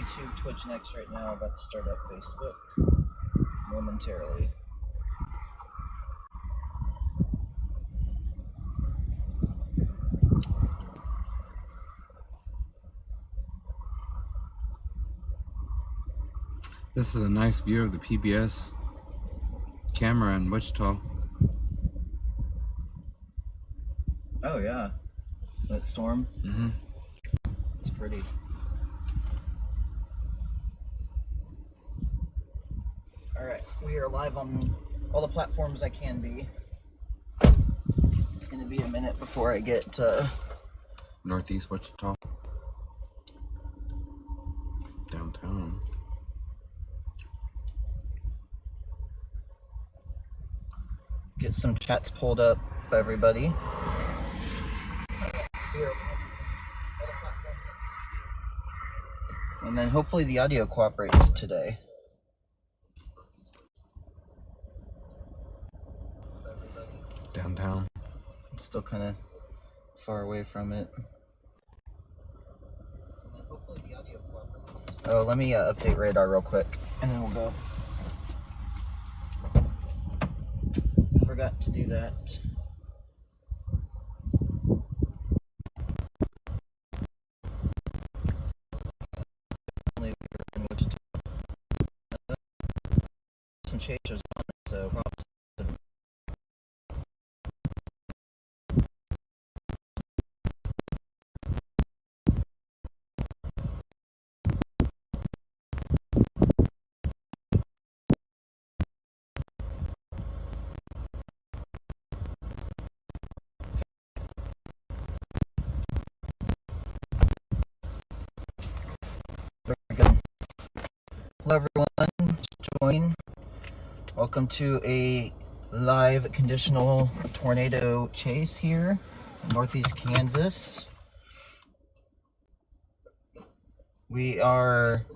YouTube, Twitch, and X right now. About to start up Facebook momentarily. This is a nice view of the PBS camera in Wichita. Oh yeah, that storm. Mm-hmm. It's pretty. All right, we are live on all the platforms I can be. It's gonna be a minute before I get to Northeast Wichita. Downtown. get some chats pulled up by everybody. And then hopefully the audio cooperates today. Downtown. It's still kind of far away from it. Oh, let me update radar real quick, and then we'll go. I forgot to do that. Some chasers on it, so probably. Hello everyone, join. Welcome to a live conditional tornado chase here in Northeast Kansas. We are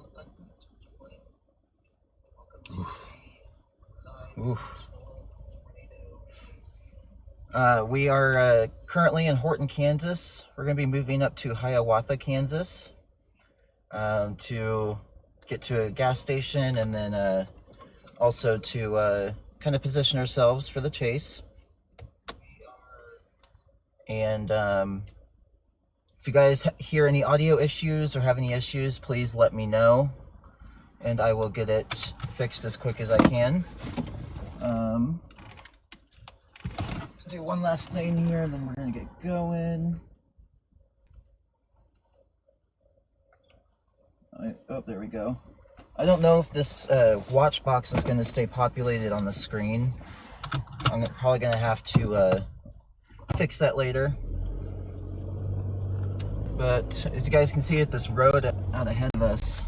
we are currently in Horton, Kansas. We're going to be moving up to Hiawatha, Kansas to get to a gas station, and then also to kind of position ourselves for the chase. And if you guys hear any audio issues or have any issues, please let me know, and I will get it fixed as quick as I can. Do one last thing here, then we're gonna get going. Oh, there we go. I don't know if this watch box is going to stay populated on the screen. I'm probably going to have to fix that later. But as you guys can see at this road out ahead of us,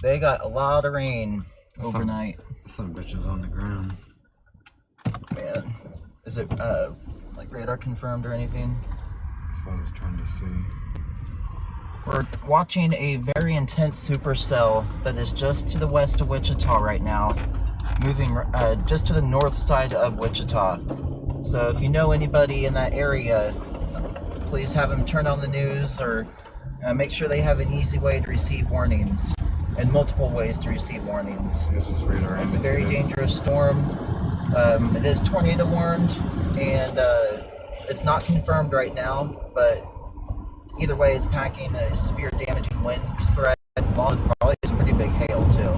they got a lot of rain overnight. Some bitches on the ground. Man, is it like radar confirmed or anything? That's what I was trying to see. We're watching a very intense supercell that is just to the west of Wichita right now, moving just to the north side of Wichita. So if you know anybody in that area, please have them turn on the news, or make sure they have an easy way to receive warnings, and multiple ways to receive warnings. It's a very dangerous storm. It is tornado warned, and it's not confirmed right now, but either way, it's packing a severe damaging wind threat, along with probably some pretty big hail, too.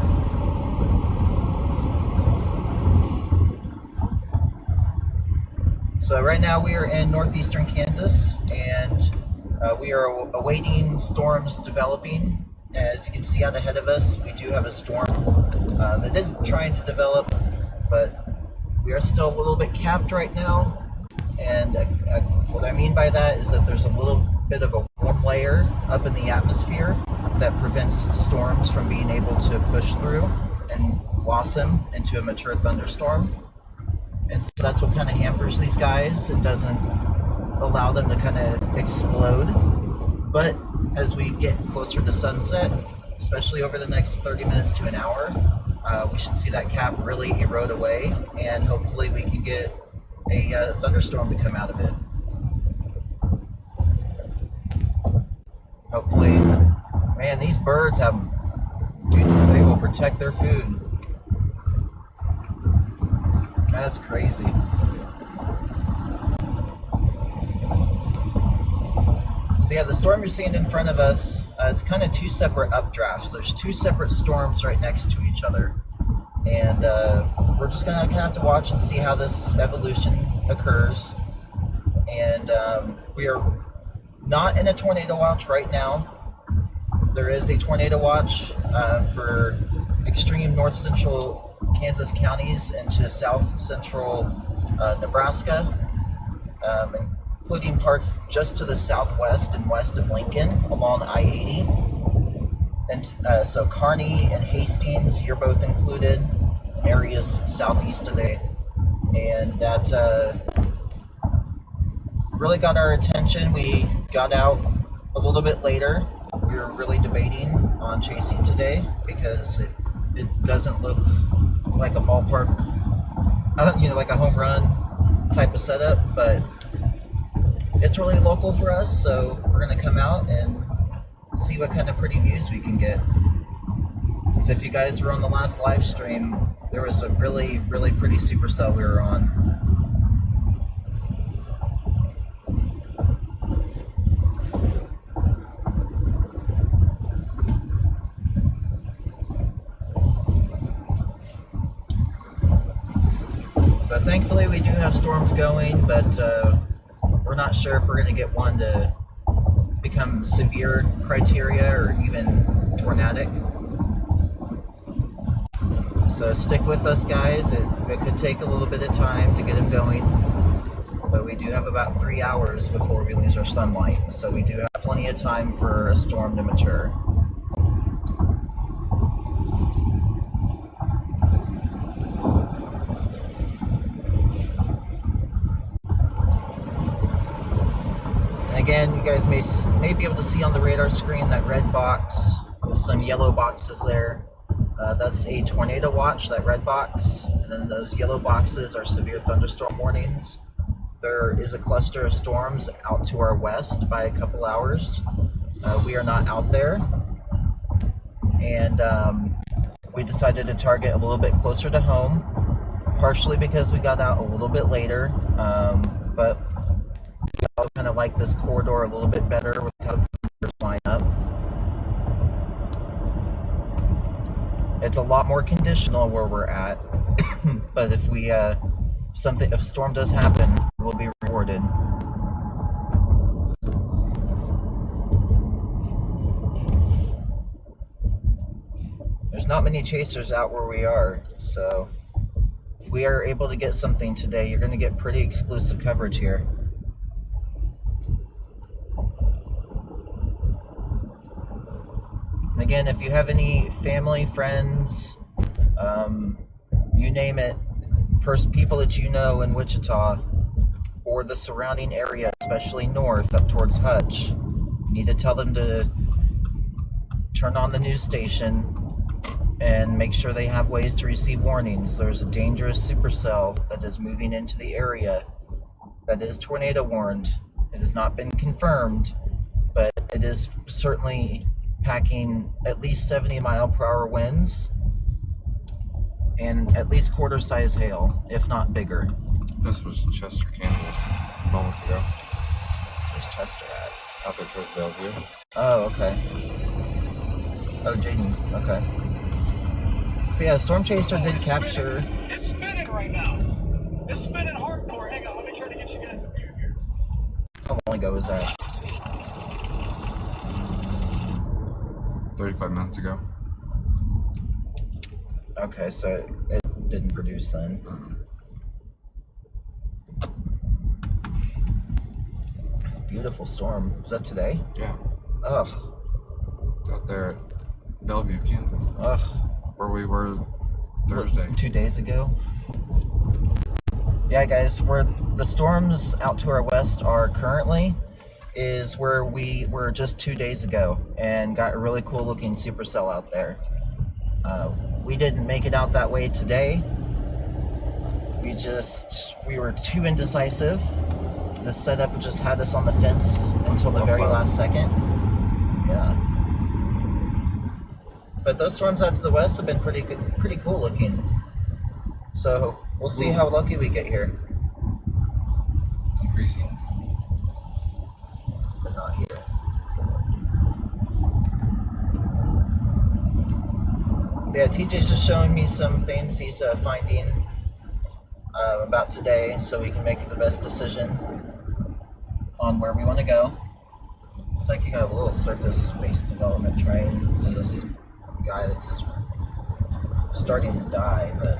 So right now we are in northeastern Kansas, and we are awaiting storms developing. As you can see out ahead of us, we do have a storm that is trying to develop, but we are still a little bit capped right now. And what I mean by that is that there's a little bit of a warm layer up in the atmosphere that prevents storms from being able to push through and blossom into a mature thunderstorm. And so that's what kind of hampers these guys and doesn't allow them to kind of explode. But as we get closer to sunset, especially over the next 30 minutes to an hour, we should see that cap really erode away, and hopefully we can get a thunderstorm to come out of it. Hopefully Man, these birds have, dude, they will protect their food. That's crazy. So yeah, the storm you're seeing in front of us, it's kind of two separate updrafts. There's two separate storms right next to each other. And we're just gonna kind of have to watch and see how this evolution occurs. And we are not in a tornado watch right now. There is a tornado watch for extreme north central Kansas counties into south central Nebraska, including parts just to the southwest and west of Lincoln along I-80. And so Kearney and Hastings, you're both included, areas southeast of there. And that really got our attention. We got out a little bit later. We were really debating on chasing today because it doesn't look like a ballpark, like a home run type of setup, but it's really local for us, so we're gonna come out and see what kind of pretty views we can get. So if you guys were on the last live stream, there was a really, really pretty supercell we were on. So thankfully we do have storms going, but we're not sure if we're going to get one to become severe criteria or even tornadic. So stick with us, guys. It could take a little bit of time to get them going, but we do have about 3 hours before we lose our sunlight, so we do have plenty of time for a storm to mature. Again, you guys may be able to see on the radar screen that red box with some yellow boxes there. That's a tornado watch, that red box. And then those yellow boxes are severe thunderstorm warnings. There is a cluster of storms out to our west by a couple hours. We are not out there. And we decided to target a little bit closer to home, partially because we got out a little bit later, but I kind of like this corridor a little bit better with how the numbers line up. It's a lot more conditional where we're at, but if we if a storm does happen, we'll be rewarded. There's not many chasers out where we are, so if we are able to get something today, you're going to get pretty exclusive coverage here. Again, if you have any family, friends, you name it, people that you know in Wichita or the surrounding area, especially north up towards Hutch, you need to tell them to turn on the news station and make sure they have ways to receive warnings. There's a dangerous supercell that is moving into the area that is tornado warned. It has not been confirmed, but it is certainly packing at least 70-mile-per-hour winds and at least quarter-size hail, if not bigger. This was Chester, Kansas, moments ago. Where's Chester at? Out there towards Bellevue. Oh, okay. Oh, Jaden. Okay. So yeah, Storm Chaser did capture. It's spinning right now. It's spinning hardcore. Hang on, let me try to get you guys a view here. How long ago was that? 35 minutes ago. Okay, so it didn't produce then. Beautiful storm. Was that today? Yeah. Ugh. It's out there at Bellevue, Kansas. Ugh. Where we were Thursday. 2 days ago. Yeah, guys, where the storms out to our west are currently is where we were just 2 days ago and got a really cool looking supercell out there. We didn't make it out that way today. We were too indecisive. The setup just had us on the fence until the very last second. Yeah. But those storms out to the west have been pretty good, pretty cool looking. So we'll see how lucky we get here. Increasing. But not here. So yeah, TJ's just showing me some things he's finding about today, so we can make the best decision on where we want to go. Looks like you got a little surface-based development train and this guy that's starting to die, but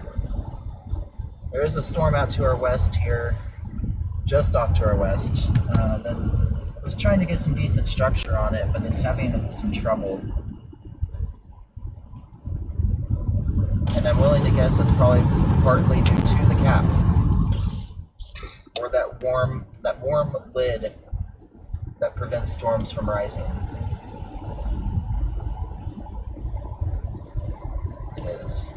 there is a storm out to our west here, just off to our west, that was trying to get some decent structure on it, but it's having some trouble. And I'm willing to guess that's probably partly due to the cap, or that warm lid that prevents storms from rising. It is.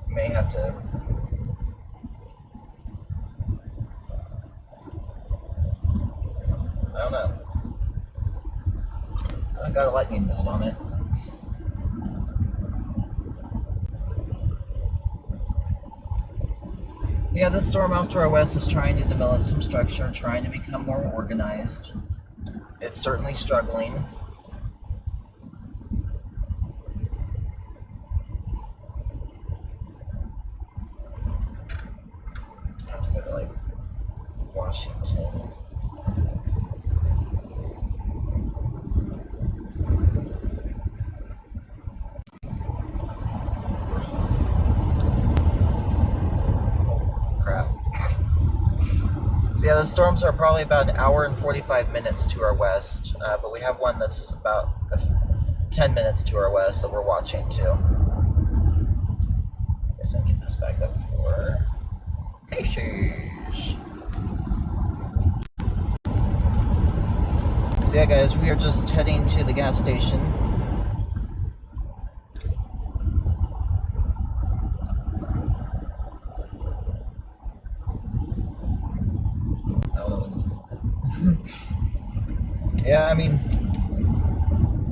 May have to. I don't know. I got a lightning bolt on it. Yeah, this storm off to our west is trying to develop some structure, trying to become more organized. It's certainly struggling. I have to go to like Washington. Crap. So yeah, those storms are probably about an hour and 45 minutes to our west, but we have one that's about 10 minutes to our west that we're watching too. I guess I need this back up for cases. So yeah, guys, we are just heading to the gas station. Yeah, I mean,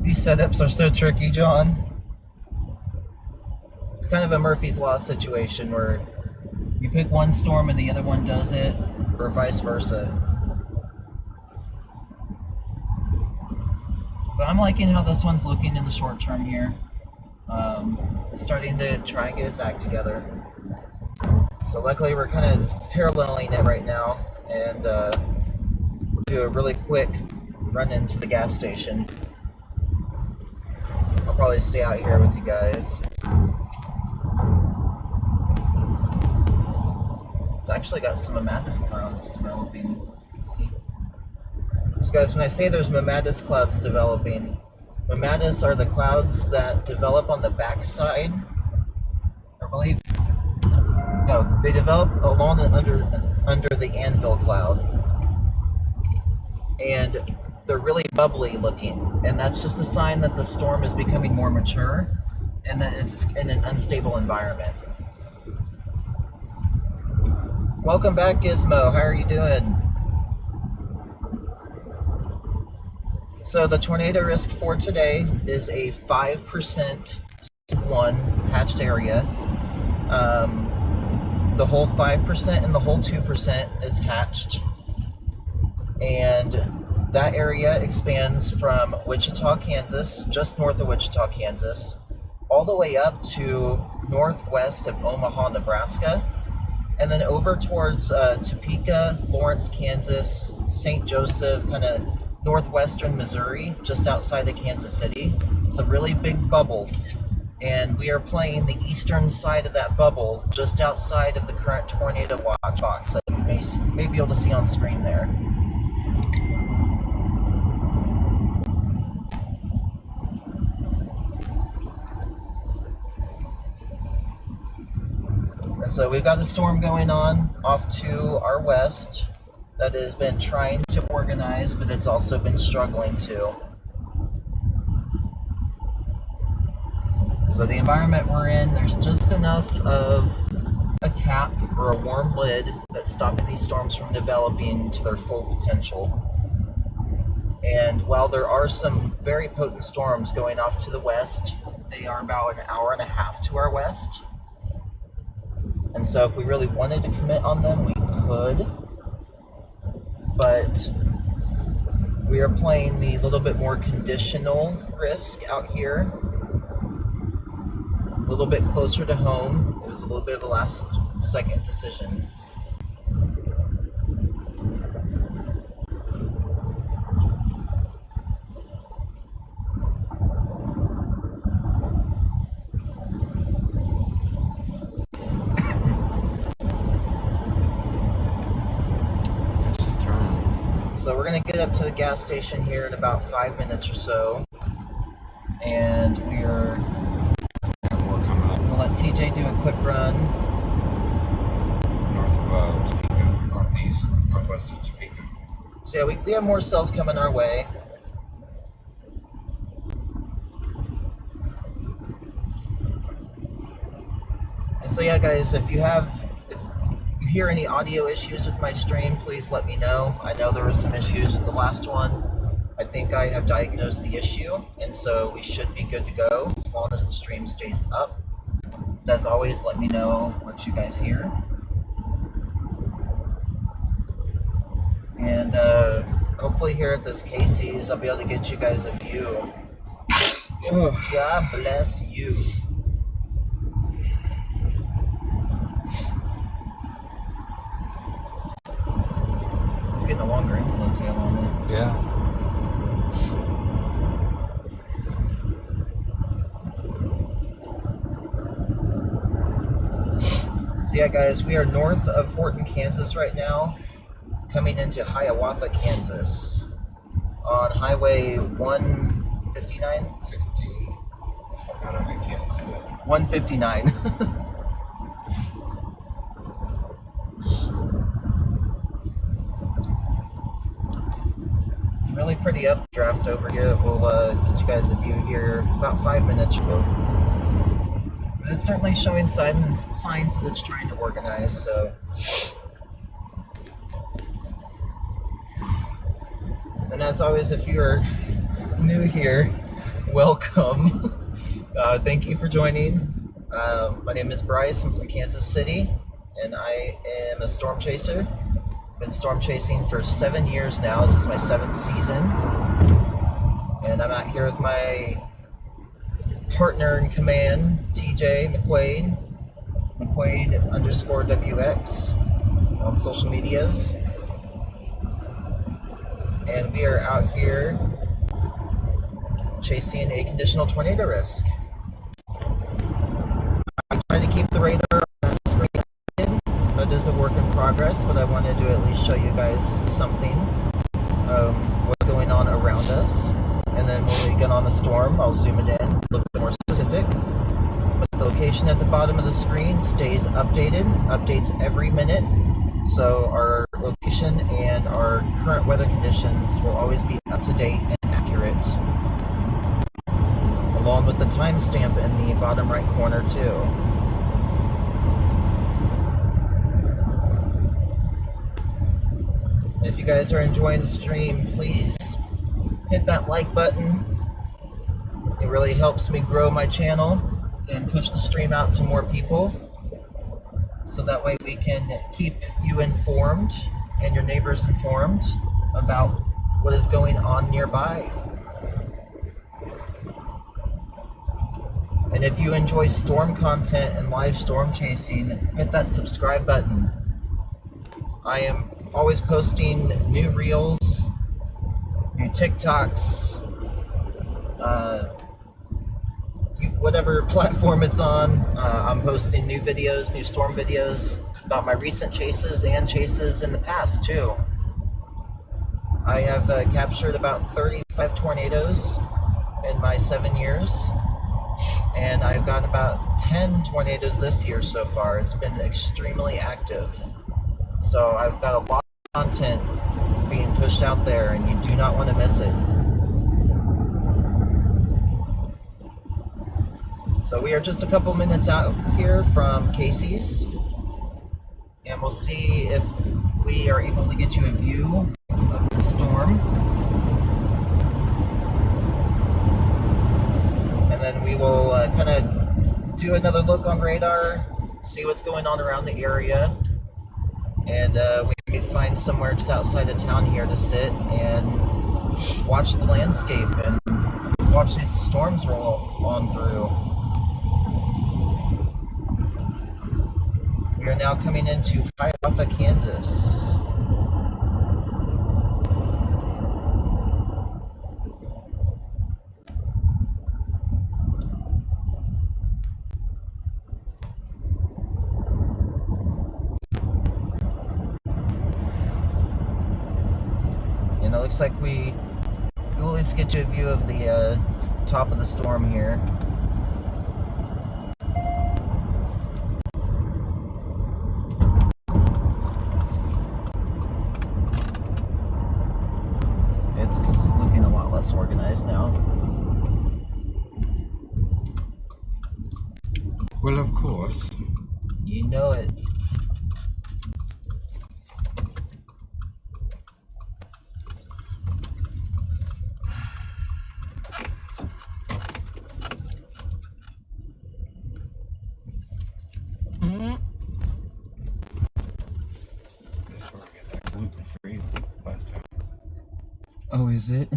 these setups are so tricky, John. It's kind of a Murphy's Law situation where you pick one storm and the other one does it, or vice versa. But I'm liking how this one's looking in the short term here. It's starting to try and get its act together. So luckily we're kind of paralleling it right now, and we'll do a really quick run into the gas station. I'll probably stay out here with you guys. It's actually got some Mammatus clouds developing. So guys, when I say there's Mammatus clouds developing, Mammatus are the clouds that develop on the backside, I believe. No, they develop along and under the anvil cloud. And they're really bubbly looking, and that's just a sign that the storm is becoming more mature and that it's in an unstable environment. Welcome back, Gizmo. How are you doing? So the tornado risk for today is a 5% one hatched area. The whole 5% and the whole 2% is hatched. And that area expands from Wichita, Kansas, just north of Wichita, Kansas, all the way up to northwest of Omaha, Nebraska, and then over towards Topeka, Lawrence, Kansas, St. Joseph, kind of northwestern Missouri, just outside of Kansas City. It's a really big bubble, and we are playing the eastern side of that bubble, just outside of the current tornado watch box that you may be able to see on screen there. So we've got a storm going on off to our west that has been trying to organize, but it's also been struggling to. So the environment we're in, there's just enough of a cap or a warm lid that's stopping these storms from developing to their full potential. And while there are some very potent storms going off to the west, they are about an hour and a half to our west. And so if we really wanted to commit on them, we could. But we are playing the little bit more conditional risk out here. A little bit closer to home. It was a little bit of a last second decision. So we're gonna get up to the gas station here in about 5 minutes or so, and we are gonna let TJ do a quick run. North of Topeka, northwest of Topeka. So yeah, we have more cells coming our way. And so yeah, guys, if you hear any audio issues with my stream, please let me know. I know there were some issues with the last one. I think I have diagnosed the issue, and so we should be good to go as long as the stream stays up. But as always, let me know what you guys hear. And hopefully here at this Casey's, I'll be able to get you guys a view. God bless you. It's getting a longer inflow tail on it. Yeah. So yeah, guys, we are north of Horton, Kansas right now, coming into Hiawatha, Kansas, on Highway 159? 60. I can't see it. 159. It's a really pretty updraft over here. We'll get you guys a view here about 5 minutes or so. But it's certainly showing signs that it's trying to organize, so. And as always, if you're new here, welcome. Thank you for joining. My name is Bryce. I'm from Kansas City, and I am a storm chaser. Been storm chasing for 7 years now. This is my 7th season. And I'm out here with my partner in command, TJ McQuaid, McQuaid_WX on social medias. And we are out here chasing a conditional tornado risk. I try to keep the radar on the screen. That is a work in progress, but I wanted to at least show you guys something, what's going on around us. And then when we get on the storm, I'll zoom it in a little bit more specific. But the location at the bottom of the screen stays updated, updates every minute. So our location and our current weather conditions will always be up to date and accurate, along with the timestamp in the bottom right corner too. If you guys are enjoying the stream, please hit that like button. It really helps me grow my channel and push the stream out to more people. So that way we can keep you informed and your neighbors informed about what is going on nearby. And if you enjoy storm content and live storm chasing, hit that subscribe button. I am always posting new reels, new TikToks, whatever platform it's on. I'm posting new videos, new storm videos about my recent chases and chases in the past too. I have captured about 35 tornadoes in my 7 years, and I've got about 10 tornadoes this year so far. It's been extremely active. So I've got a lot of content being pushed out there, and you do not want to miss it. So we are just a couple minutes out here from Casey's, and we'll see if we are able to get you a view of the storm. And then we will kind of do another look on radar, see what's going on around the area, and we could find somewhere just outside of town here to sit and watch the landscape and watch these storms roll on through. We are now coming into Hiawatha, Kansas. And it looks like we'll at least get you a view of the top of the storm here. It's looking a lot less organized now. Well, of course. You know it. That's where we get that gluten-free last time. Oh, is it?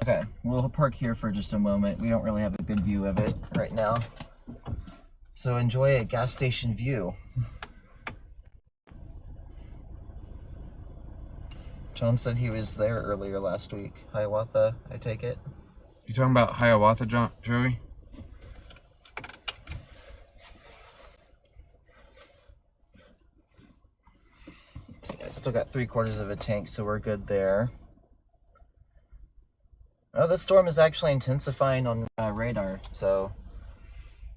Okay, we'll park here for just a moment. We don't really have a good view of it right now. So enjoy a gas station view. John said he was there earlier last week. Hiawatha, I take it. You talking about Hiawatha, Joey? See, I still got 3/4 of a tank, so we're good there. Oh, this storm is actually intensifying on radar, so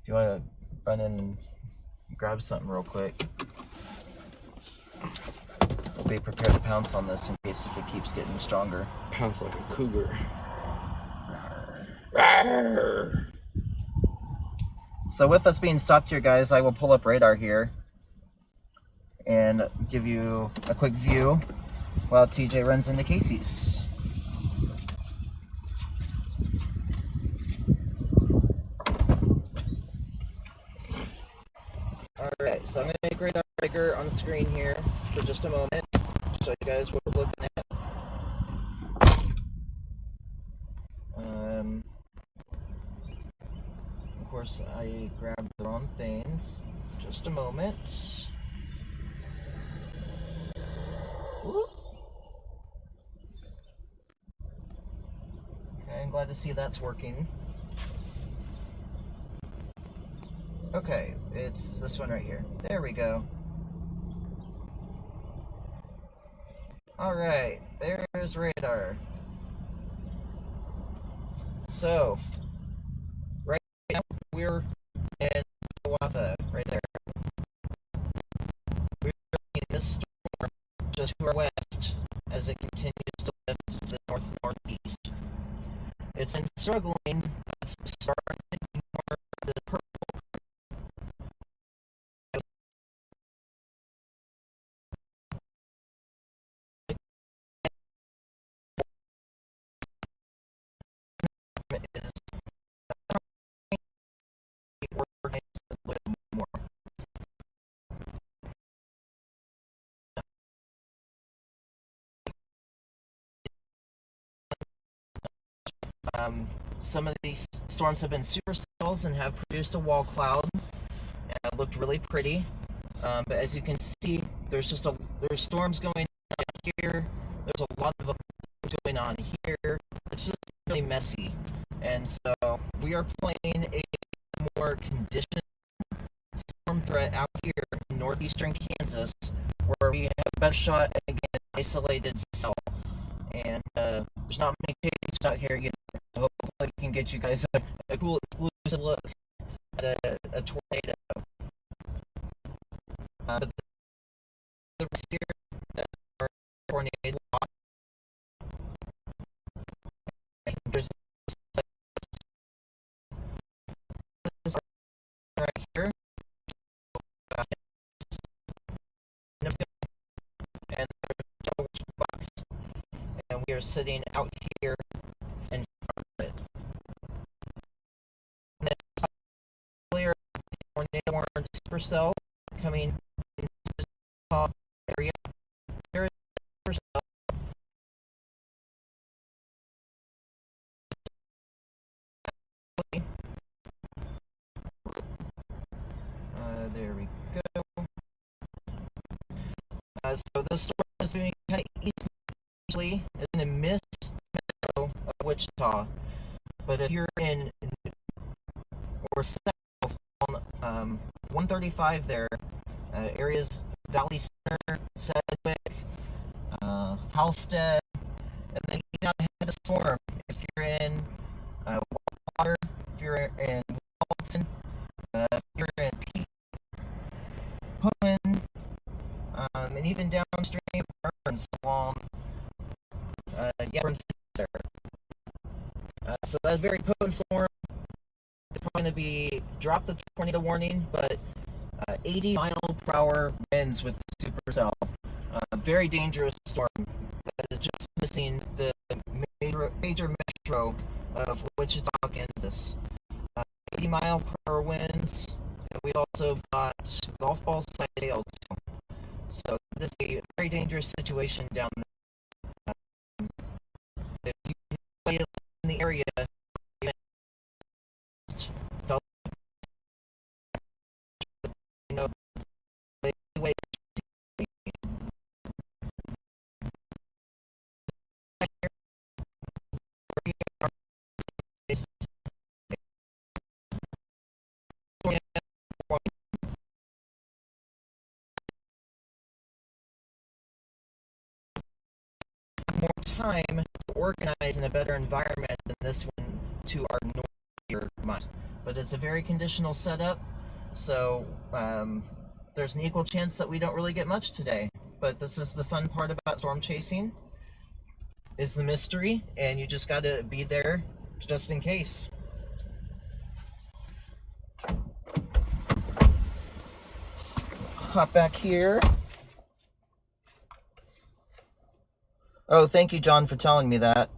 if you want to run in and grab something real quick, we'll be prepared to pounce on this in case if it keeps getting stronger. Pounce like a cougar. Rawr. So with us being stopped here, guys, I will pull up radar here and give you a quick view while TJ runs into Casey's. Alright, so I'm going to make radar bigger on the screen here for just a moment, show you guys what we're looking at. Of course, I grabbed the wrong things. Just a moment. Whoop. Okay, I'm glad to see that's working. Okay, it's this one right here. There we go. Alright, there's radar. So, right now we're in Hiawatha, right there. We're in this storm just to our west as it continues to lift to the north-northeast. It's been struggling, it's starting more the purple. Is organized a little bit more. Some of these storms have been supercells and have produced a wall cloud, and it looked really pretty. But as you can see, there's storms going on here. There's a lot of storms going on here. It's just really messy, and so we are playing a more conditioned storm threat out here in northeastern Kansas, where we have a better shot at an isolated cell. And there's not many cases out here yet. So hopefully we can get you guys a cool exclusive look at a tornado. But the rest here are tornado watch. There's this right here. and there's a television box, and we are sitting out here in front of it. And then earlier, tornado warned supercell coming into the top area. There is supercell. There we go. So this storm is moving kind of easterly in the mist metro of Wichita. But if you're in or south on 135 there, areas Valley Center, Sedgwick, Halstead, and then even out ahead of the storm, if you're in Water, if you're in Walton, if you're in Peak, Hohen, and even downstream Burns along Burns there. So that's a very potent storm. It's probably going to be drop the tornado warning, but 80-mile-per-hour winds with the supercell. Very dangerous storm that is just missing the major metro of Wichita, Kansas. 80-mile-per-hour winds, and we also got golf ball size hail too. So it is a very dangerous situation down there. If you live in the area, you know, more time to organize in a better environment than this one to our north. But it's a very conditional setup, so there's an equal chance that we don't really get much today. But this is the fun part about storm chasing, is the mystery, and you just got to be there just in case. Hop back here. Oh, thank you, John, for telling me that.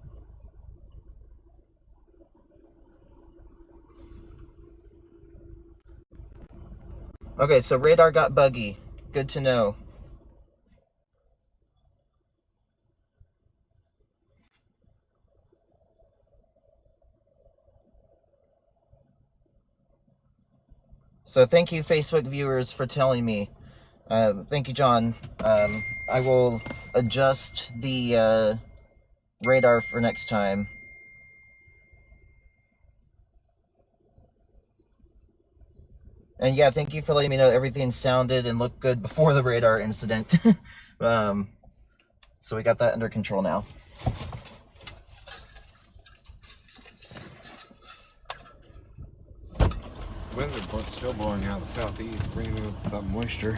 Okay, so radar got buggy. Good to know. So thank you, Facebook viewers, for telling me. Thank you, John. I will adjust the radar for next time. And yeah, thank you for letting me know everything sounded and looked good before the radar incident. So we got that under control now. Wind's still blowing out of the southeast, bringing up that moisture.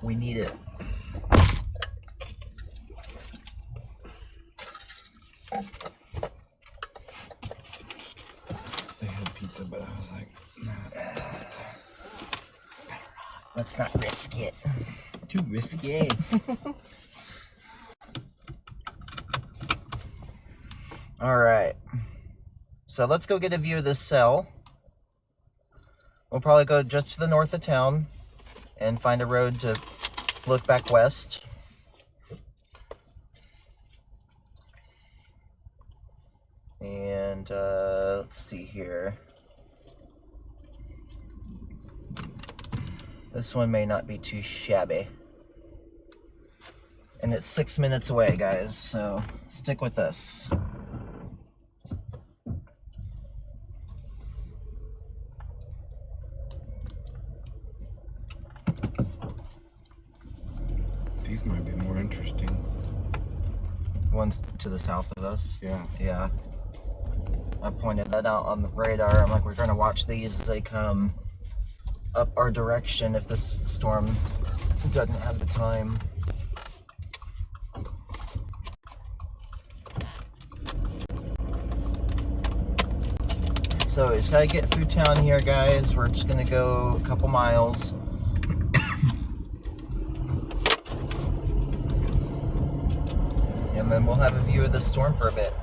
We need it. They had pizza, but I was like, nah. Let's not risk it. Too risky. All right. So let's go get a view of this cell. We'll probably go just to the north of town and find a road to look back west. And let's see here. This one may not be too shabby. And it's 6 minutes away, guys, so stick with us. These might be more interesting. One's to the south of us. Yeah. Yeah. I pointed that out on the radar. I'm like, we're gonna watch these as they come up our direction if this storm doesn't have the time. So we just gotta get through town here, guys. We're just gonna go a couple miles. And we'll have a view of the storm for a bit.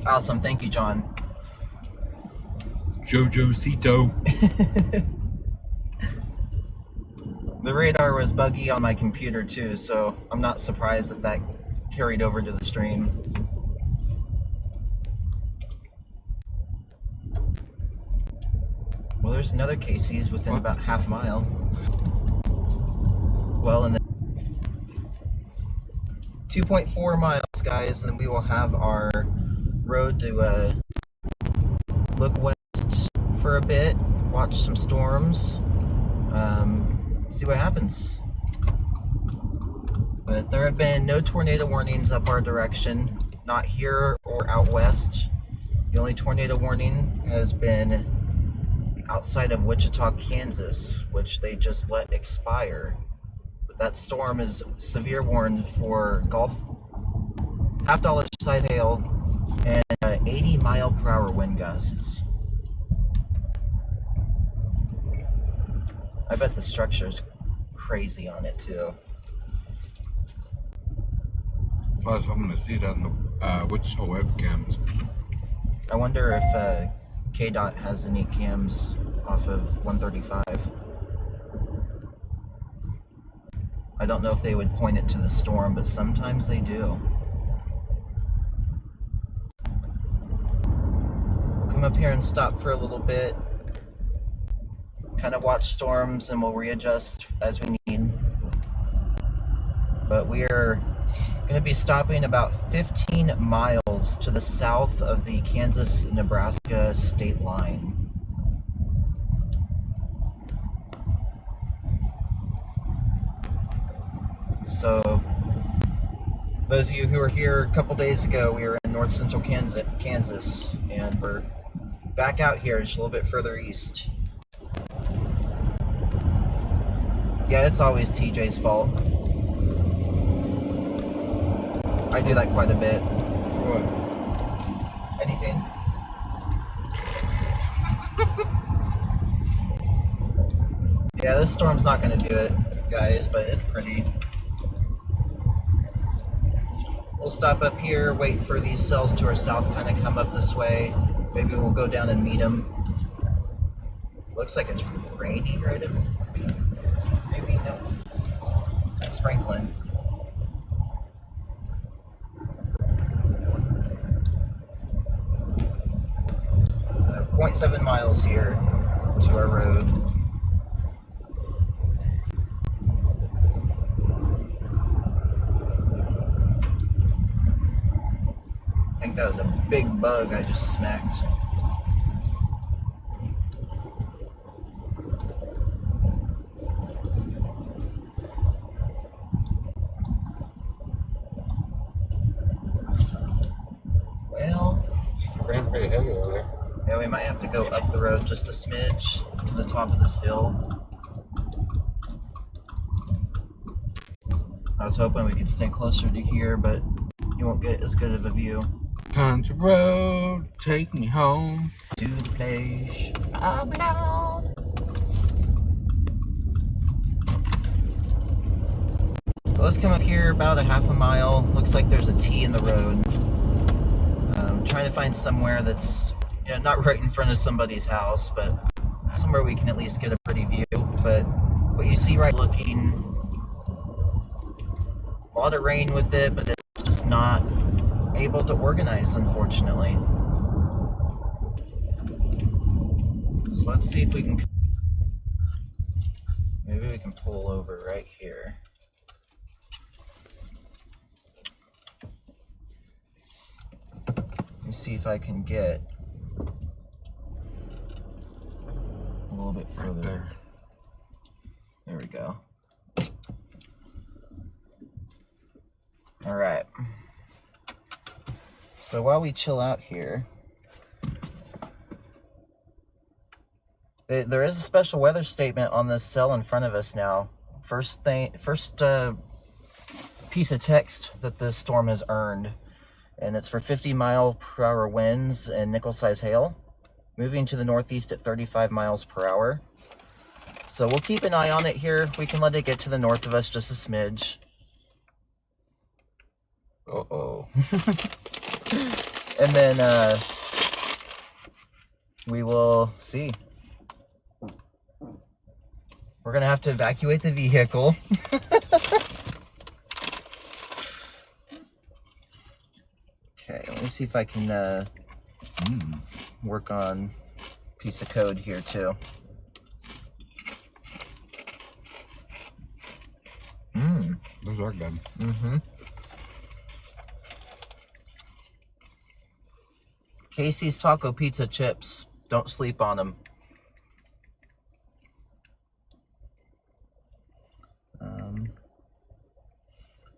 Awesome, thank you, John. Jojo Cito. The radar was buggy on my computer too, so I'm not surprised that that carried over to the stream. Well, there's another Casey's within about half a mile. Well, and then 2.4 miles, guys, and we will have our road to look west for a bit, watch some storms, see what happens. But there have been no tornado warnings up our direction, not here or out west. The only tornado warning has been outside of Wichita, Kansas, which they just let expire. But that storm is severe warned for Gulf half-dollar size hail and 80-mile-per-hour wind gusts. I bet the structure's crazy on it too. So I was hoping to see it on the Wichita webcams. I wonder if KDOT has any cams off of 135. I don't know if they would point it to the storm, but sometimes they do. Come up here and stop for a little bit. Kind of watch storms and we'll readjust as we need. But we are going to be stopping about 15 miles to the south of the Kansas-Nebraska state line. So, those of you who were here a couple days ago, we were in north central Kansas, and we're back out here just a little bit further east. Yeah, it's always TJ's fault. I do that quite a bit. What? Anything? Yeah, this storm's not going to do it, guys, but it's pretty. We'll stop up here, wait for these cells to our south kind of come up this way. Maybe we'll go down and meet them. Looks like it's raining right at... Maybe, no. It's been sprinkling. 0.7 miles here to our road. I think that was a big bug I just smacked. Well, Ran pretty heavy over there. yeah, we might have to go up the road just a smidge to the top of this hill. I was hoping we could stay closer to here, but you won't get as good of a view. Country road, take me home. To the place I belong. So let's come up here about a half a mile. Looks like there's a T in the road. Trying to find somewhere that's, you know, not right in front of somebody's house, but somewhere we can at least get a pretty view. But what you see right looking, a lot of rain with it, but it's just not able to organize, unfortunately. So let's see if we can, maybe we can pull over right here. Let me see if I can get a little bit further. Right there. There we go. All right. So while we chill out here, there is a special weather statement on this cell in front of us now. First piece of text that this storm has earned, and it's for 50-mile-per-hour winds and nickel-size hail, moving to the northeast at 35 miles per hour. So we'll keep an eye on it here. We can let it get to the north of us just a smidge. Uh-oh. And then we will see. We're gonna have to evacuate the vehicle. Okay, let me see if I can work on a piece of code here too. Those are good. Casey's Taco Pizza Chips. Don't sleep on them.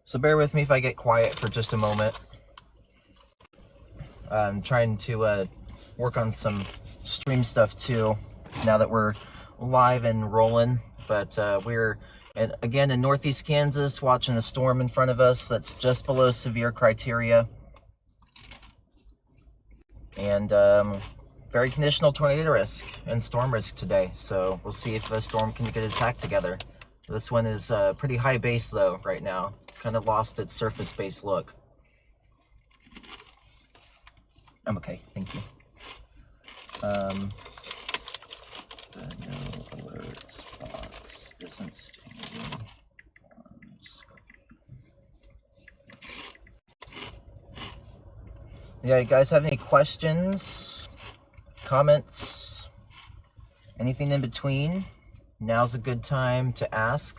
So bear with me if I get quiet for just a moment. I'm trying to work on some stream stuff too, now that we're live and rolling. But we're, again, in northeast Kansas, watching a storm in front of us that's just below severe criteria. And very conditional tornado risk and storm risk today. So we'll see if the storm can get its act together. This one is pretty high base though right now. Kind of lost its surface base look. I'm okay, thank you. The no alerts box isn't standing on screen. Yeah, you guys have any questions, comments, anything in between? Now's a good time to ask.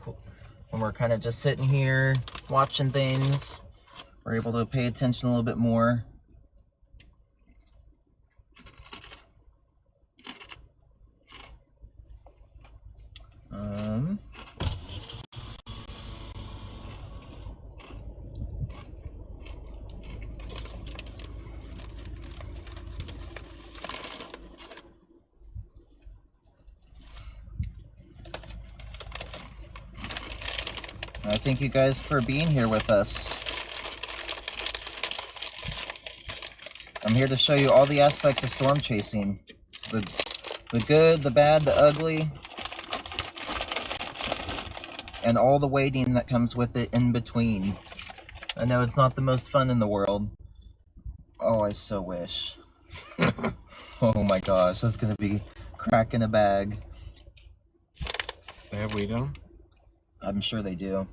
When we're kind of just sitting here watching things, we're able to pay attention a little bit more. I thank you guys for being here with us. I'm here to show you all the aspects of storm chasing. The good, the bad, the ugly, and all the waiting that comes with it in between. I know it's not the most fun in the world. Oh, I so wish. Oh my gosh, that's gonna be crack in a bag. They have weed on? I'm sure they do.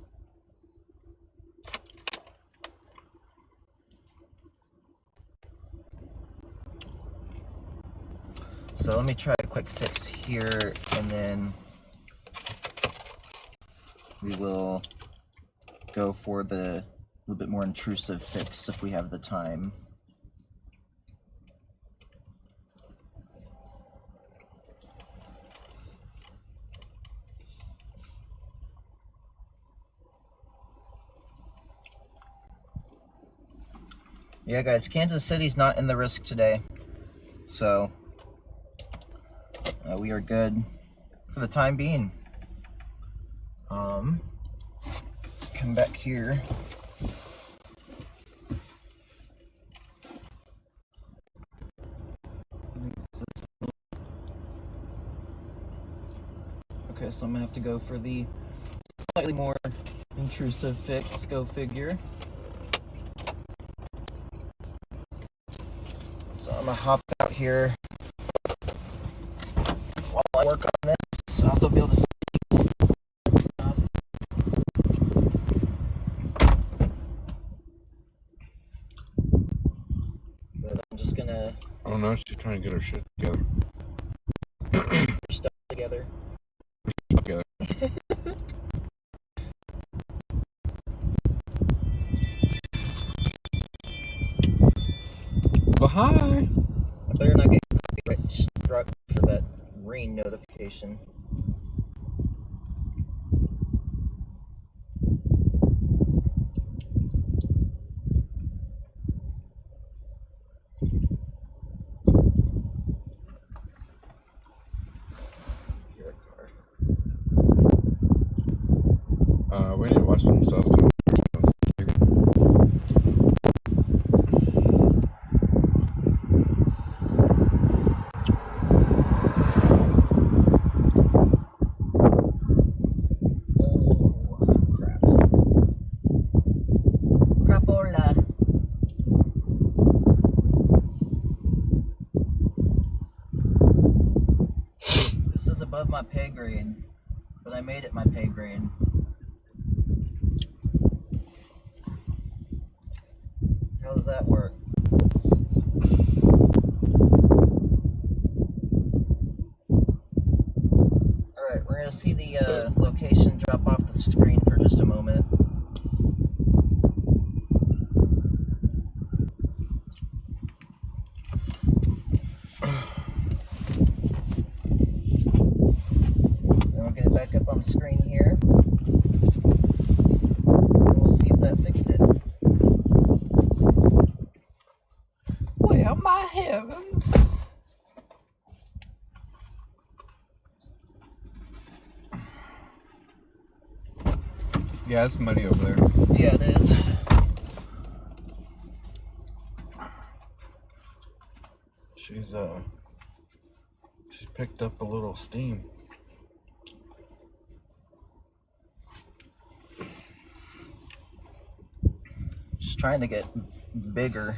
So let me try a quick fix here, and then we will go for the little bit more intrusive fix if we have the time. Yeah, guys, Kansas City's not in the risk today, so we are good for the time being. Come back here. Okay, so I'm gonna have to go for the slightly more intrusive fix, go figure. So I'm gonna hop out here while I work on this. I'll still be able to see stuff. But I'm just gonna Oh no, she's trying to get her shit together. put stuff together. Together. Well, hi. I better not get copyright struck for that rain notification. Your car. We need to watch some stuff too. above my pay grade, but I made it my pay grade. How does that work? Alright, we're going to see the location drop off the screen for just a moment. Then we'll get it back up on the screen here. And we'll see if that fixed it. Well, my heavens. Yeah, it's muddy over there. Yeah, it is. She's picked up a little steam. Just trying to get bigger.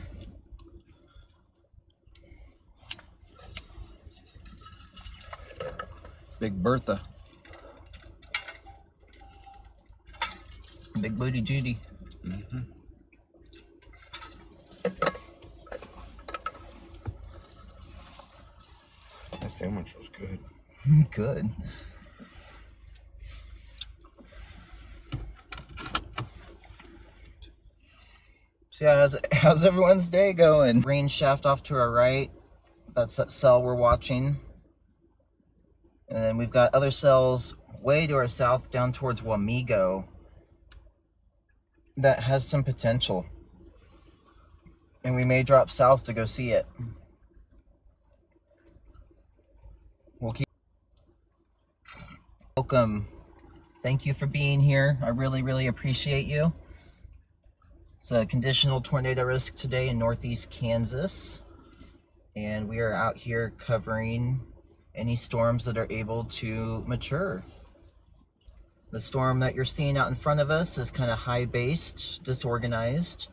Big Bertha. Big booty Judy. Mm-hmm. That sandwich was good. Good. So yeah, how's everyone's day going? Green shaft off to our right. That's that cell we're watching. And then we've got other cells way to our south down towards Wamego that has some potential. And we may drop south to go see it. We'll keep. Welcome. Thank you for being here. I really, really appreciate you. It's a conditional tornado risk today in northeast Kansas. And we are out here covering any storms that are able to mature. The storm that you're seeing out in front of us is kind of high-based, disorganized.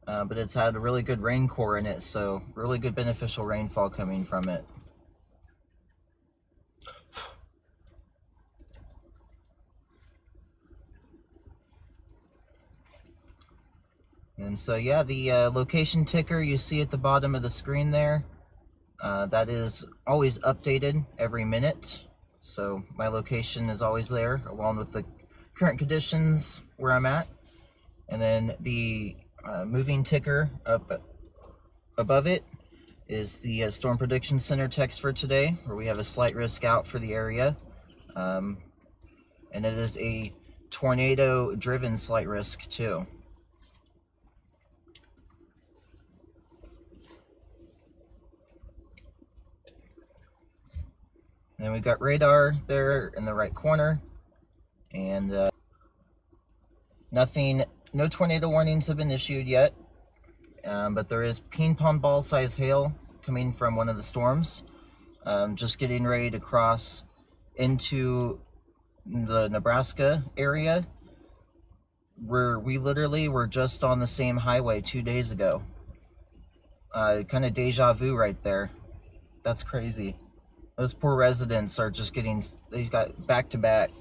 But it's had a really good rain core in it, so really good beneficial rainfall coming from it. And so yeah, the location ticker you see at the bottom of the screen there, that is always updated every minute. So my location is always there, along with the current conditions where I'm at. And then the moving ticker up above it is the Storm Prediction Center text for today, where we have a slight risk out for the area. And it is a tornado-driven slight risk too. And we've got radar there in the right corner, and no tornado warnings have been issued yet, but there is ping pong ball size hail coming from one of the storms, just getting ready to cross into the Nebraska area, where we literally were just on the same highway 2 days ago. Kind of deja vu right there. That's crazy. Those poor residents are just they got back to back.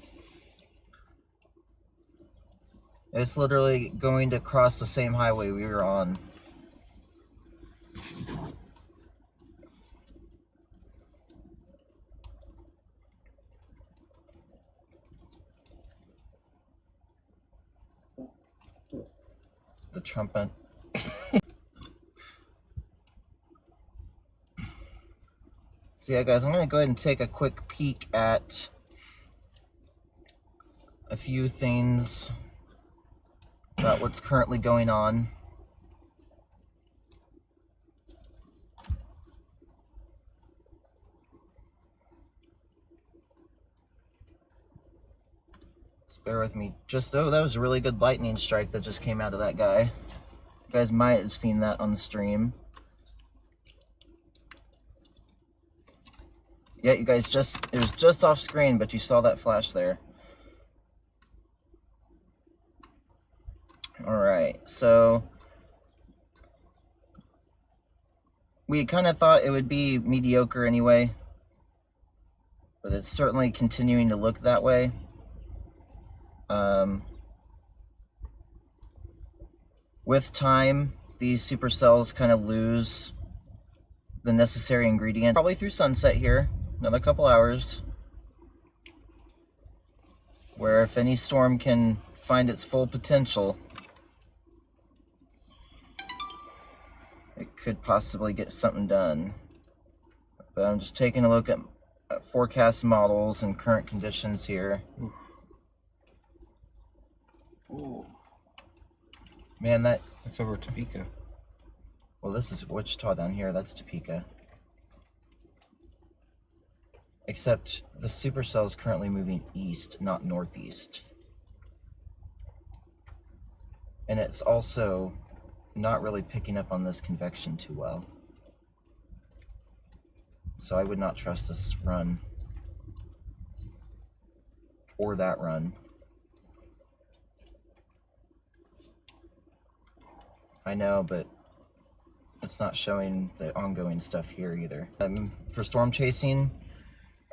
It's literally going to cross the same highway we were on. The trumpet. So yeah, guys, I'm going to go ahead and take a quick peek at a few things about what's currently going on. Just bear with me. Oh, that was a really good lightning strike that just came out of that guy. You guys might have seen that on the stream. Yeah, you guys it was just off screen, but you saw that flash there. Alright, so we kind of thought it would be mediocre anyway. but it's certainly continuing to look that way. With time, these supercells kind of lose the necessary ingredients. Probably through sunset here, another couple hours, where if any storm can find its full potential, it could possibly get something done. But I'm just taking a look at forecast models and current conditions here. Ooh. Man, That's over Topeka. well, this is Wichita down here. That's Topeka. Except the supercell is currently moving east, not northeast. And it's also not really picking up on this convection too well. So I would not trust this run. Or that run. I know, but it's not showing the ongoing stuff here either. For storm chasing,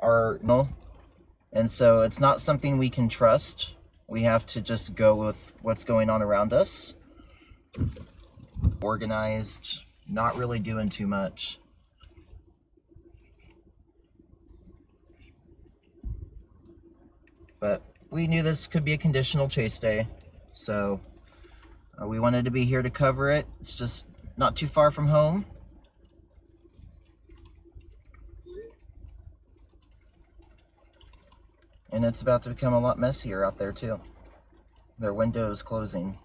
and so it's not something we can trust. We have to just go with what's going on around us. Organized, not really doing too much. But we knew this could be a conditional chase day, so we wanted to be here to cover it. It's just not too far from home. And it's about to become a lot messier out there too. Their window is closing.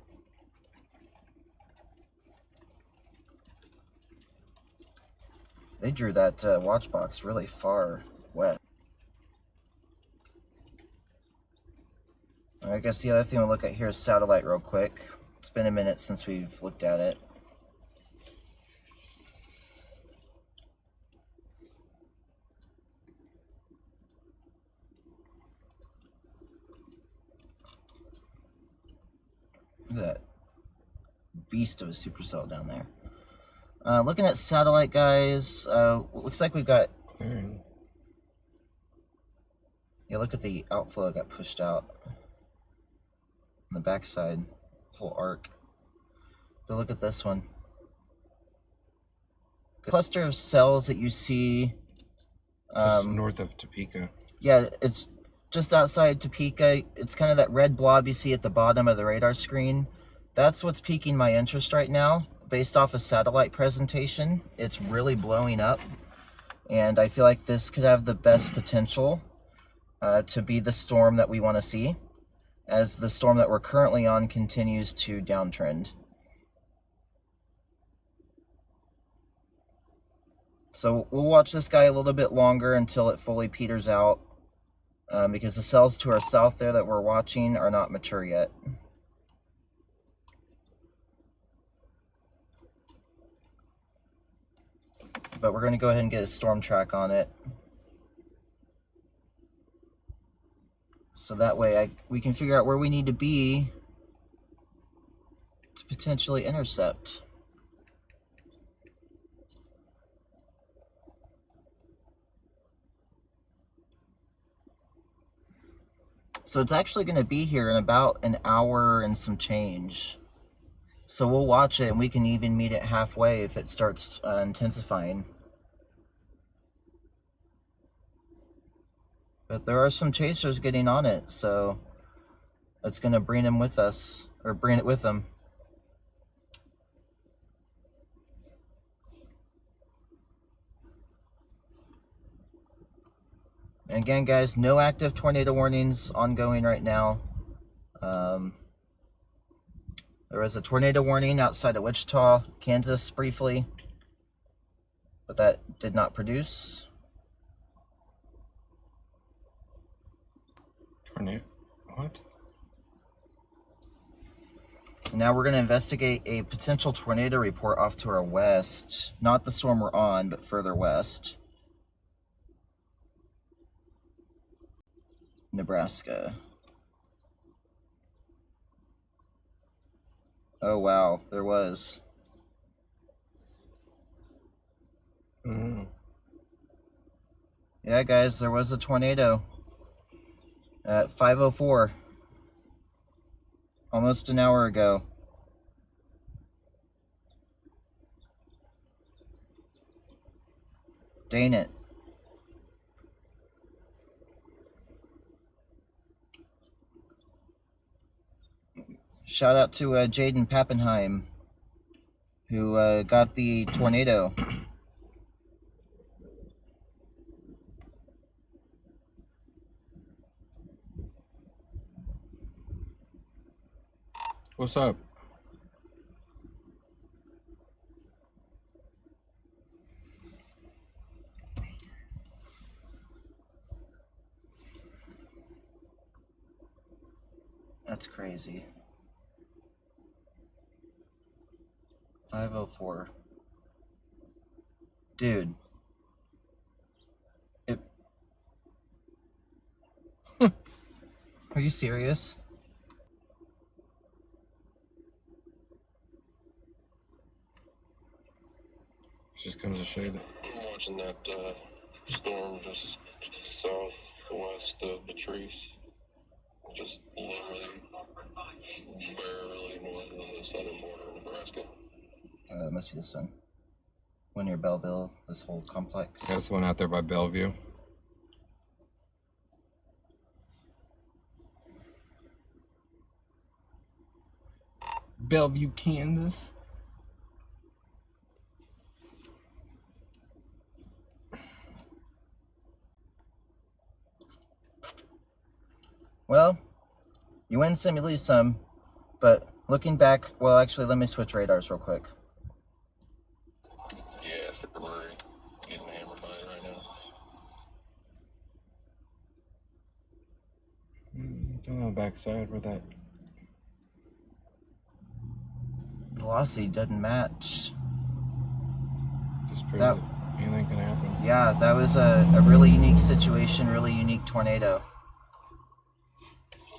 They drew that watch box really far west. I guess the other thing we'll look at here is satellite real quick. It's been a minute since we've looked at it. Look at that beast of a supercell down there. Looking at satellite, guys, looks like we've got Clearing. Yeah, look at the outflow that got pushed out on the backside, whole arc. But look at this one. Cluster of cells that you see. Just north of Topeka. Yeah, it's just outside Topeka. It's kind of that red blob you see at the bottom of the radar screen. That's what's piquing my interest right now. Based off a satellite presentation, it's really blowing up. And I feel like this could have the best potential to be the storm that we want to see, as the storm that we're currently on continues to downtrend. So we'll watch this guy a little bit longer until it fully peters out, because the cells to our south there that we're watching are not mature yet. But we're going to go ahead and get a storm track on it. So that way we can figure out where we need to be to potentially intercept. So it's actually going to be here in about an hour and some change. So we'll watch it and we can even meet it halfway if it starts intensifying. But there are some chasers getting on it, so that's going to bring them with us, or bring it with them. And again, guys, no active tornado warnings ongoing right now. There was a tornado warning outside of Wichita, Kansas briefly, but that did not produce. Tornado? What? And now we're going to investigate a potential tornado report off to our west. Not the storm we're on, but further west. Nebraska. Oh wow, there was. Mm. Yeah, guys, there was a tornado at 5:04, almost an hour ago. Dang it. Shout out to Jaden Pappenheim, who got the tornado. What's up? That's crazy. 5:04. Dude. It... Are you serious? Just comes to show you that. I'm watching that storm just southwest of Patrice. Just literally barely north of the southern border of Nebraska. It must be this one. One near Belleville, this whole complex. That's the one out there by Bellevue. Bellevue, Kansas. Well, you win some, you lose some. But looking back, well, actually, let me switch radars real quick. Yeah, February. Getting hammered by it right now. On the backside where that Velocity doesn't match. just proves That- that anything can happen. Yeah, that was a really unique situation, really unique tornado.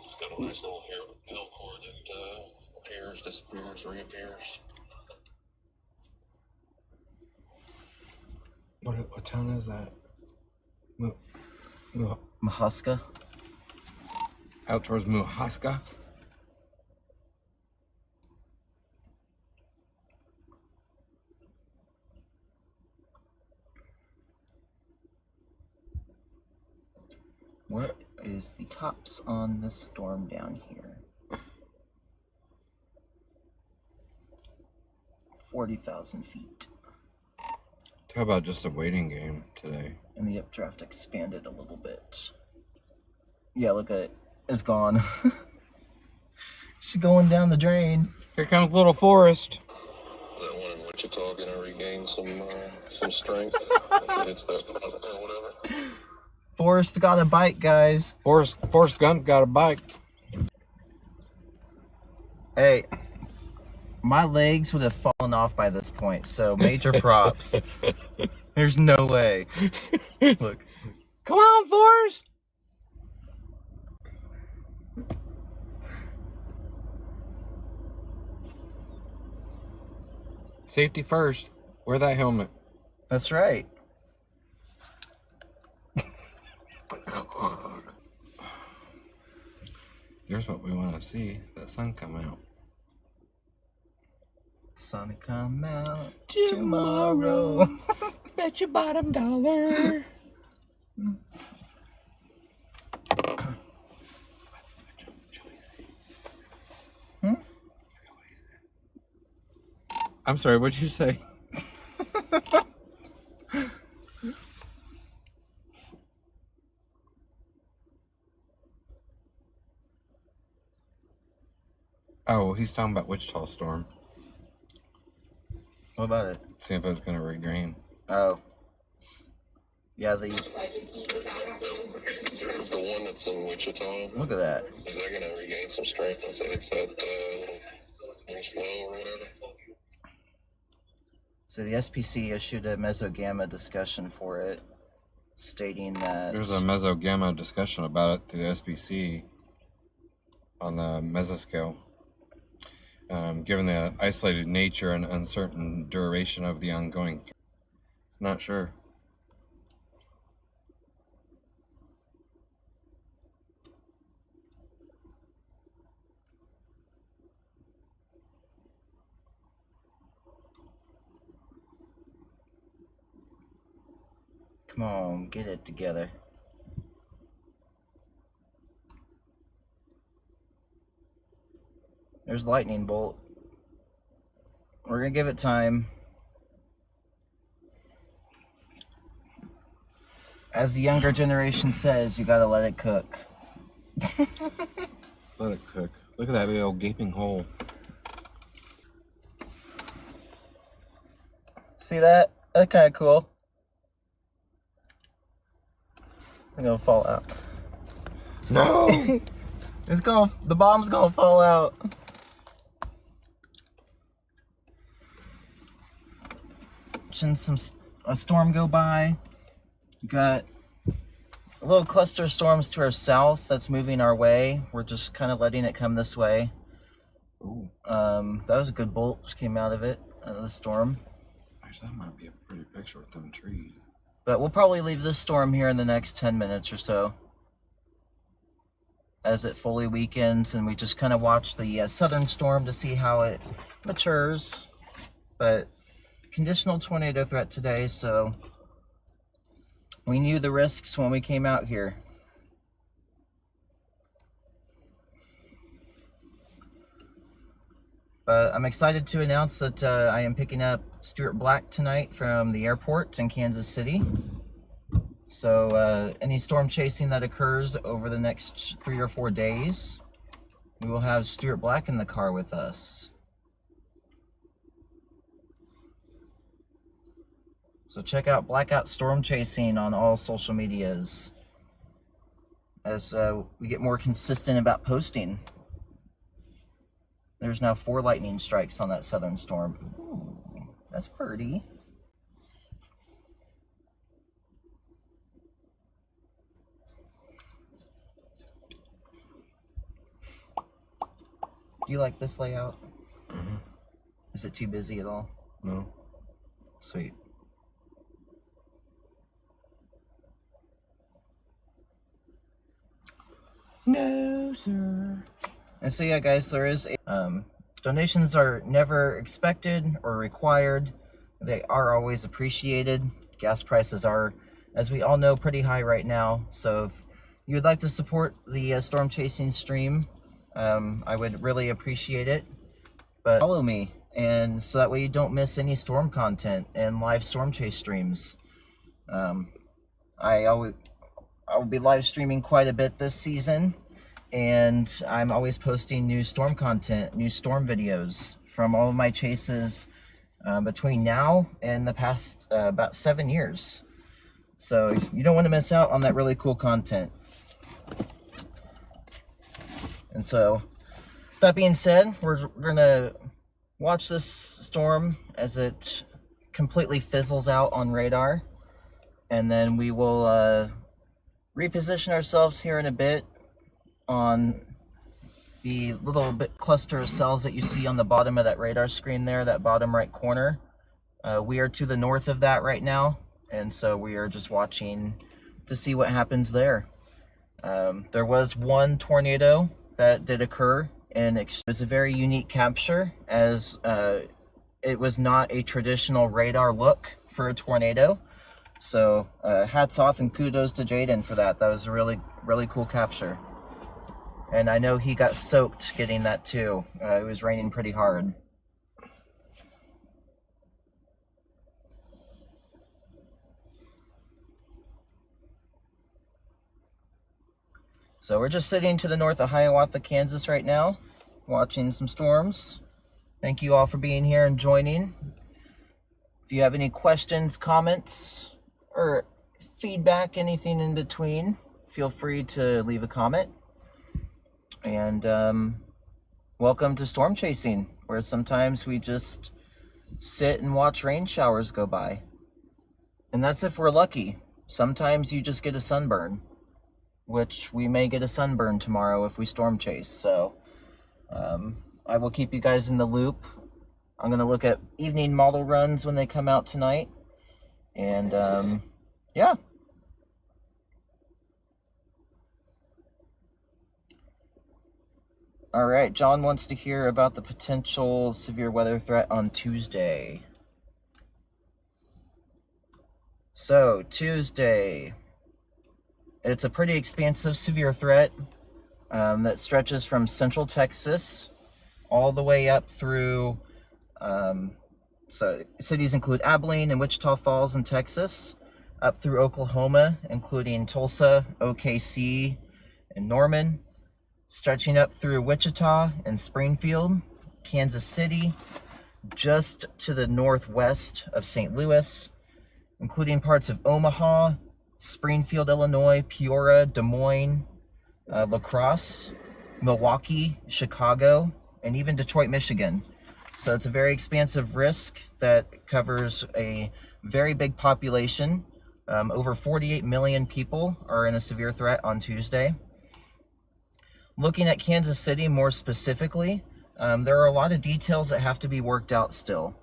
It's got a nice little hill core that appears, disappears, reappears. What town is that? Mahuska. Out towards Muhaska. What is the tops on this storm down here? 40,000 feet. How about just a waiting game today? And the updraft expanded a little bit. Yeah, look at it. It's gone. She's going down the drain. Here comes Little Forest. Is that one in Wichita gonna regain some strength? It's that or whatever. Forrest got a bike, guys. Forrest Gump got a bike. Hey, my legs would have fallen off by this point, so major props. There's no way. Look. Come on, Forrest! Safety first. Wear that helmet. That's right. Here's what we want to see. The sun come out. Sun come out tomorrow. Bet your bottom dollar. I'm sorry, what'd you say? Oh, he's talking about Wichita Storm. What about it? See if it's gonna regain. Oh. Yeah, The one that's in Wichita, look at that. is that gonna regain some strength? It's that little slow or whatever. So the SPC issued a mesogamma discussion for it, stating that There's a mesogamma discussion about it through the SBC on the mesoscale. Given the isolated nature and uncertain duration of the ongoing not sure. Come on, get it together. There's lightning bolt. We're gonna give it time. As the younger generation says, you gotta let it cook. Let it cook. Look at that big old gaping hole. See that? That's kind of cool. It's gonna fall out. No! The bomb's gonna fall out. Watching a storm go by. We got a little cluster of storms to our south that's moving our way. We're just kind of letting it come this way. Ooh. That was a good bolt just came out of it, out of the storm. Actually, that might be a pretty picture with them trees. But we'll probably leave this storm here in the next 10 minutes or so, as it fully weakens, and we just kind of watch the southern storm to see how it matures. But conditional tornado threat today, so we knew the risks when we came out here. But I'm excited to announce that I am picking up Stuart Black tonight from the airport in Kansas City. So any storm chasing that occurs over the next 3 or 4 days, we will have Stuart Black in the car with us. So check out Blackout Storm Chasing on all social medias as we get more consistent about posting. There's now 4 lightning strikes on that southern storm. Ooh, that's pretty. Do you like this layout? Mm-hmm. Is it too busy at all? No. Sweet. No, sir. And so yeah, guys, there is a, donations are never expected or required. They are always appreciated. Gas prices are, as we all know, pretty high right now. So if you would like to support the storm chasing stream, I would really appreciate it. But follow me, and so that way you don't miss any storm content and live storm chase streams. I'll be live streaming quite a bit this season, and I'm always posting new storm content, new storm videos from all of my chases between now and the past about 7 years. So you don't want to miss out on that really cool content. And so, that being said, we're gonna watch this storm as it completely fizzles out on radar, and then we will reposition ourselves here in a bit on the little bit cluster of cells that you see on the bottom of that radar screen there, that bottom right corner. We are to the north of that right now, and so we are just watching to see what happens there. There was one tornado that did occur, and it was a very unique capture, as it was not a traditional radar look for a tornado. So hats off and kudos to Jaden for that. That was a really, really cool capture. And I know he got soaked getting that too. It was raining pretty hard. So we're just sitting to the north of Hiawatha, Kansas right now, watching some storms. Thank you all for being here and joining. If you have any questions, comments, or feedback, anything in between, feel free to leave a comment. And welcome to Storm Chasing, where sometimes we just sit and watch rain showers go by. And that's if we're lucky. Sometimes you just get a sunburn, which we may get a sunburn tomorrow if we storm chase. So I will keep you guys in the loop. I'm going to look at evening model runs when they come out tonight. And yeah. All right, John wants to hear about the potential severe weather threat on Tuesday. So Tuesday, it's a pretty expansive severe threat that stretches from central Texas all the way up through, so cities include Abilene and Wichita Falls in Texas, up through Oklahoma, including Tulsa, OKC, and Norman, stretching up through Wichita and Springfield, Kansas City, just to the northwest of St. Louis, including parts of Omaha, Springfield, Illinois, Peoria, Des Moines, La Crosse, Milwaukee, Chicago, and even Detroit, Michigan. So it's a very expansive risk that covers a very big population. Over 48 million people are in a severe threat on Tuesday. Looking at Kansas City more specifically, there are a lot of details that have to be worked out still.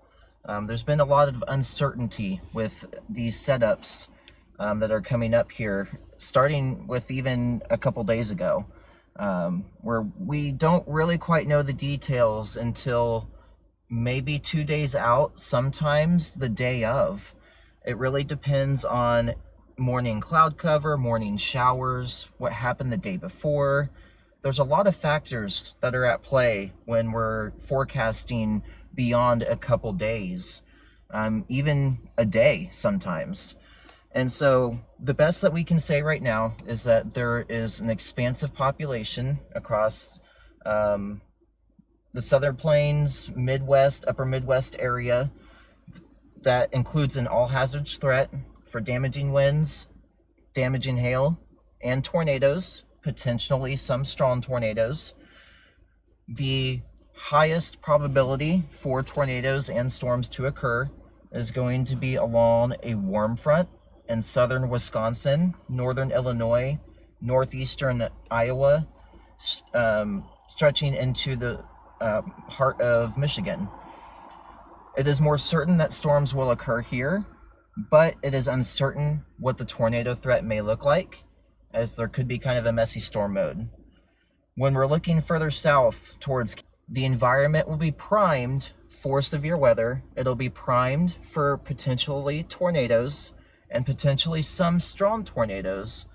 There's been a lot of uncertainty with these setups that are coming up here, starting with even a couple days ago, where we don't really quite know the details until maybe 2 days out, sometimes the day of. It really depends on morning cloud cover, morning showers, what happened the day before. There's a lot of factors that are at play when we're forecasting beyond a couple days, even a day sometimes. And so the best that we can say right now is that there is an expansive population across the Southern Plains, Midwest, Upper Midwest area that includes an all hazards threat for damaging winds, damaging hail, and tornadoes, potentially some strong tornadoes. The highest probability for tornadoes and storms to occur is going to be along a warm front in southern Wisconsin, northern Illinois, northeastern Iowa, stretching into the heart of Michigan. It is more certain that storms will occur here, but it is uncertain what the tornado threat may look like, as there could be kind of a messy storm mode. When we're looking further south towards, the environment will be primed for severe weather. It'll be primed for potentially tornadoes and potentially some strong tornadoes,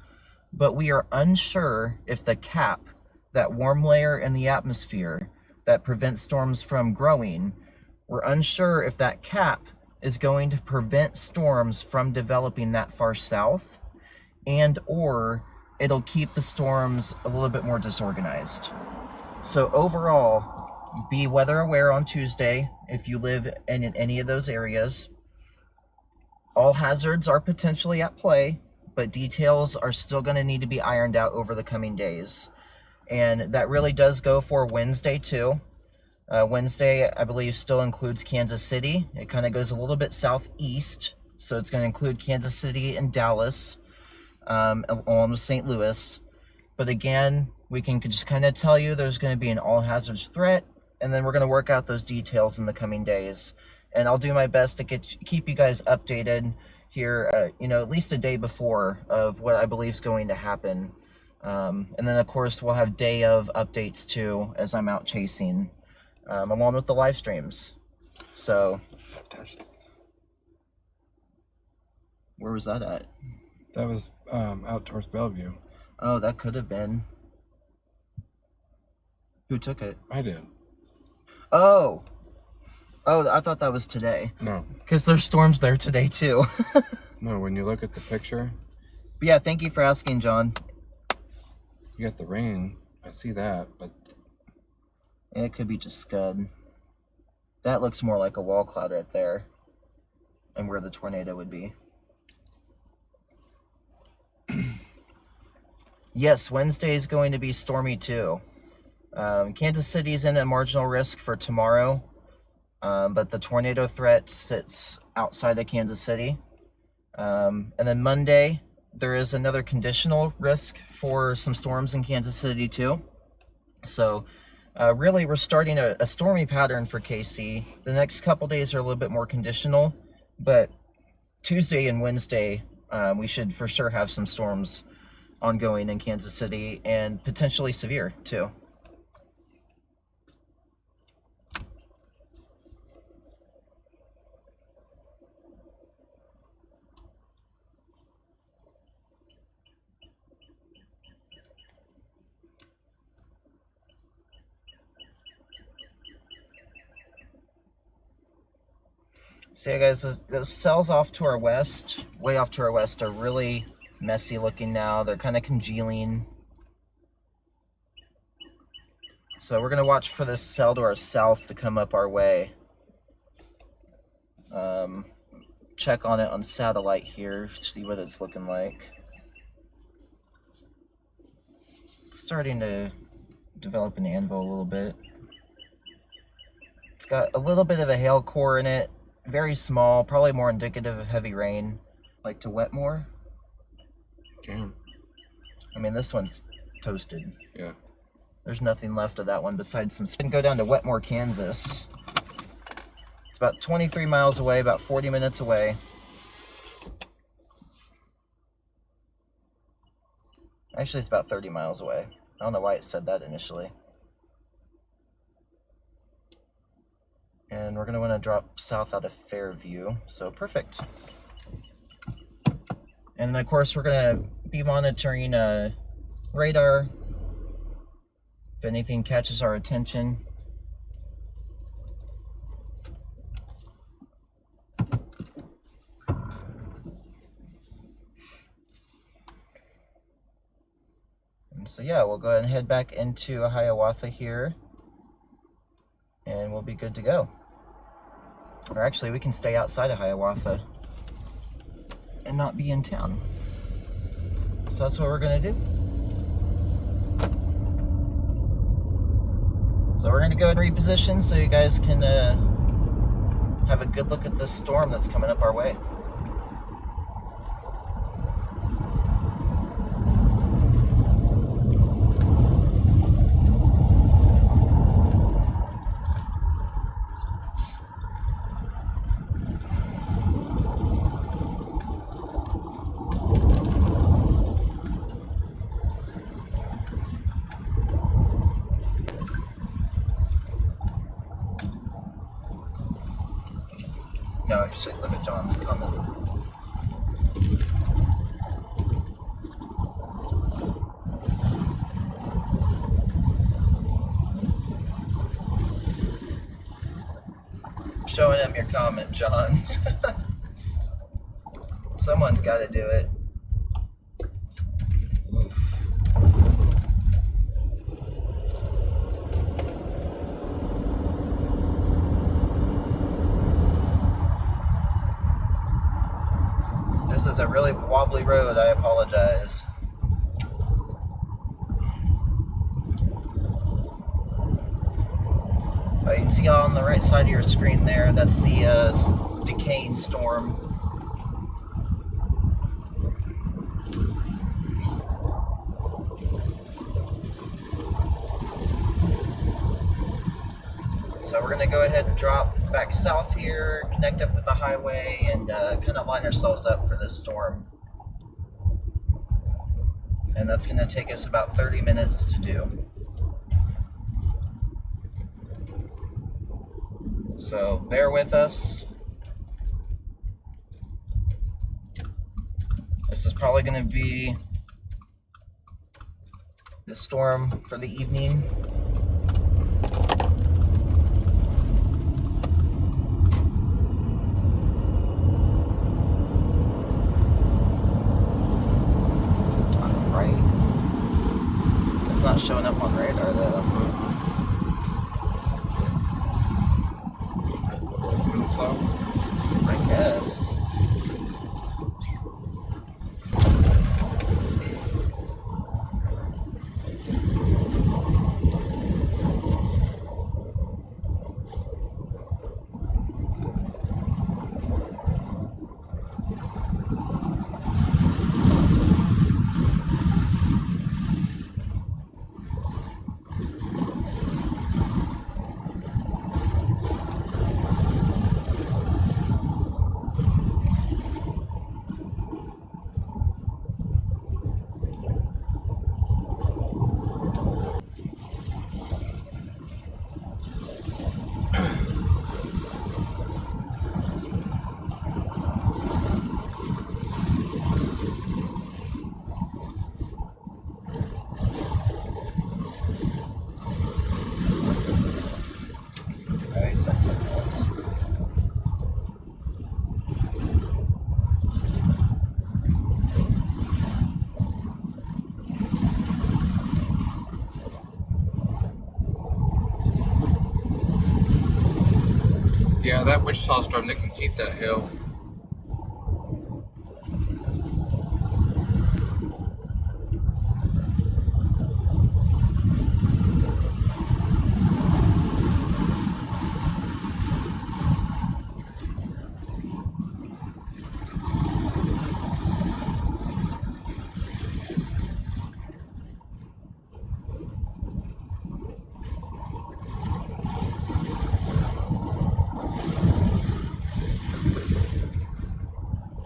but we are unsure if the cap, that warm layer in the atmosphere that prevents storms from growing, we're unsure if that cap is going to prevent storms from developing that far south, and or it'll keep the storms a little bit more disorganized. So overall, be weather aware on Tuesday if you live in any of those areas. All hazards are potentially at play, but details are still going to need to be ironed out over the coming days. And that really does go for Wednesday too. Wednesday, I believe, still includes Kansas City. It kind of goes a little bit southeast, so it's going to include Kansas City and Dallas, along with St. Louis. But again, we can just kind of tell you there's going to be an all hazards threat, and then we're going to work out those details in the coming days. And I'll do my best to keep you guys updated here, at least a day before of what I believe is going to happen. And then, of course, we'll have day of updates too as I'm out chasing, along with the live streams. So, where was that at? That was out towards Bellevue. Oh, that could have been. Who took it? I did. Oh, I thought that was today. No. Because there's storms there today too. No, when you look at the picture. But yeah, thank you for asking, John. You got the rain. I see that, but It could be just scud. That looks more like a wall cloud right there, and where the tornado would be. Yes, Wednesday is going to be stormy too. Kansas City is in a marginal risk for tomorrow, but the tornado threat sits outside of Kansas City. And then Monday, there is another conditional risk for some storms in Kansas City too. So really, we're starting a stormy pattern for KC. The next couple days are a little bit more conditional, but Tuesday and Wednesday, we should for sure have some storms ongoing in Kansas City, and potentially severe too. So yeah, guys, those cells off to our west, way off to our west, are really messy looking now. They're kind of congealing. So we're gonna watch for this cell to our south to come up our way. Check on it on satellite here, see what it's looking like. It's starting to develop an anvil a little bit. It's got a little bit of a hail core in it, very small, probably more indicative of heavy rain. Like to wet more? Damn. I mean, this one's toasted. Yeah. There's nothing left of that one besides some. We can go down to Wetmore, Kansas. It's about 23 miles away, about 40 minutes away. Actually, it's about 30 miles away. I don't know why it said that initially. And we're going to want to drop south out of Fairview. So perfect. And then, of course, we're going to be monitoring radar. If anything catches our attention. And so yeah, we'll go ahead and head back into Hiawatha here. And we'll be good to go. Or actually, we can stay outside of Hiawatha and not be in town. So that's what we're gonna do. So we're gonna go and reposition so you guys can have a good look at this storm that's coming up our way. No, actually, look at John's comment. Showing him your comment, John. Someone's got to do it. Oof. This is a really wobbly road, I apologize. You can see on the right side of your screen there, that's the decaying storm. So we're gonna go ahead and drop back south here, connect up with the highway, and kind of line ourselves up for this storm. And that's gonna take us about 30 minutes to do. So bear with us. This is probably gonna be the storm for the evening. It's not showing up on radar though. Inflow? I guess. Yeah, that Wichita storm, they can keep that hill.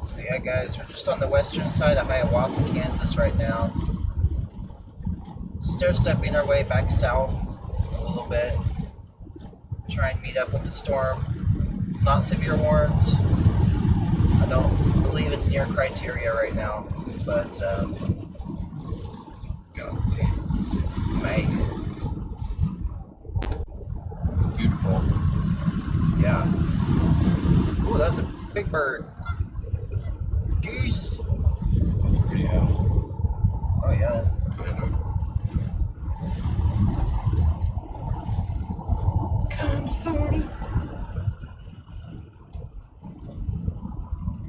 So yeah, guys, we're just on the western side of Hiawatha, Kansas right now. Stair-stepping our way back south a little bit. Try and meet up with the storm. It's not severe warned. I don't believe it's near criteria right now, but God damn, man, It's beautiful. yeah. Ooh, that was a big bird. Goose. That's a pretty house. Oh yeah. Kind of. Kinda, sorta.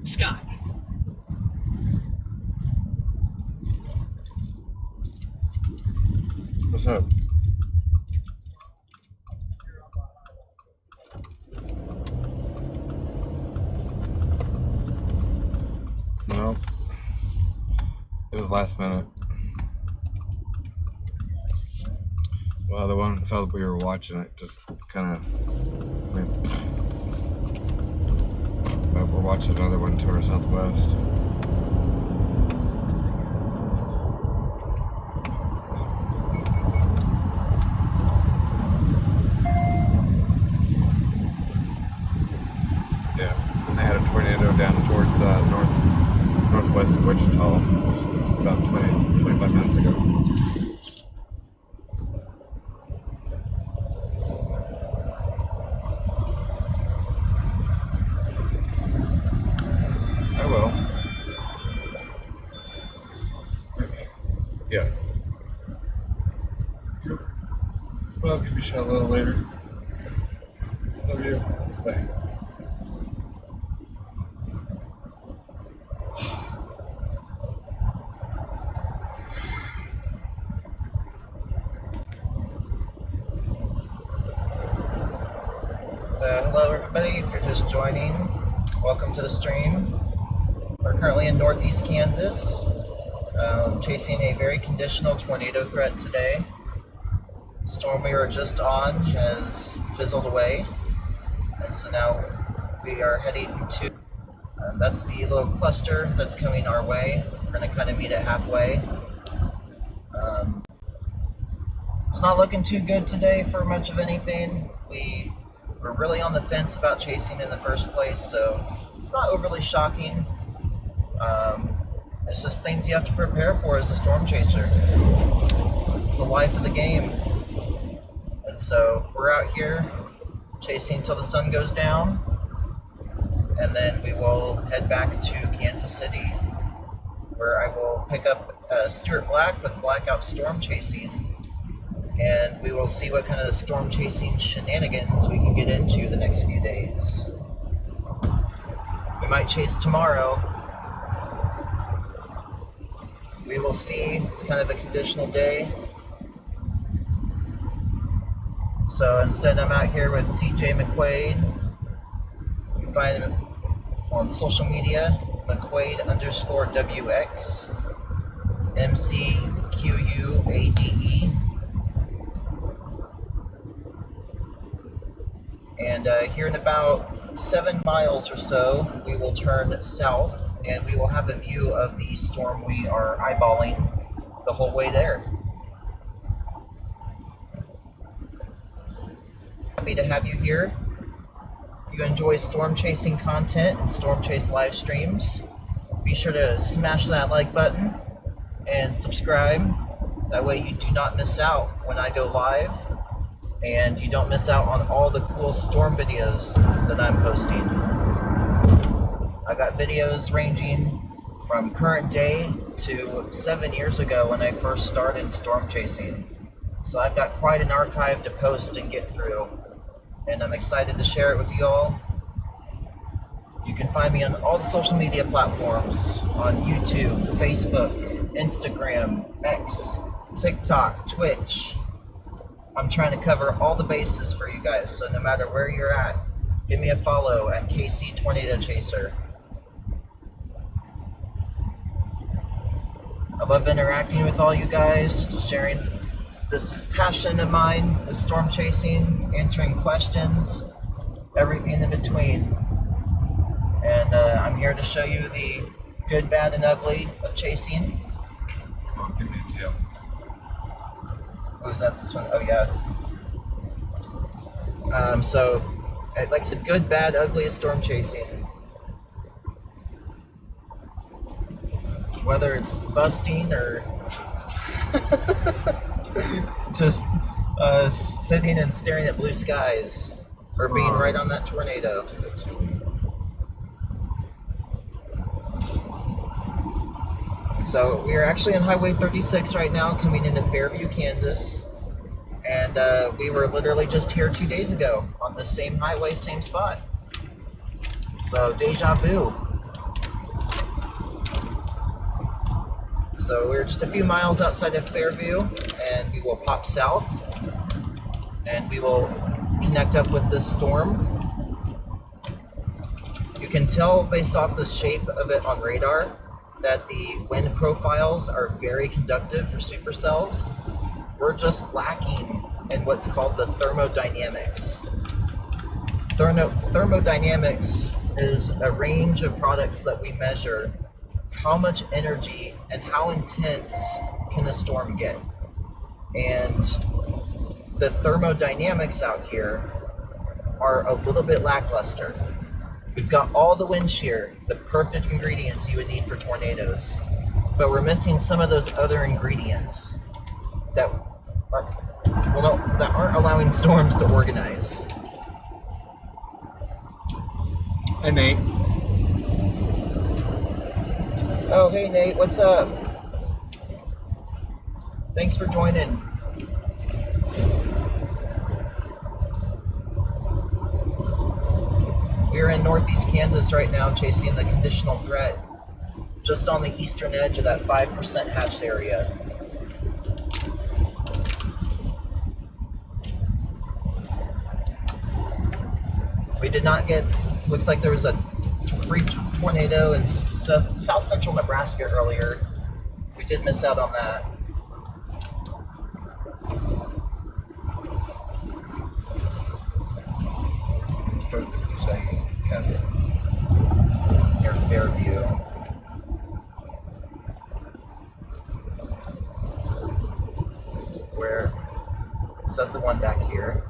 Scott. What's up? No. It was last minute. Well, the one until we were watching it just kind of went. But we're watching another one to our southwest. Yeah, and they had a tornado down towards northwest of Wichita just about 25 minutes ago. I will. Yeah. Well, I'll give you a shot a little later. Love you. Bye. So hello everybody, if you're just joining, welcome to the stream. We're currently in northeast Kansas, chasing a very conditional tornado threat today. The storm we were just on has fizzled away, and so now we are heading to, that's the little cluster that's coming our way. We're going to kind of meet it halfway. It's not looking too good today for much of anything. We were really on the fence about chasing in the first place, so it's not overly shocking. It's just things you have to prepare for as a storm chaser. It's the life of the game. And so we're out here chasing until the sun goes down, and then we will head back to Kansas City, where I will pick up Stuart Black with Blackout Storm Chasing, and we will see what kind of storm chasing shenanigans we can get into the next few days. We might chase tomorrow. We will see. It's kind of a conditional day. So instead, I'm out here with TJ McQuaid. You can find him on social media, McQuaid_WX, MCQUADE. And here in about 7 miles or so, we will turn south, and we will have a view of the storm we are eyeballing the whole way there. Happy to have you here. If you enjoy storm chasing content and storm chase live streams, be sure to smash that like button and subscribe. That way you do not miss out when I go live, and you don't miss out on all the cool storm videos that I'm posting. I got videos ranging from current day to 7 years ago when I first started storm chasing. So I've got quite an archive to post and get through. and I'm excited to share it with you all. You can find me on all the social media platforms, on YouTube, Facebook, Instagram, X, TikTok, Twitch. I'm trying to cover all the bases for you guys, so no matter where you're at, give me a follow at KC Tornado Chaser. I love interacting with all you guys, sharing this passion of mine, the storm chasing, answering questions, everything in between. And I'm here to show you the good, bad, and ugly of chasing. Come on, give me a tail. Oh, is that this one? Oh, yeah. So, like I said, good, bad, ugly of storm chasing. Whether it's busting or just sitting and staring at blue skies, or being right on that tornado. So we are actually on Highway 36 right now, coming into Fairview, Kansas. And we were literally just here 2 days ago on the same highway, same spot. So deja vu. So we're just a few miles outside of Fairview, and we will pop south, and we will connect up with this storm. You can tell based off the shape of it on radar that the wind profiles are very conductive for supercells. We're just lacking in what's called the thermodynamics. Thermodynamics is a range of products that we measure how much energy and how intense can a storm get. And the thermodynamics out here are a little bit lackluster. We've got all the wind shear, the perfect ingredients you would need for tornadoes, but we're missing some of those other ingredients that aren't allowing storms to organize. Hey, Nate. Oh, hey Nate, what's up? Thanks for joining. We're in northeast Kansas right now, chasing the conditional threat, just on the eastern edge of that 5% hatched area. We did not get, looks like there was a brief tornado in south central Nebraska earlier. We did miss out on that. You say yes. Near Fairview. Where? Is that the one back here?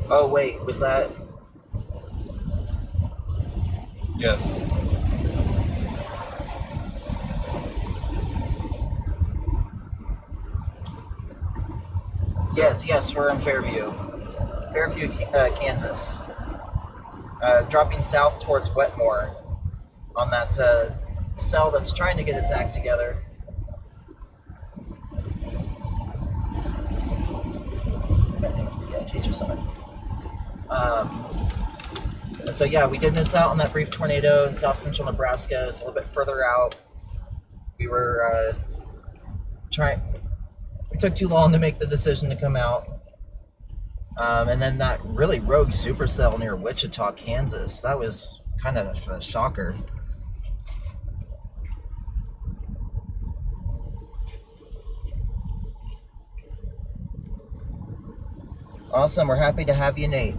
Oh wait, was that? Yes. Yes, we're in Fairview, Kansas. Dropping south towards Wetmore on that cell that's trying to get its act together. Yeah, Chaser Summit. So yeah, we did miss out on that brief tornado in south central Nebraska. It's a little bit further out. We were it took too long to make the decision to come out. And then that really rogue supercell near Wichita, Kansas, that was kind of a shocker. Awesome, we're happy to have you, Nate.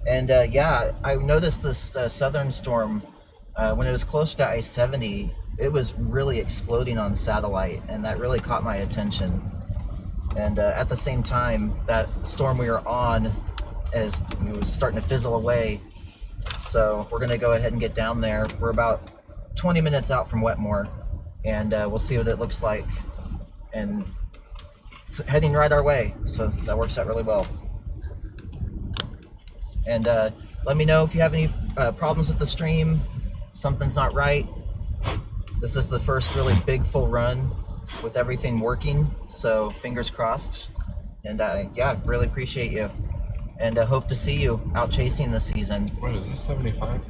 And yeah, I noticed this southern storm, when it was closer to I-70, it was really exploding on satellite, and that really caught my attention. And at the same time, that storm we were on it was starting to fizzle away. So we're going to go ahead and get down there. We're about 20 minutes out from Wetmore, and we'll see what it looks like. And it's heading right our way, so that works out really well. And let me know if you have any problems with the stream, something's not right. This is the first really big full run with everything working, so fingers crossed. And yeah, really appreciate you. And hope to see you out chasing this season. What is this, 75?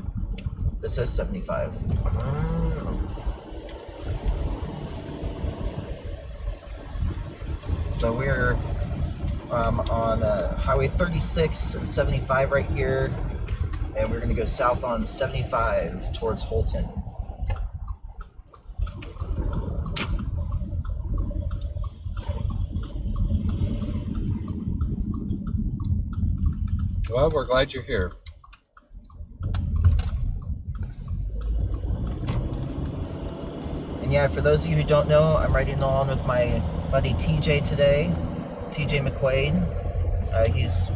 This is 75. Oh. So we're on Highway 36 and 75 right here. And we're going to go south on 75 towards Holton. Well, we're glad you're here. And yeah, for those of you who don't know, I'm riding along with my buddy TJ today, TJ McQuaid. He's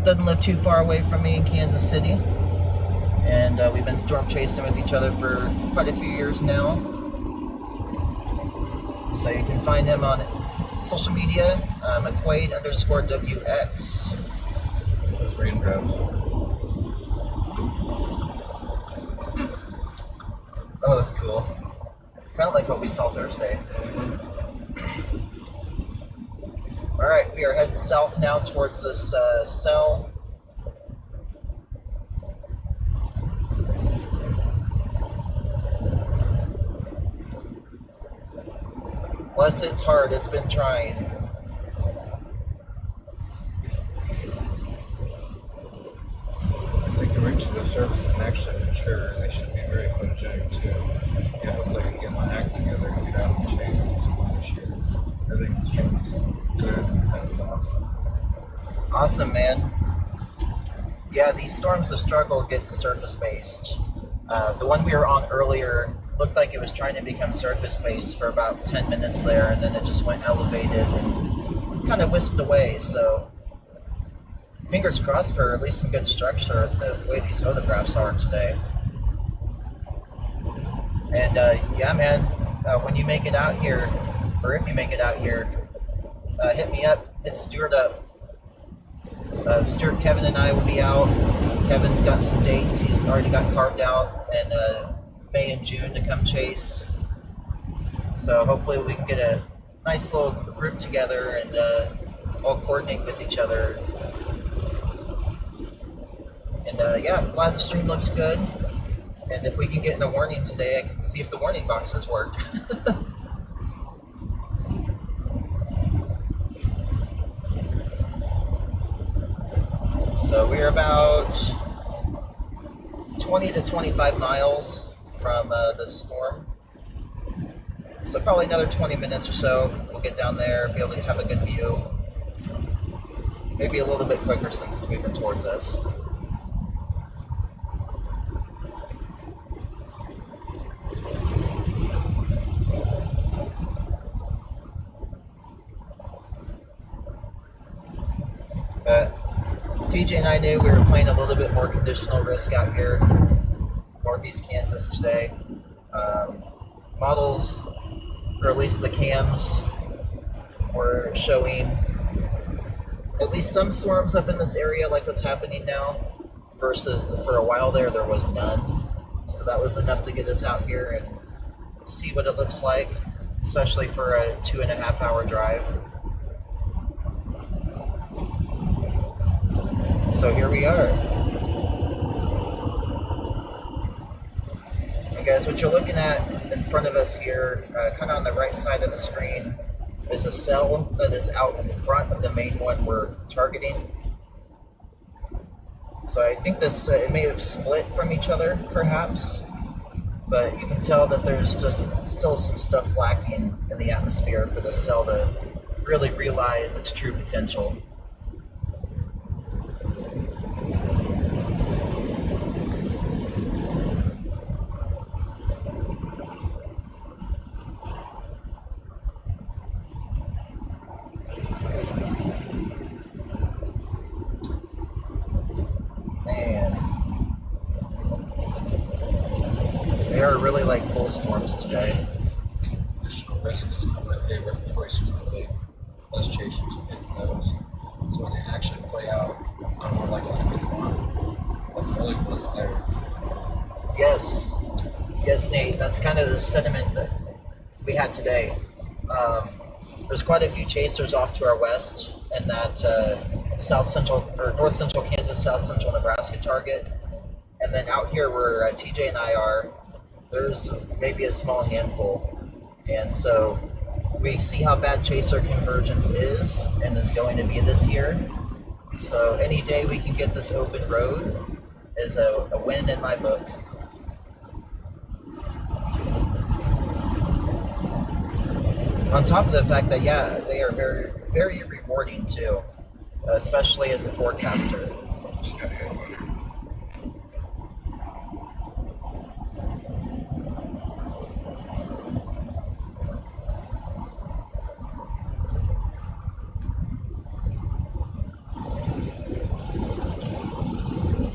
doesn't live too far away from me in Kansas City, and we've been storm chasing with each other for quite a few years now. So you can find him on social media, McQuaid_WX. Those raindrops. Oh, that's cool. Kind of like what we saw Thursday. All right, we are heading south now towards this cell. Bless its heart, it's been trying. If they can reach the surface and actually mature, they should be very photogenic too. Yeah, hopefully I can get my act together and get out and chase some more this year. Everything was looks good and sounds awesome. Awesome, man. Yeah, these storms have struggled getting surface-based. The one we were on earlier looked like it was trying to become surface-based for about 10 minutes there, and then it just went elevated and kind of whisked away. So fingers crossed for at least some good structure the way these photographs are today. And yeah, man, when you make it out here, or if you make it out here, hit me up, hit Stuart up. Stuart, Kevin, and I will be out. Kevin's got some dates he's already got carved out in May and June to come chase. So hopefully we can get a nice little group together and all coordinate with each other. And yeah, I'm glad the stream looks good. And if we can get in a warning today, I can see if the warning boxes work. So we're about 20 to 25 miles from the storm. So probably another 20 minutes or so, we'll get down there, be able to have a good view. Maybe a little bit quicker since it's moving towards us. TJ and I knew we were playing a little bit more conditional risk out here, northeast Kansas today. Models, or at least the cams, were showing at least some storms up in this area like what's happening now, versus for a while there was none. So that was enough to get us out here and see what it looks like, especially for a 2.5 hour drive. So here we are. And guys, what you're looking at in front of us here, kind of on the right side of the screen, is a cell that is out in front of the main one we're targeting. So I think this, it may have split from each other, perhaps, but you can tell that there's just still some stuff lacking in the atmosphere for this cell to really realize its true potential. Really like bull storms today. Conditional risk is my favorite choice usually. Less chasers pick those. So when they actually play out, I'm more likely to be the one. But really what's there. Yes, Nate, that's kind of the sentiment that we had today. There's quite a few chasers off to our west, and that south central or north central Kansas, south central Nebraska target. And then out here where TJ and I are, there's maybe a small handful. And so we see how bad chaser convergence is and is going to be this year. So any day we can get this open road is a win in my book. On top of the fact that, yeah, they are very, very rewarding too, especially as a forecaster.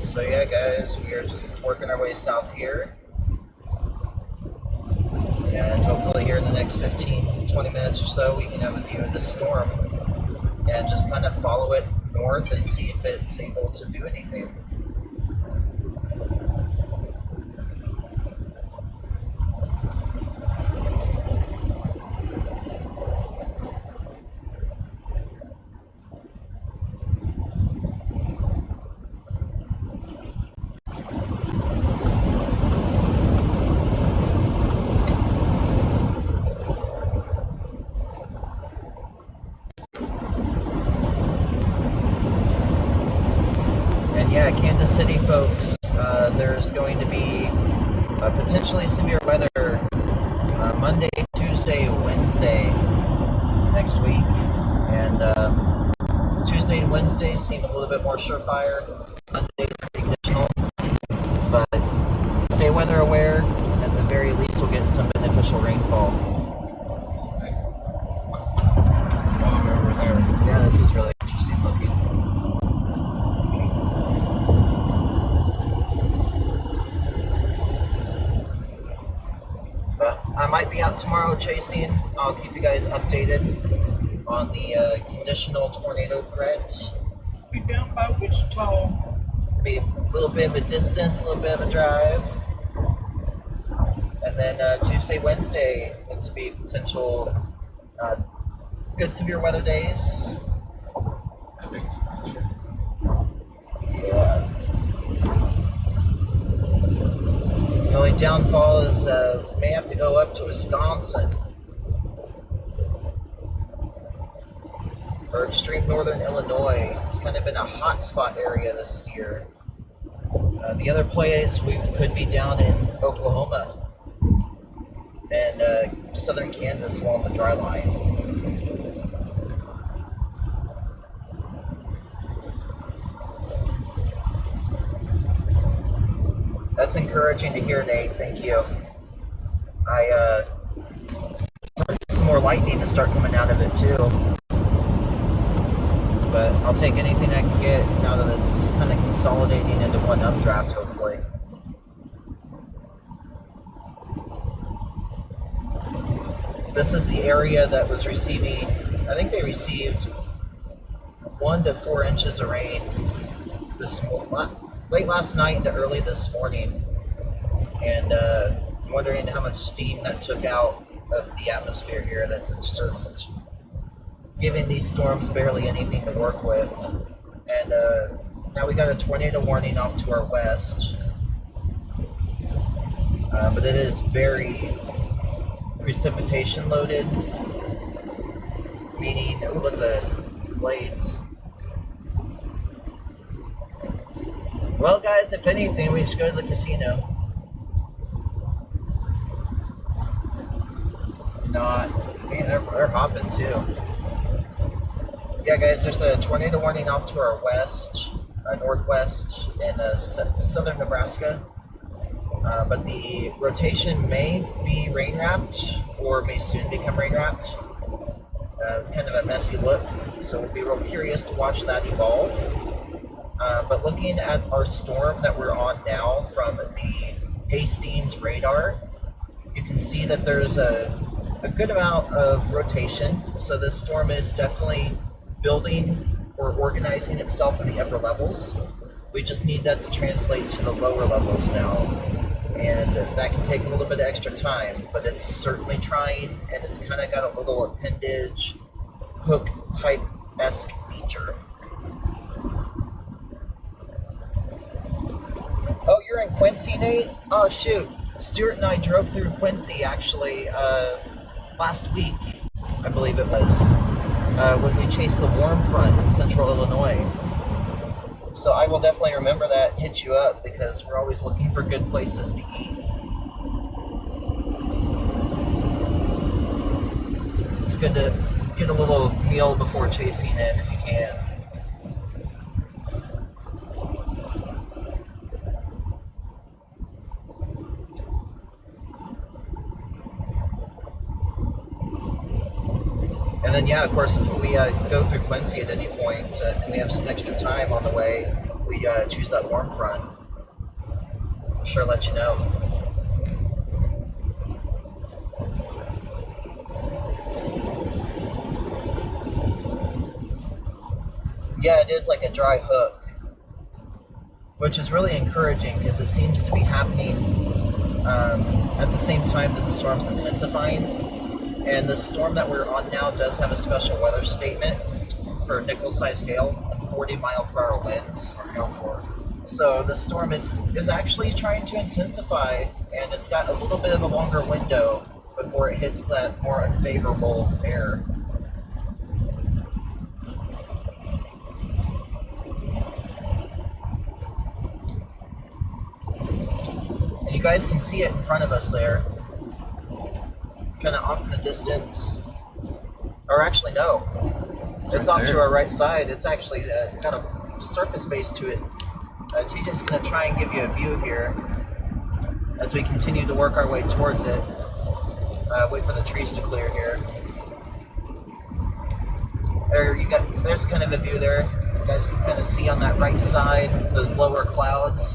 So yeah, guys, we are just working our way south here. And hopefully here in the next 15, 20 minutes or so, we can have a view of the storm and just kind of follow it north and see if it's able to do anything. Yeah, Kansas City folks, there's going to be potentially severe weather Monday, Tuesday, Wednesday next week. And Tuesday and Wednesday seem a little bit more surefire. Monday, conditional. But stay weather aware, and at the very least, we'll get some beneficial rainfall. That's nice. Bomb over there. Yeah, this is really interesting looking. I might be out tomorrow chasing. I'll keep you guys updated on the conditional tornado threat. Be down by Wichita. Be a little bit of a distance, a little bit of a drive. And then Tuesday, Wednesday look to be potential good severe weather days. Yeah. The only downfall is may have to go up to Wisconsin or extreme northern Illinois. It's kind of been a hot spot area this year. The other place we could be down in Oklahoma and southern Kansas along the dry line. That's encouraging to hear, Nate. Thank you. I see some more lightning to start coming out of it too. But I'll take anything I can get now that it's kind of consolidating into one updraft, hopefully. This is the area that was receiving, I think they received 1 to 4 inches of rain late last night into early this morning, and wondering how much steam that took out of the atmosphere here. It's just giving these storms barely anything to work with. And now we got a tornado warning off to our west, but it is very precipitation loaded, meaning, oh, look at the blades. Well, guys, if anything, we just go to the casino. Not, man, they're hopping too. Yeah, guys, there's a tornado warning off to our west, northwest, in southern Nebraska. But the rotation may be rain wrapped or may soon become rain wrapped. It's kind of a messy look, so we'll be real curious to watch that evolve. But looking at our storm that we're on now from the Hastings radar, you can see that there's a good amount of rotation. So this storm is definitely building or organizing itself in the upper levels. We just need that to translate to the lower levels now. And that can take a little bit of extra time, but it's certainly trying, and it's kind of got a little appendage hook type esque feature. Oh, you're in Quincy, Nate? Oh, shoot. Stuart and I drove through Quincy, actually, last week, I believe it was, when we chased the warm front in central Illinois. So I will definitely remember that and hit you up, because we're always looking for good places to eat. It's good to get a little meal before chasing in if you can. And then, yeah, of course, if we go through Quincy at any point and we have some extra time on the way, we choose that warm front. For sure, let you know. Yeah, it is like a dry hook, which is really encouraging because it seems to be happening at the same time that the storm's intensifying. And the storm that we're on now does have a special weather statement for nickel-sized hail and 40-mile-per-hour winds. So the storm is actually trying to intensify, and it's got a little bit of a longer window before it hits that more unfavorable air. And you guys can see it in front of us there. Kind of off in the distance, or actually no, it's off to our right side. It's actually kind of surface based to it. TJ's going to try and give you a view here as we continue to work our way towards it. Wait for the trees to clear here. There's kind of a view there. You guys can kind of see on that right side those lower clouds.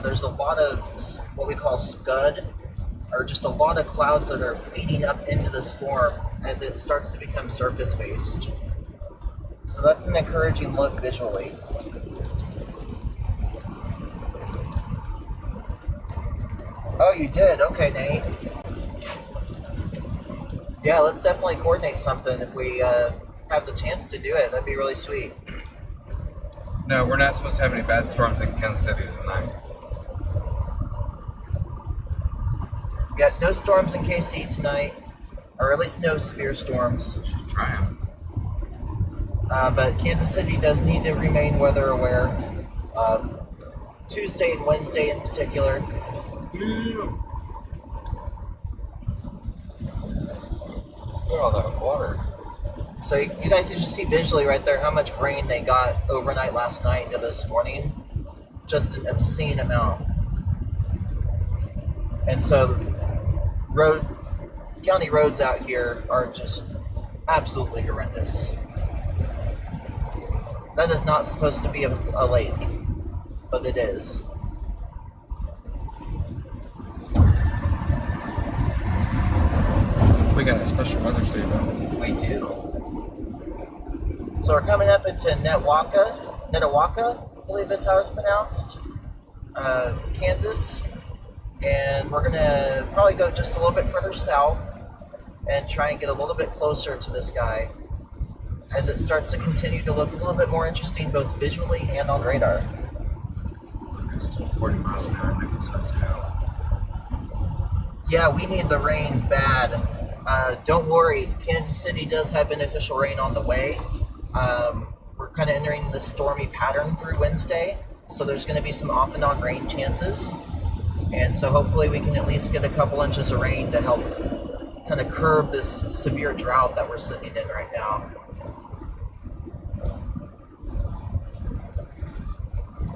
There's a lot of what we call scud, or just a lot of clouds that are feeding up into the storm as it starts to become surface-based. So that's an encouraging look visually. Oh, you did? Okay, Nate. Yeah, let's definitely coordinate something if we have the chance to do it. That'd be really sweet. No, we're not supposed to have any bad storms in Kansas City tonight. Yeah, no storms in KC tonight, or at least no severe storms. She's trying. But Kansas City does need to remain weather aware. Tuesday and Wednesday in particular. Look at all that water. So you guys can just see visually right there how much rain they got overnight last night into this morning. Just an obscene amount. And so county roads out here are just absolutely horrendous. That is not supposed to be a lake, but it is. We got a special weather statement. We do. So we're coming up into Netawaka, I believe that's how it's pronounced, Kansas. And we're gonna probably go just a little bit further south and try and get a little bit closer to this guy as it starts to continue to look a little bit more interesting both visually and on radar. It's still 40 miles an hour, nickel-sized hail. Yeah, we need the rain bad. Don't worry, Kansas City does have beneficial rain on the way. We're kind of entering this stormy pattern through Wednesday, so there's going to be some off and on rain chances. And so hopefully we can at least get a couple inches of rain to help kind of curb this severe drought that we're sitting in right now.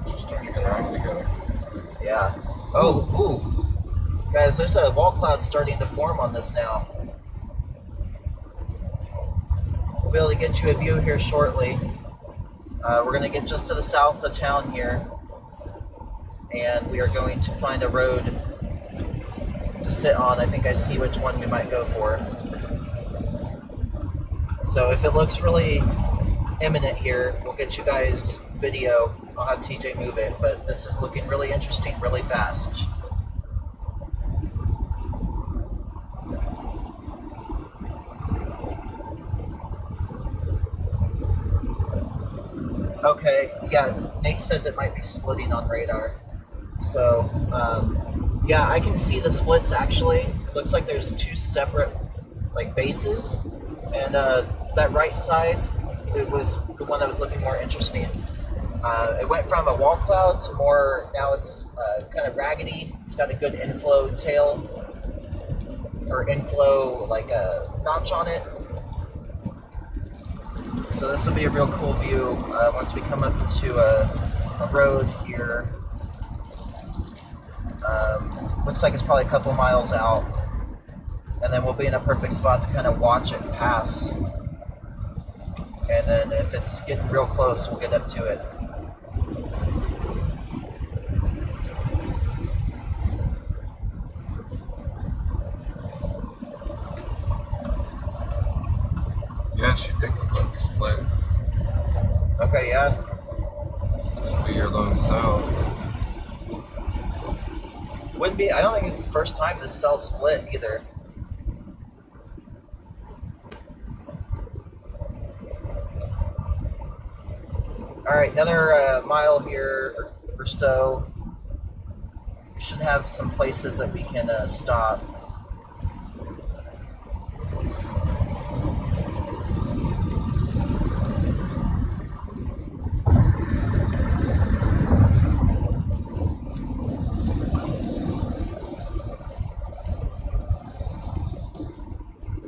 She's starting to get her act together. Yeah. Oh, ooh. Guys, there's a wall cloud starting to form on this now. We'll be able to get you a view here shortly. We're going to get just to the south of town here. And we are going to find a road to sit on. I think I see which one we might go for. So if it looks really imminent here, we'll get you guys video. I'll have TJ move it, but this is looking really interesting, really fast. Okay, yeah, Nate says it might be splitting on radar. So, yeah, I can see the splits actually. It looks like there's two separate, like, bases. And that right side, it was the one that was looking more interesting. It went from a wall cloud to more, now it's kind of raggedy. It's got a good inflow tail, or inflow, like a notch on it. So this will be a real cool view once we come up to a road here. Looks like it's probably a couple miles out. And then we'll be in a perfect spot to kind of watch it pass. And then if it's getting real close, we'll get up to it. Yeah, she did completely split. Okay, yeah. This will be your lone cell. Wouldn't be, I don't think it's the first time this cell split either. Alright, another mile here or so. We should have some places that we can stop.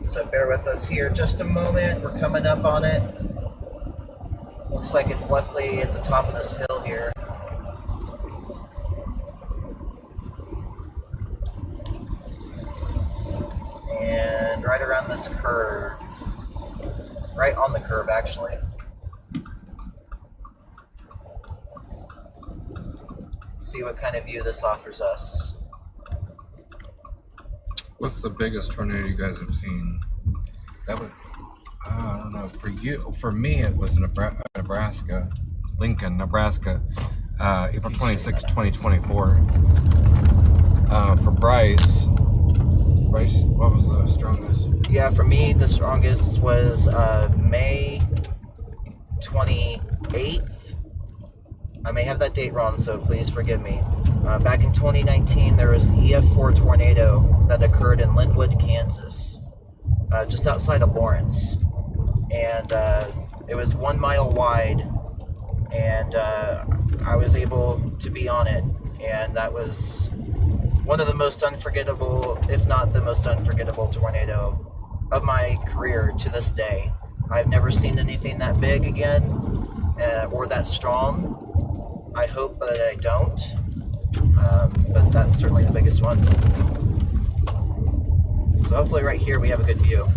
So bear with us here just a moment. We're coming up on it. Looks like it's luckily at the top of this hill here. And right around this curve. Right on the curve, actually. Let's see what kind of view this offers us. What's the biggest tornado you guys have seen? That would, I don't know. For me, it was Nebraska, Lincoln, Nebraska, April 26, 2024. For Bryce, what was the strongest? Yeah, for me, the strongest was May 28th. I may have that date wrong, so please forgive me. Back in 2019, there was an EF4 tornado that occurred in Linwood, Kansas, just outside of Lawrence. And it was 1 mile wide, and I was able to be on it. And that was one of the most unforgettable, if not the most unforgettable tornado of my career to this day. I've never seen anything that big again, or that strong. I hope that I don't, but that's certainly the biggest one. So hopefully right here we have a good view.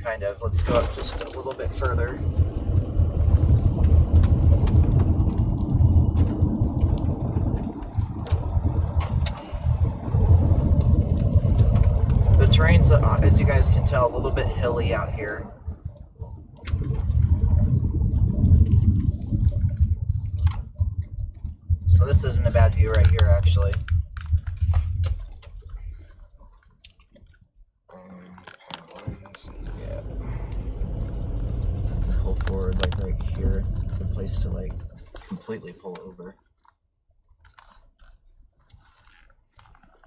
Kind of. Let's go up just a little bit further. The terrain's, as you guys can tell, a little bit hilly out here. So this isn't a bad view right here, actually. Yeah. Pull forward, like right here. Good place to like completely pull over.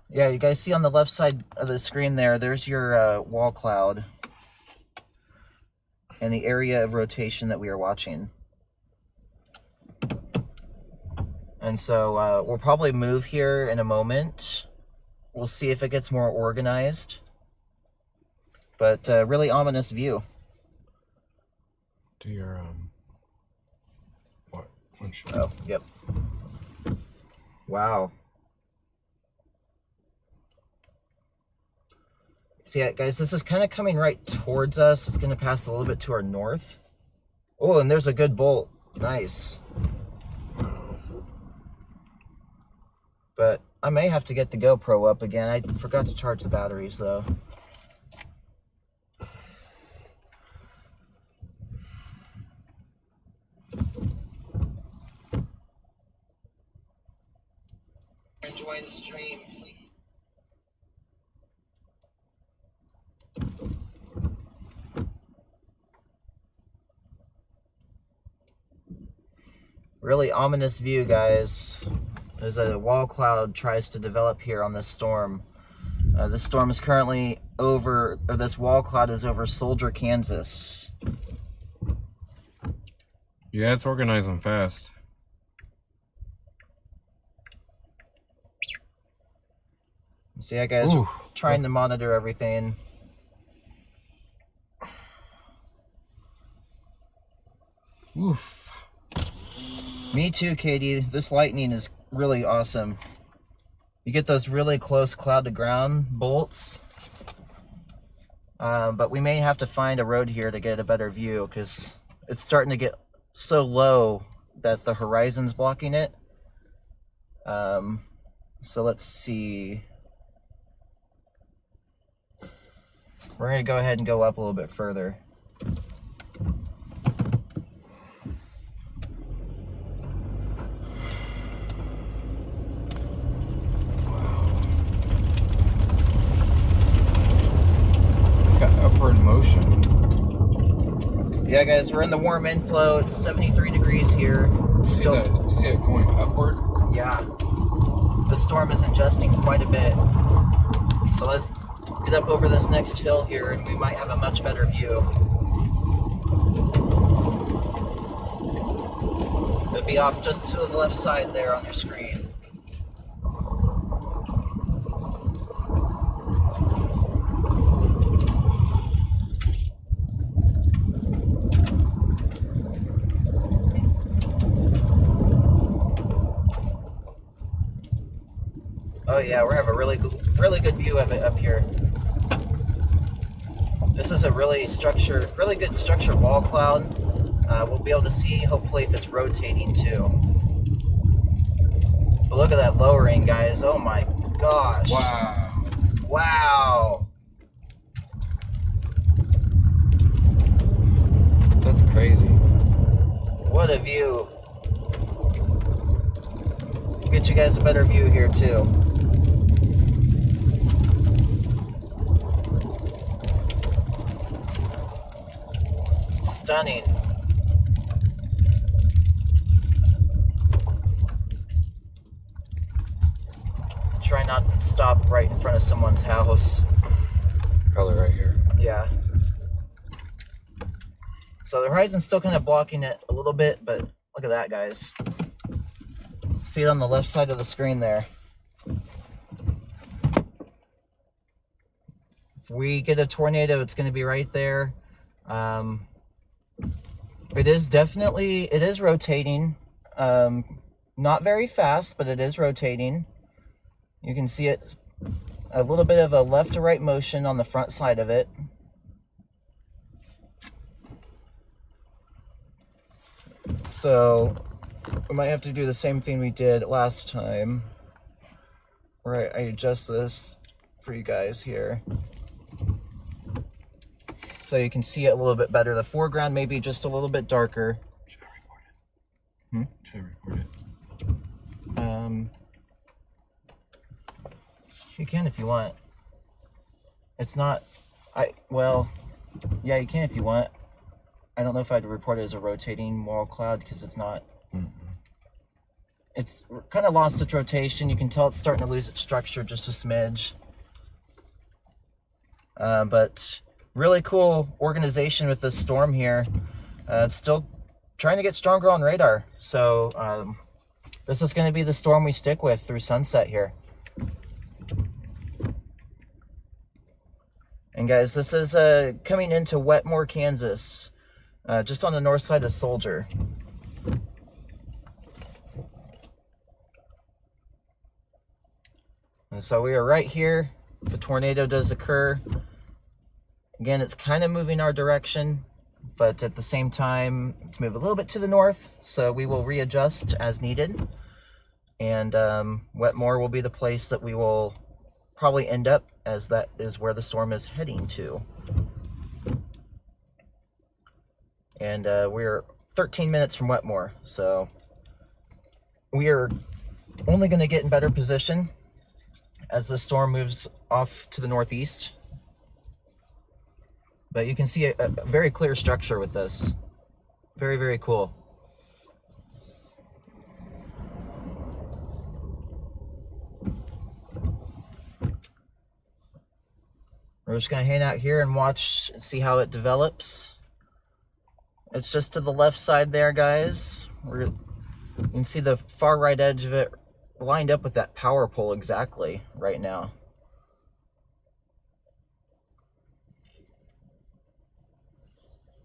Yeah, you guys see on the left side of the screen there, there's your wall cloud and the area of rotation that we are watching. And so we'll probably move here in a moment. We'll see if it gets more organized. But really ominous view. Do your, what? Oh, yep. Wow. See, guys, this is kind of coming right towards us. It's going to pass a little bit to our north. Oh, and there's a good bolt. Nice. But I may have to get the GoPro up again. I forgot to charge the batteries, though. Enjoy the stream. Really ominous view, guys, as a wall cloud tries to develop here on this storm. This storm is currently over, or this wall cloud is over Soldier, Kansas. Yeah, it's organizing fast. So yeah, guys, Ooh. trying to monitor everything. Oof. Me too, Katie. This lightning is really awesome. You get those really close cloud to ground bolts. But we may have to find a road here to get a better view because it's starting to get so low that the horizon's blocking it. So let's see. We're going to go ahead and go up a little bit further. Got upward motion. Yeah, guys, we're in the warm inflow. It's 73 degrees here. It's See it going upward? Yeah. The storm is ingesting quite a bit. So let's get up over this next hill here and we might have a much better view. It'll be off just to the left side there on your screen. Oh yeah, we have a really good view of it up here. This is a really good structured wall cloud. We'll be able to see hopefully if it's rotating too. But look at that lowering, guys. Oh my gosh. Wow. Wow. That's crazy. What a view. We'll get you guys a better view here too. Stunning. Try not to stop right in front of someone's house. Probably right here. Yeah. So the horizon's still kind of blocking it a little bit, but look at that, guys. See it on the left side of the screen there. If we get a tornado, it's going to be right there. It is rotating. Not very fast, but it is rotating. You can see it, a little bit of a left to right motion on the front side of it. So we might have to do the same thing we did last time, where I adjust this for you guys here. So you can see it a little bit better. The foreground may be just a little bit darker. Should I record it? Should I record it? You can if you want. It's not, well, yeah, you can if you want. I don't know if I'd report it as a rotating wall cloud because it's not. It's kind of lost its rotation. You can tell it's starting to lose its structure just a smidge. But really cool organization with this storm here. It's still trying to get stronger on radar. So this is going to be the storm we stick with through sunset here. And guys, this is coming into Wetmore, Kansas, just on the north side of Soldier. And so we are right here. If a tornado does occur, again, it's kind of moving our direction, but at the same time, it's moving a little bit to the north, so we will readjust as needed. And Wetmore will be the place that we will probably end up, as that is where the storm is heading to. And we're 13 minutes from Wetmore, so we are only going to get in better position as the storm moves off to the northeast. But you can see a very clear structure with this. Very, very cool. We're just gonna hang out here and watch and see how it develops. It's just to the left side there, guys. You can see the far right edge of it lined up with that power pole exactly right now.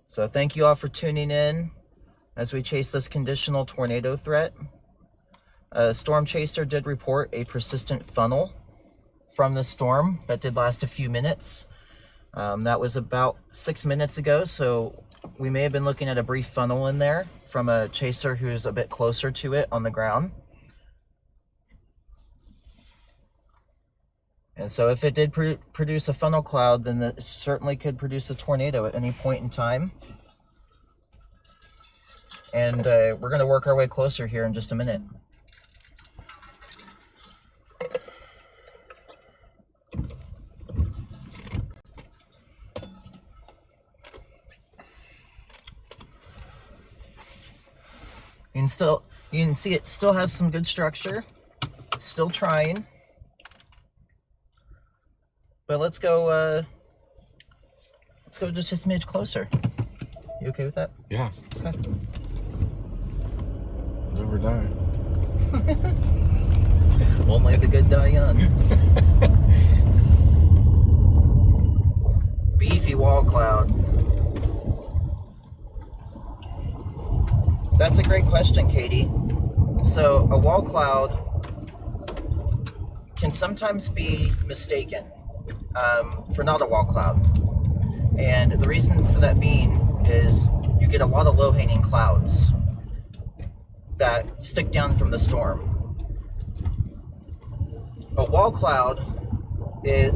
So thank you all for tuning in as we chase this conditional tornado threat. Storm Chaser did report a persistent funnel from the storm that did last a few minutes. That was about 6 minutes ago, so we may have been looking at a brief funnel in there from a chaser who's a bit closer to it on the ground. And so if it did produce a funnel cloud, then it certainly could produce a tornado at any point in time. And we're going to work our way closer here in just a minute. You can see it still has some good structure. Still trying. But let's go just a smidge closer. You okay with that? Yeah. Okay. Live or die. Only the good die young. Beefy wall cloud. That's a great question, Katie. So a wall cloud can sometimes be mistaken for not a wall cloud. And the reason for that being is you get a lot of low-hanging clouds that stick down from the storm. A wall cloud, it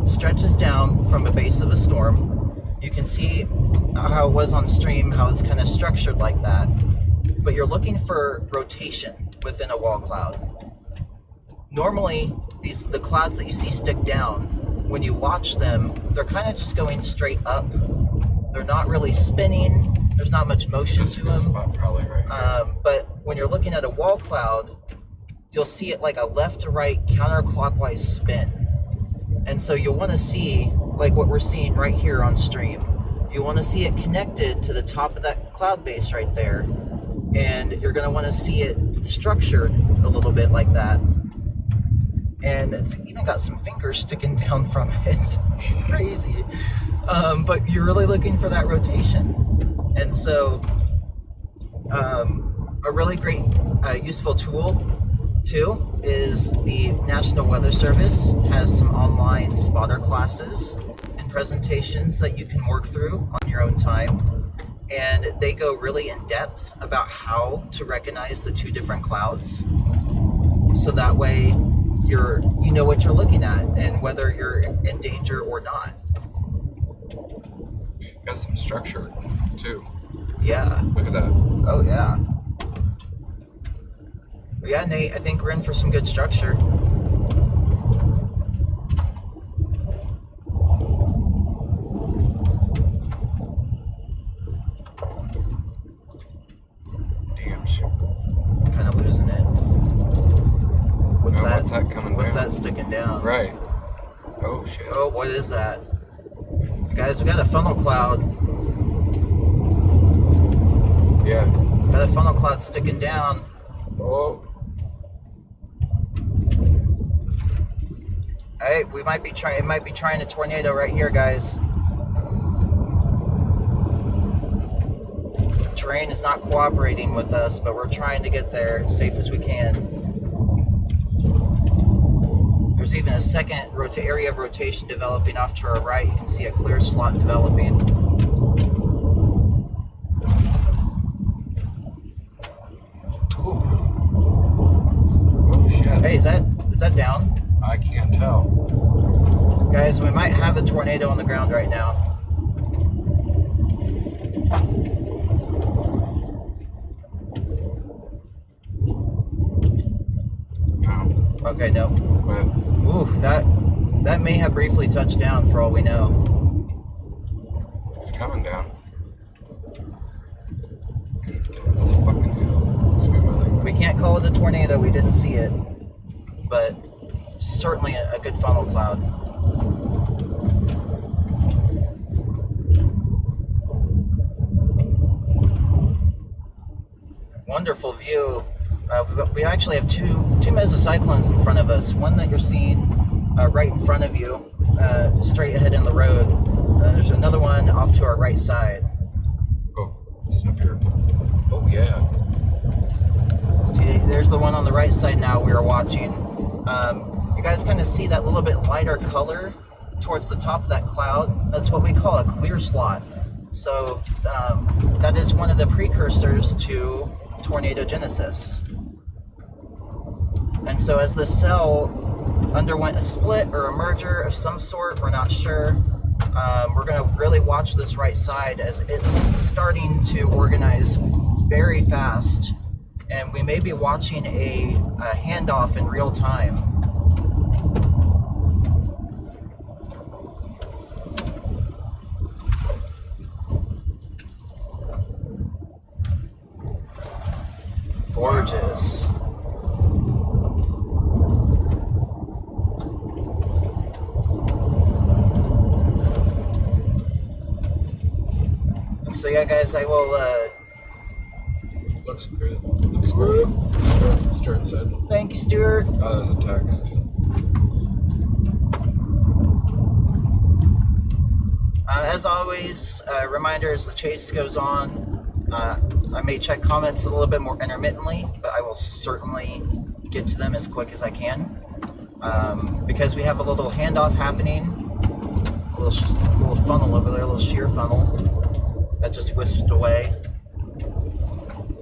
stretches down from the base of a storm. You can see how it was on stream, how it's kind of structured like that. But you're looking for rotation within a wall cloud. Normally, the clouds that you see stick down, when you watch them, they're kind of just going straight up. They're not really spinning. There's not much motion to them. Spot probably right here. But when you're looking at a wall cloud, you'll see it like a left to right counterclockwise spin. And so you'll want to see, like what we're seeing right here on stream, you want to see it connected to the top of that cloud base right there. And you're going to want to see it structured a little bit like that. And it's even got some fingers sticking down from it. It's crazy. But you're really looking for that rotation. And so a really great useful tool too is the National Weather Service has some online spotter classes and presentations that you can work through on your own time. And they go really in depth about how to recognize the two different clouds. So that way you know what you're looking at and whether you're in danger or not. Got some structure too. Yeah. Look at that. Oh yeah. Yeah, Nate, I think we're in for some good structure. Damn shit. Kind of losing it. What's that? What's that coming What's down? that sticking down? Right. Oh shit. Oh, what is that? Guys, we got a funnel cloud. Yeah. Got a funnel cloud sticking down. Oh. Hey, it might be trying a tornado right here, guys. Terrain is not cooperating with us, but we're trying to get there as safe as we can. There's even a second area of rotation developing off to our right. You can see a clear slot developing. Ooh. Oh shit. Hey, is that down? I can't tell. Guys, we might have a tornado on the ground right now. No. Okay, no. But Ooh, that may have briefly touched down for all we know. it's coming down. That's fucking hell. Sweet weather. We can't call it a tornado, we didn't see it. But certainly a good funnel cloud. actually have two mesocyclones in front of us. One that you're seeing right in front of you, straight ahead in the road. There's another one off to our right side. Oh, it's up here. Oh, yeah. See, there's the one on the right side now we are watching. You guys kind of see that little bit lighter color towards the top of that cloud. That's what we call a clear slot. So that is one of the precursors to tornadogenesis. And so as the cell underwent a split or a merger of some sort, we're not sure, we're going to really watch this right side as it's starting to organize very fast. And we may be watching a handoff in real time. Gorgeous. And so yeah, guys, I will Looks good. Looks good. Stuart said. thank you, Stuart. Oh, there's a text. As always, reminder as the chase goes on, I may check comments a little bit more intermittently, but I will certainly get to them as quick as I can. Because we have a little handoff happening, a little funnel over there, a little shear funnel that just whisked away.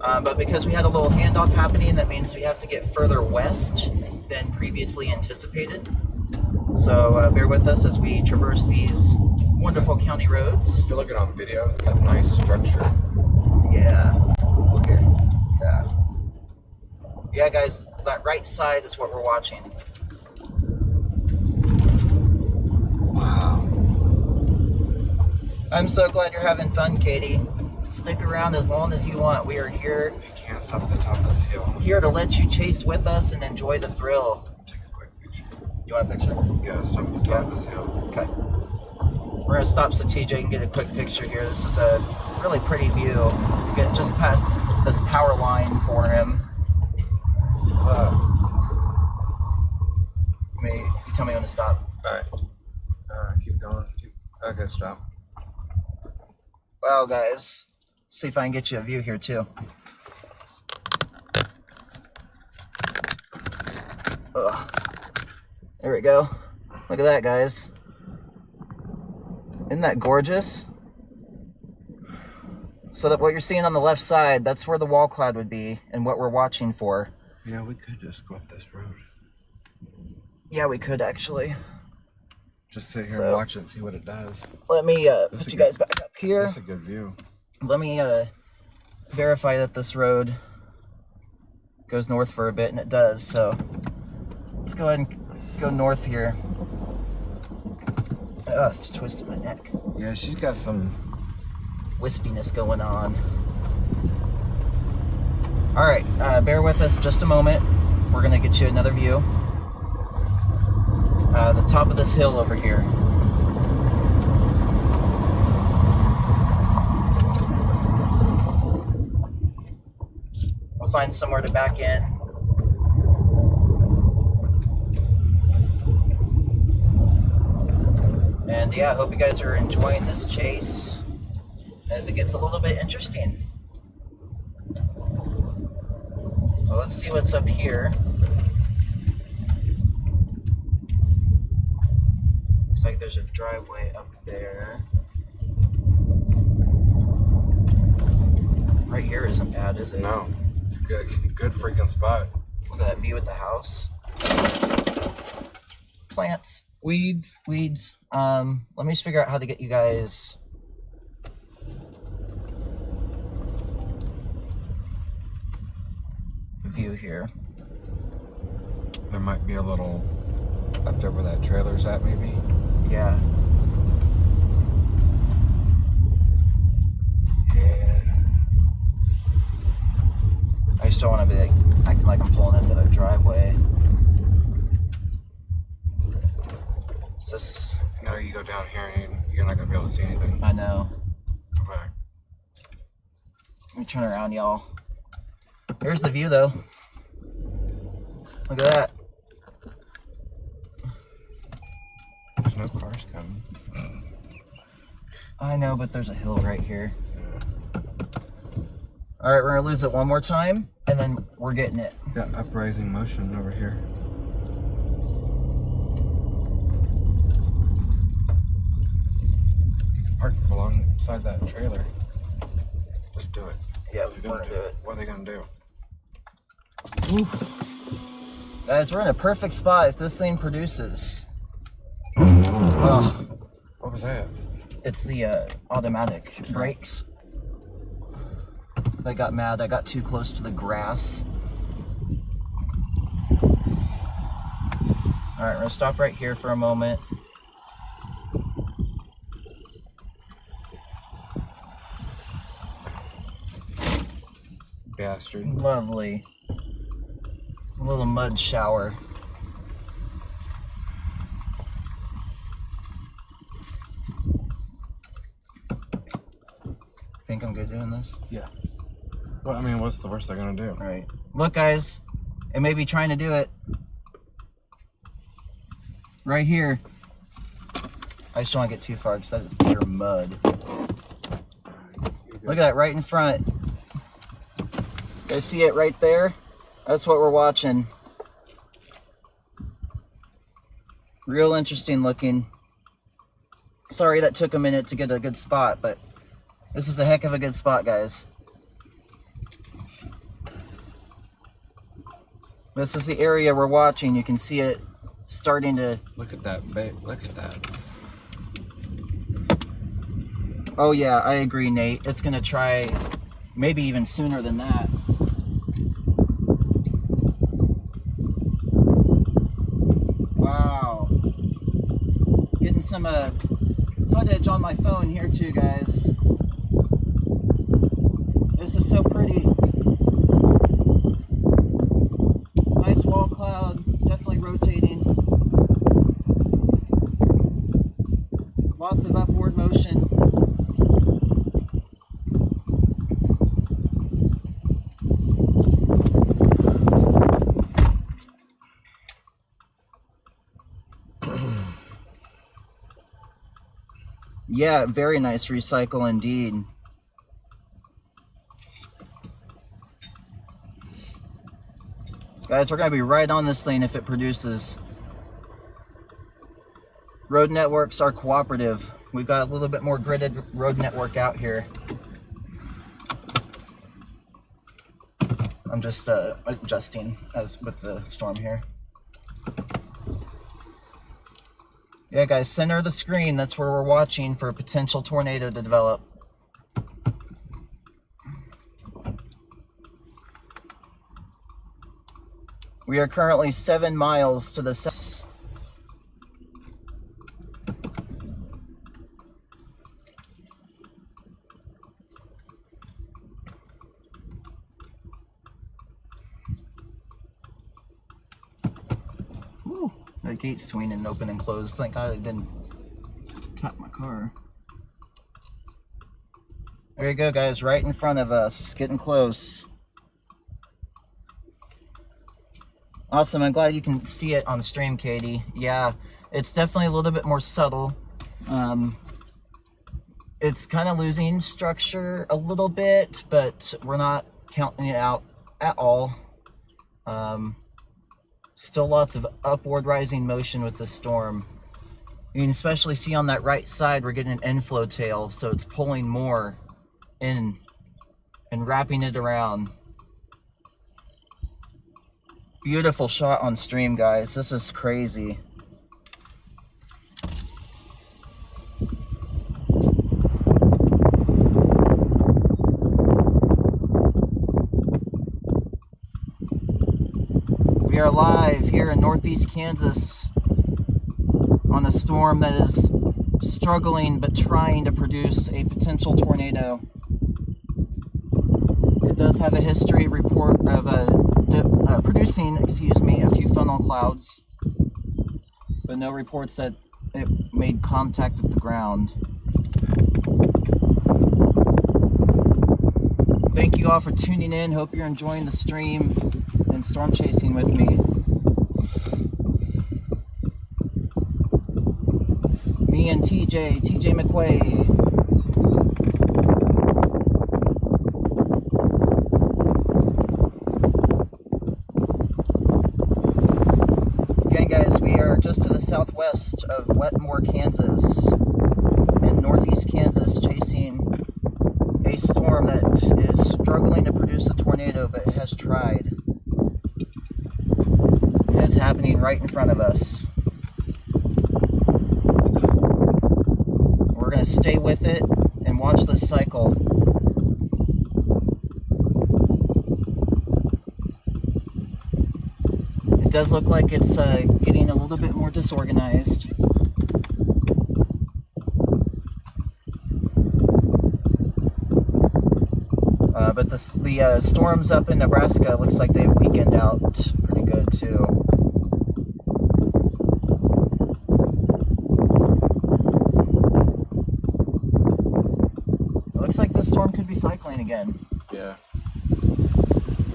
But because we had a little handoff happening, that means we have to get further west than previously anticipated. So bear with us as we traverse these wonderful county roads. If you look at it on video, it's got nice structure. Yeah. Look here. Yeah. Yeah, guys, that right side is what we're watching. Wow. I'm so glad you're having fun, Katie. Stick around as long as you want. We are here You can't stop at the top of this hill. here to let you chase with us and enjoy the thrill. Take a quick picture. You want a picture? Yeah, stop at the top of this hill. Okay. We're gonna stop so TJ can get a quick picture here. This is a really pretty view. Get just past this power line for him. You tell me when to stop. Alright. Keep going. Okay, stop. Wow, guys. See if I can get you a view here too. Ugh. There we go. Look at that, guys. Isn't that gorgeous? So that what you're seeing on the left side, that's where the wall cloud would be and what we're watching for. You know, we could just go up this road. Yeah, we could actually. Just sit here So- and watch it and see what it does. Let me put you guys back up here. That's a good view. Let me verify that this road goes north for a bit, and it does. So let's go ahead and go north here. Oh, it's twisted my neck. Yeah, she's got some. Wispiness going on. All right, bear with us just a moment. We're gonna get you another view. The top of this hill over here. We'll find somewhere to back in. And yeah, I hope you guys are enjoying this chase as it gets a little bit interesting. So let's see what's up here. Looks like there's a driveway up there. Right here isn't bad, is it? No. It's a good freaking spot. Look at that view at the house. Plants. Weeds. Weeds. Let me just figure out how to get you guys the view here. There might be a little up there where that trailer's at, maybe. Yeah. Yeah. I just don't want to be like acting like I'm pulling into their driveway. Is this? No, you go down here and you're not gonna be able to see anything. I know. Go back. Let me turn around, y'all. Here's the view, though. Look at that. There's no cars coming. I know, but there's a hill right here. All right, we're gonna lose it one more time, and then we're getting it. Got uprising motion over here. Park alongside that trailer. Just do it. Yeah, What are they we're gonna do it. What are they gonna do? Oof. Guys, we're in a perfect spot if this thing produces. Oh, What was that? it's the automatic brakes. They got mad. I got too close to the grass. All right, we're gonna stop right here for a moment. Bastard. Lovely. A little mud shower. Think I'm good doing this? Yeah. Well, I mean, what's the worst they're gonna do? All right. Look, guys, it may be trying to do it. Right here. I just don't want to get too far because that is pure mud. Look at that right in front. Guys see it right there? That's what we're watching. Real interesting looking. Sorry that took a minute to get a good spot, but this is a heck of a good spot, guys. This is the area we're watching. You can see it starting to... Look at that, look at that. Oh yeah, I agree, Nate. It's gonna try maybe even sooner than that. Wow. Getting some footage on my phone here too, guys. This is so pretty. Nice wall cloud, definitely rotating. Lots of upward motion. Yeah, very nice recycle indeed. Guys, we're going to be right on this thing if it produces. Road networks are cooperative. We've got a little bit more gridded road network out here. I'm just adjusting as with the storm here. Yeah, guys, center of the screen. That's where we're watching for a potential tornado to develop. We are currently 7 miles to the south. Woo, the gate's swinging open and closed. Thank God I didn't tap my car. There you go, guys, right in front of us, getting close. Awesome, I'm glad you can see it on stream, Katie. Yeah, it's definitely a little bit more subtle. It's kind of losing structure a little bit, but we're not counting it out at all. Still lots of upward rising motion with the storm. You can especially see on that right side, we're getting an inflow tail, so it's pulling more in and wrapping it around. Beautiful shot on stream, guys. This is crazy. We are live here in Northeast Kansas on a storm that is struggling but trying to produce a potential tornado. It does have a history report of producing, a few funnel clouds, but no reports that it made contact with the ground. Thank you all for tuning in. Hope you're enjoying the stream and storm chasing with me. Me and TJ McQuaid. Again, guys, we are just to the southwest of Wetmore, Kansas, and northeast Kansas, chasing a storm that is struggling to produce a tornado, but has tried. And it's happening right in front of us. We're going to stay with it and watch this cycle. It does look like it's getting a little bit more disorganized. But the storms up in Nebraska looks like they weakened out pretty good too. It looks like this storm could be cycling again. Yeah.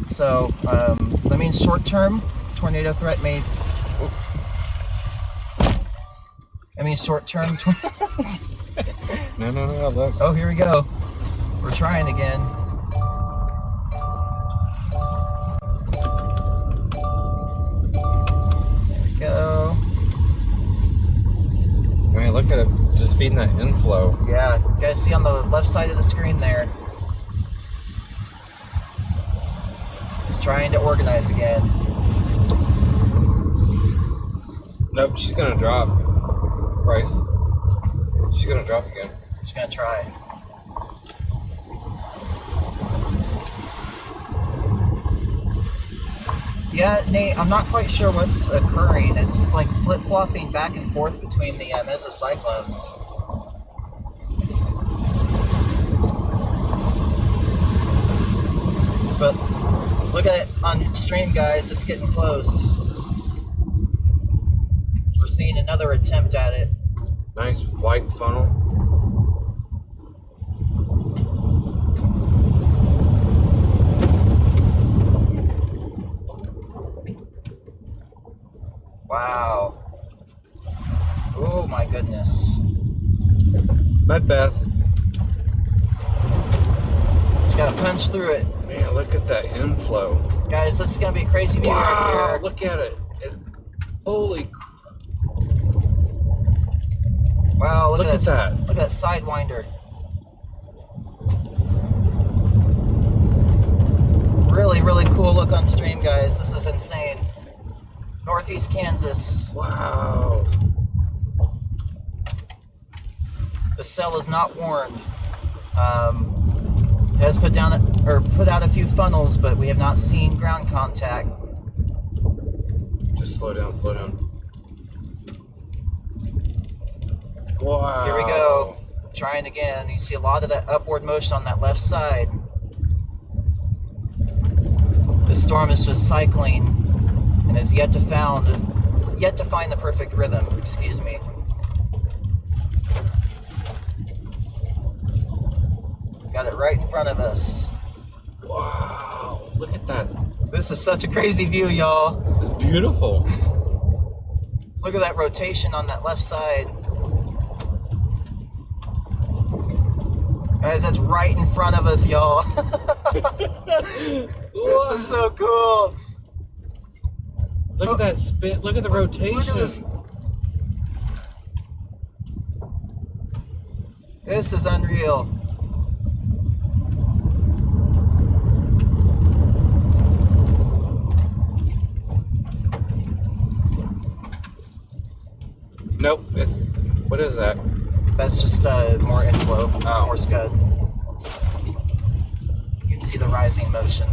So that means short-term tornado threat may. That means short-term. No, look. Oh, here we go. We're trying again. Go. I mean, look at it, just feeding that inflow. Yeah, you guys see on the left side of the screen there. It's trying to organize again. Nope, she's gonna drop. Bryce. She's gonna drop again. Just gonna try. Yeah, Nate, I'm not quite sure what's occurring. It's like flip-flopping back and forth between the mesocyclones. But look at it on stream, guys. It's getting close. We're seeing another attempt at it. Nice white funnel. Wow. Oh my goodness. Medbeth. Just gotta punch through it. Man, look at that inflow. Guys, this is gonna be a crazy view right Wow, here. look at it. Holy crap. Wow, look Look at at that. Look at that sidewinder. Really, really cool look on stream, guys. This is insane. Northeast Kansas. Wow. The cell is not warned. It has put out a few funnels, but we have not seen ground contact. Just slow down, slow down. Wow. Here we go. Trying again. You see a lot of that upward motion on that left side. The storm is just cycling and has yet to find the perfect rhythm. Excuse me. Got it right in front of us. Wow. Look at that. This is such a crazy view, y'all. It's beautiful. Look at that rotation on that left side. Guys, that's right in front of us, y'all. This is so cool. Look at that spin. Look at the rotation. Look at this. This is unreal. Nope. It's. What is that? That's just more inflow, Oh. more scud. You can see the rising motion.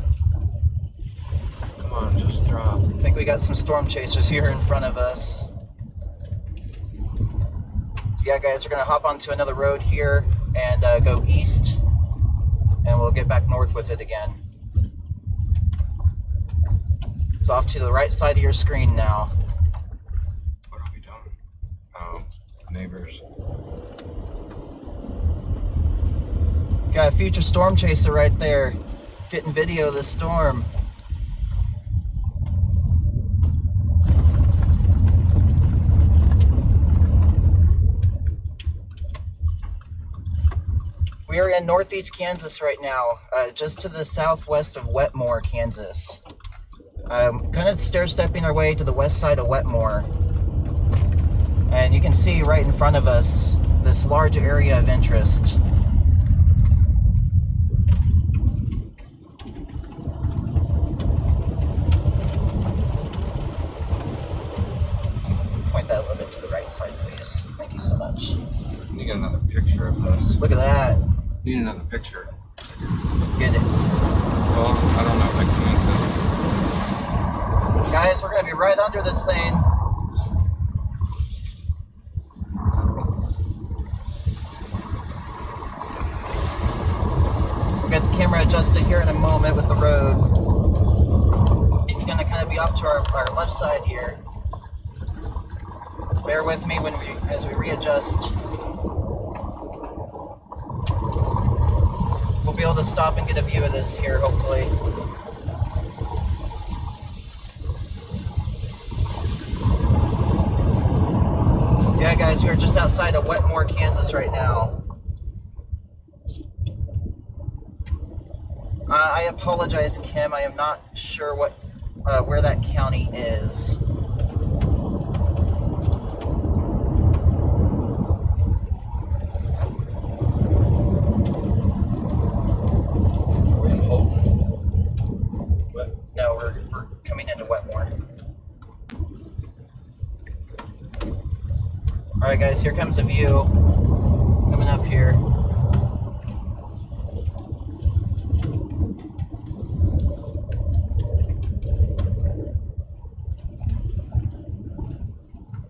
Come on, just drop. I think we got some storm chasers here in front of us. Yeah, guys, we're gonna hop onto another road here and go east, and we'll get back north with it again. It's off to the right side of your screen now. What are we doing? Oh, neighbors. Got a future storm chaser right there, getting video of the storm. We are in northeast Kansas right now, just to the southwest of Wetmore, Kansas. Kind of stair-stepping our way to the west side of Wetmore. And you can see right in front of us this large area of interest. Point that a little bit to the right side, please. Thank you so much. You get another picture of this. Look at that. Need another picture. Get it. Well, I don't know if I can. Guys, we're going to be right under this thing. We'll get the camera adjusted here in a moment with the road. It's going to kind of be off to our left side here. Bear with me as we readjust. We'll be able to stop and get a view of this here, hopefully. Yeah, guys, we are just outside of Wetmore, Kansas right now. I apologize, Kim. I am not sure where that county is. We're in Holton. No, we're coming into Wetmore. All right, guys, here comes a view coming up here.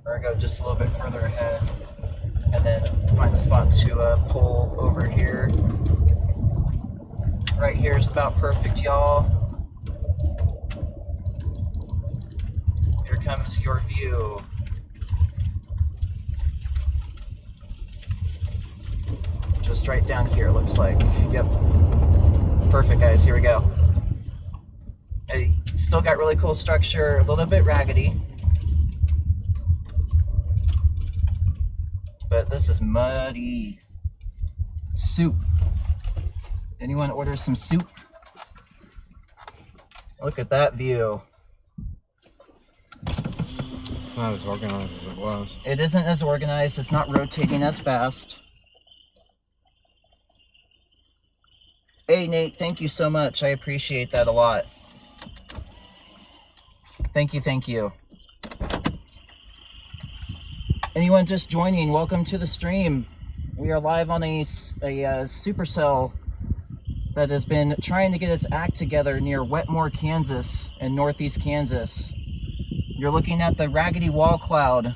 We're gonna go just a little bit further ahead and then find a spot to pull over here. Right here is about perfect, y'all. Here comes your view. Just right down here, looks like. Yep. Perfect, guys. Here we go. Hey, still got really cool structure, a little bit raggedy. But this is muddy. Soup. Anyone order some soup? Look at that view. It's not as organized as it was. It isn't as organized. It's not rotating as fast. Hey, Nate, thank you so much. I appreciate that a lot. Thank you, thank you. Anyone just joining, welcome to the stream. We are live on a supercell that has been trying to get its act together near Wetmore, Kansas, in northeast Kansas. You're looking at the raggedy wall cloud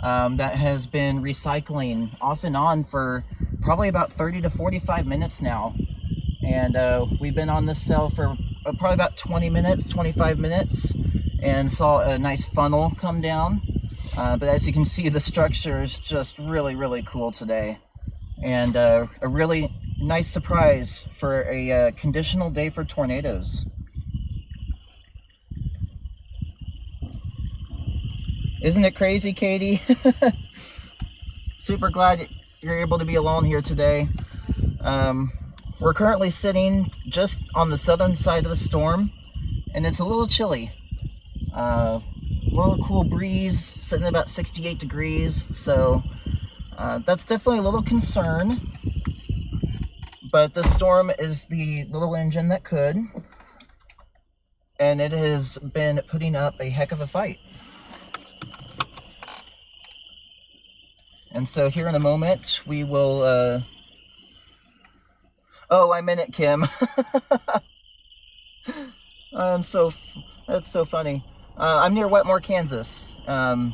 that has been recycling off and on for probably about 30 to 45 minutes now. And we've been on this cell for probably about 20 minutes, 25 minutes, and saw a nice funnel come down. But as you can see, the structure is just really, really cool today. And a really nice surprise for a conditional day for tornadoes. Isn't it crazy, Katie? Super glad you're able to be alone here today. We're currently sitting just on the southern side of the storm, and it's a little chilly. A little cool breeze, sitting at about 68 degrees, so that's definitely a little concern. But the storm is the little engine that could, and it has been putting up a heck of a fight. And so here in a moment, we will... Oh, I'm in it, Kim. That's so funny. I'm near Wetmore, Kansas. And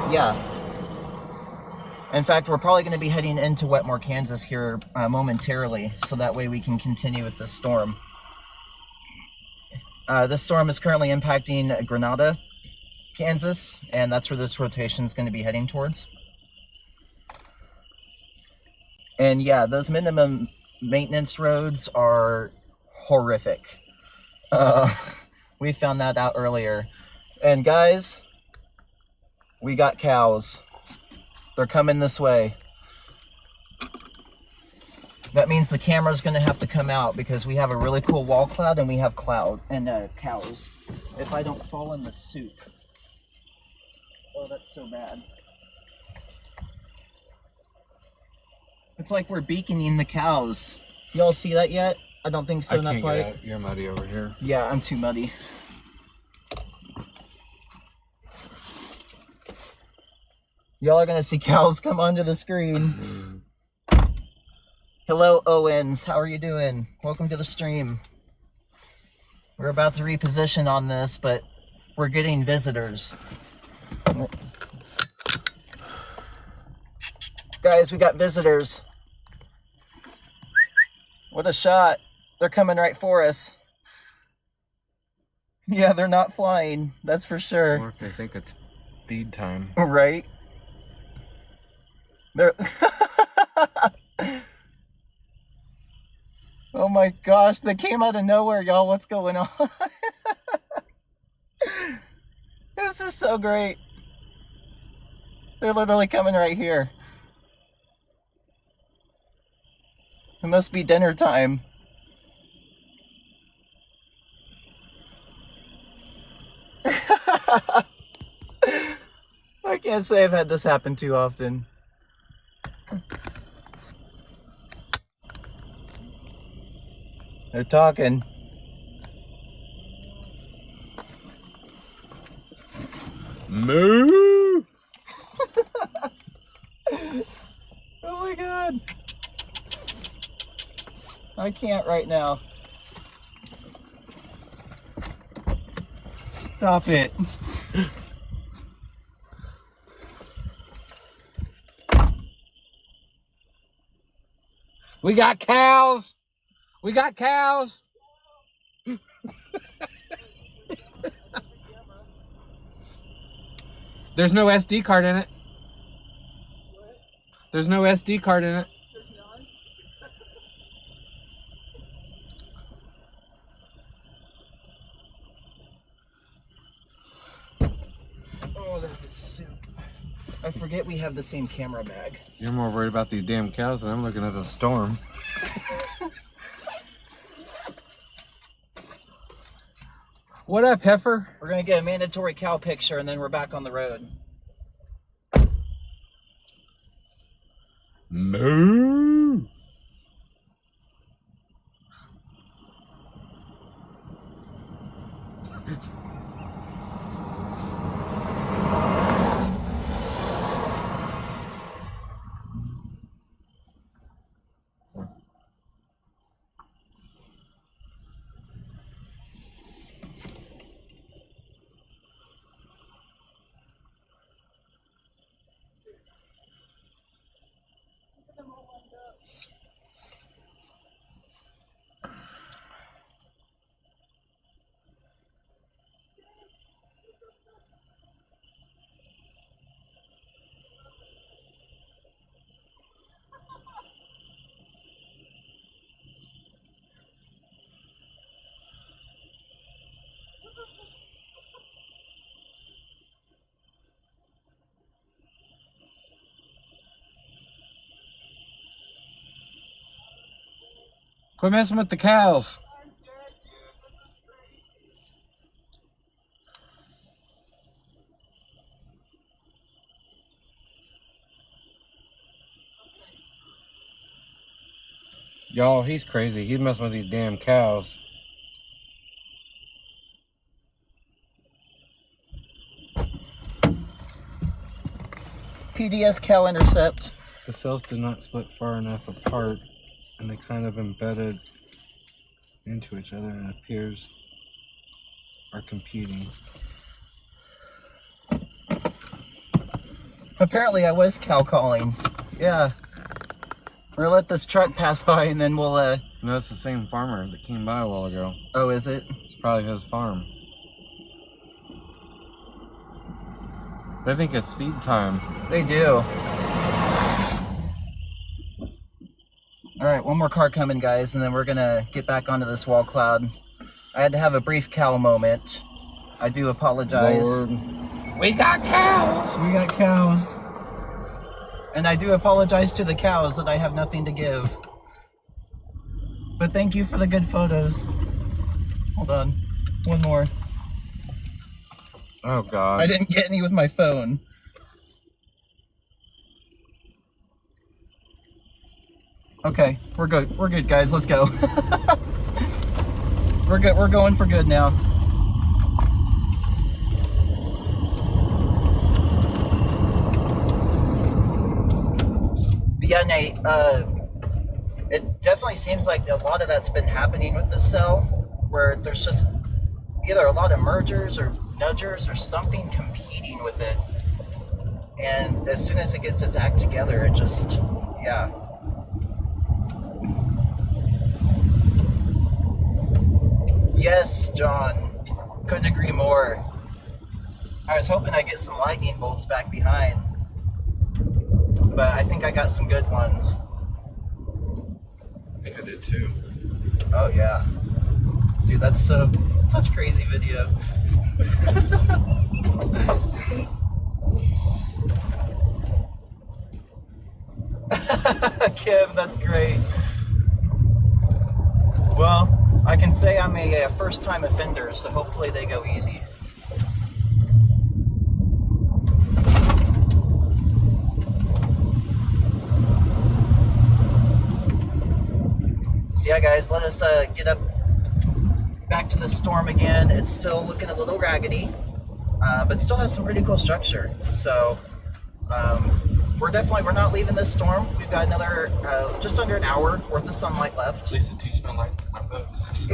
yeah. In fact, we're probably going to be heading into Wetmore, Kansas here momentarily, so that way we can continue with this storm. This storm is currently impacting Grenada, Kansas, and that's where this rotation is going to be heading towards. And yeah, those minimum maintenance roads are horrific. We found that out earlier. And guys, we got cows. They're coming this way. That means the camera's going to have to come out because we have a really cool wall cloud and we have cows. If I don't fall in the soup. Oh, that's so bad. It's like we're beaconing the cows. Y'all see that yet? I don't think so, not quite. Get out. You're muddy over here. Yeah, I'm too muddy. Y'all are gonna see cows come onto the screen. Hello, Owens. How are you doing? Welcome to the stream. We're about to reposition on this, but we're getting visitors. Guys, we got visitors. What a shot. They're coming right for us. Yeah, they're not flying. That's for sure. Or if they think it's feed time. Right? They're... Oh my gosh, they came out of nowhere, y'all. What's going on? This is so great. They're literally coming right here. It must be dinner time. I can't say I've had this happen too often. They're talking. Moo! Oh my god. I can't right now. Stop it. We got cows! We got cows! There's no SD card in it. There's no SD card in it. Oh, that is soup. I forget we have the same camera bag. You're more worried about these damn cows than I'm looking at the storm. What up, heifer? We're gonna get a mandatory cow picture and then we're back on the road. Moo! Quit messing with the cows. Y'all, he's crazy. He's messing with these damn cows. PDS cow intercept. The cells did not split far enough apart, and they kind of embedded into each other, and it appears are competing. Apparently I was cow calling. Yeah. We're gonna let this truck pass by and then we'll No, it's the same farmer that came by a while ago. Oh, is it? It's probably his farm. They think it's feed time. They do. Alright, one more car coming, guys, and then we're gonna get back onto this wall cloud. I had to have a brief cow moment. I do apologize. Lord. We got cows! We got cows. And I do apologize to the cows that I have nothing to give. But thank you for the good photos. Hold on. One more. Oh God. I didn't get any with my phone. Okay, we're good. We're good, guys. Let's go. We're good. We're going for good now. But yeah, Nate, it definitely seems like a lot of that's been happening with this cell, where there's just either a lot of mergers or nudgers or something competing with it. And as soon as it gets its act together, it just, yeah. Yes, John. Couldn't agree more. I was hoping I'd get some lightning bolts back behind, but I think I got some good ones. I think I did too. Oh yeah. Dude, that's such a crazy video. Kim, that's great. Well, I can say I'm a first-time offender, so hopefully they go easy. So yeah, guys, let us get up back to the storm again. It's still looking a little raggedy, but still has some pretty cool structure. So we're not leaving this storm. We've got another just under an hour worth of sunlight left. Lisa Teachman liked my post.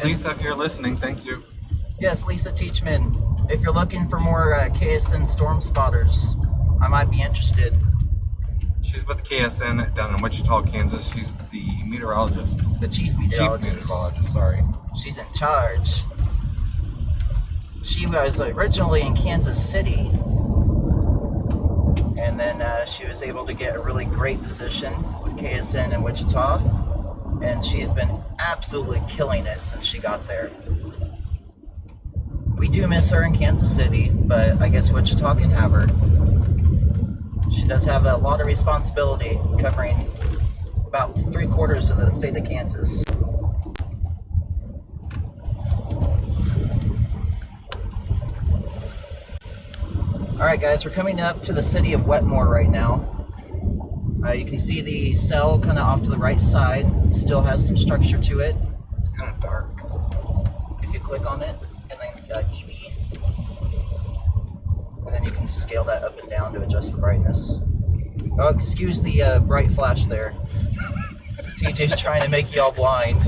Lisa, if you're listening, thank you. Yes, Lisa Teachman. If you're looking for more KSN storm spotters, I might be interested. She's with KSN down in Wichita, Kansas. She's the meteorologist. The chief meteorologist. Chief meteorologist, sorry. She's in charge. She was originally in Kansas City, and then she was able to get a really great position with KSN in Wichita, and she's been absolutely killing it since she got there. We do miss her in Kansas City, but I guess Wichita can have her. She does have a lot of responsibility covering about 3/4 of the state of Kansas. Alright guys, we're coming up to the city of Wetmore right now. You can see the cell kind of off to the right side. It still has some structure to it. It's kind of dark. If you click on it, and then EV. And then you can scale that up and down to adjust the brightness. Oh, excuse the bright flash there. TJ's trying to make y'all blind.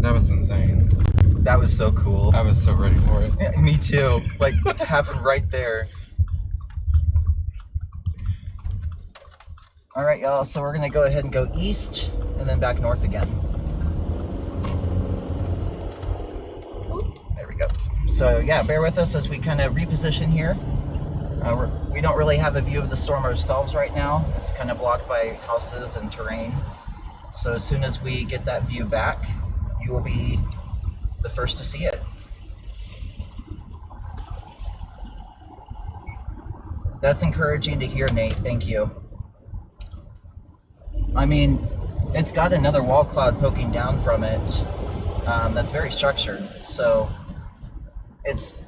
That was insane. That was so cool. I was so ready for it. Yeah, me too. Like, it happened right there. Alright, y'all, so we're gonna go ahead and go east and then back north again. There we go. So, yeah, bear with us as we kind of reposition here. We don't really have a view of the storm ourselves right now. It's kind of blocked by houses and terrain. So as soon as we get that view back, you will be the first to see it. That's encouraging to hear, Nate. Thank you. I mean, it's got another wall cloud poking down from it that's very structured. So it's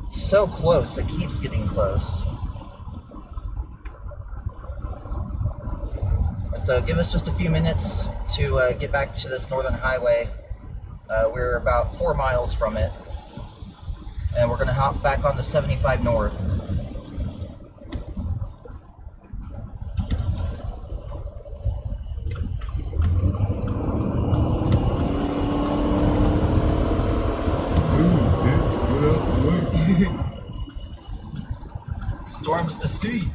so close, it keeps getting close. So give us just a few minutes to get back to this northern highway. We're about 4 miles from it, and we're gonna hop back on the 75 north. Storms to sea.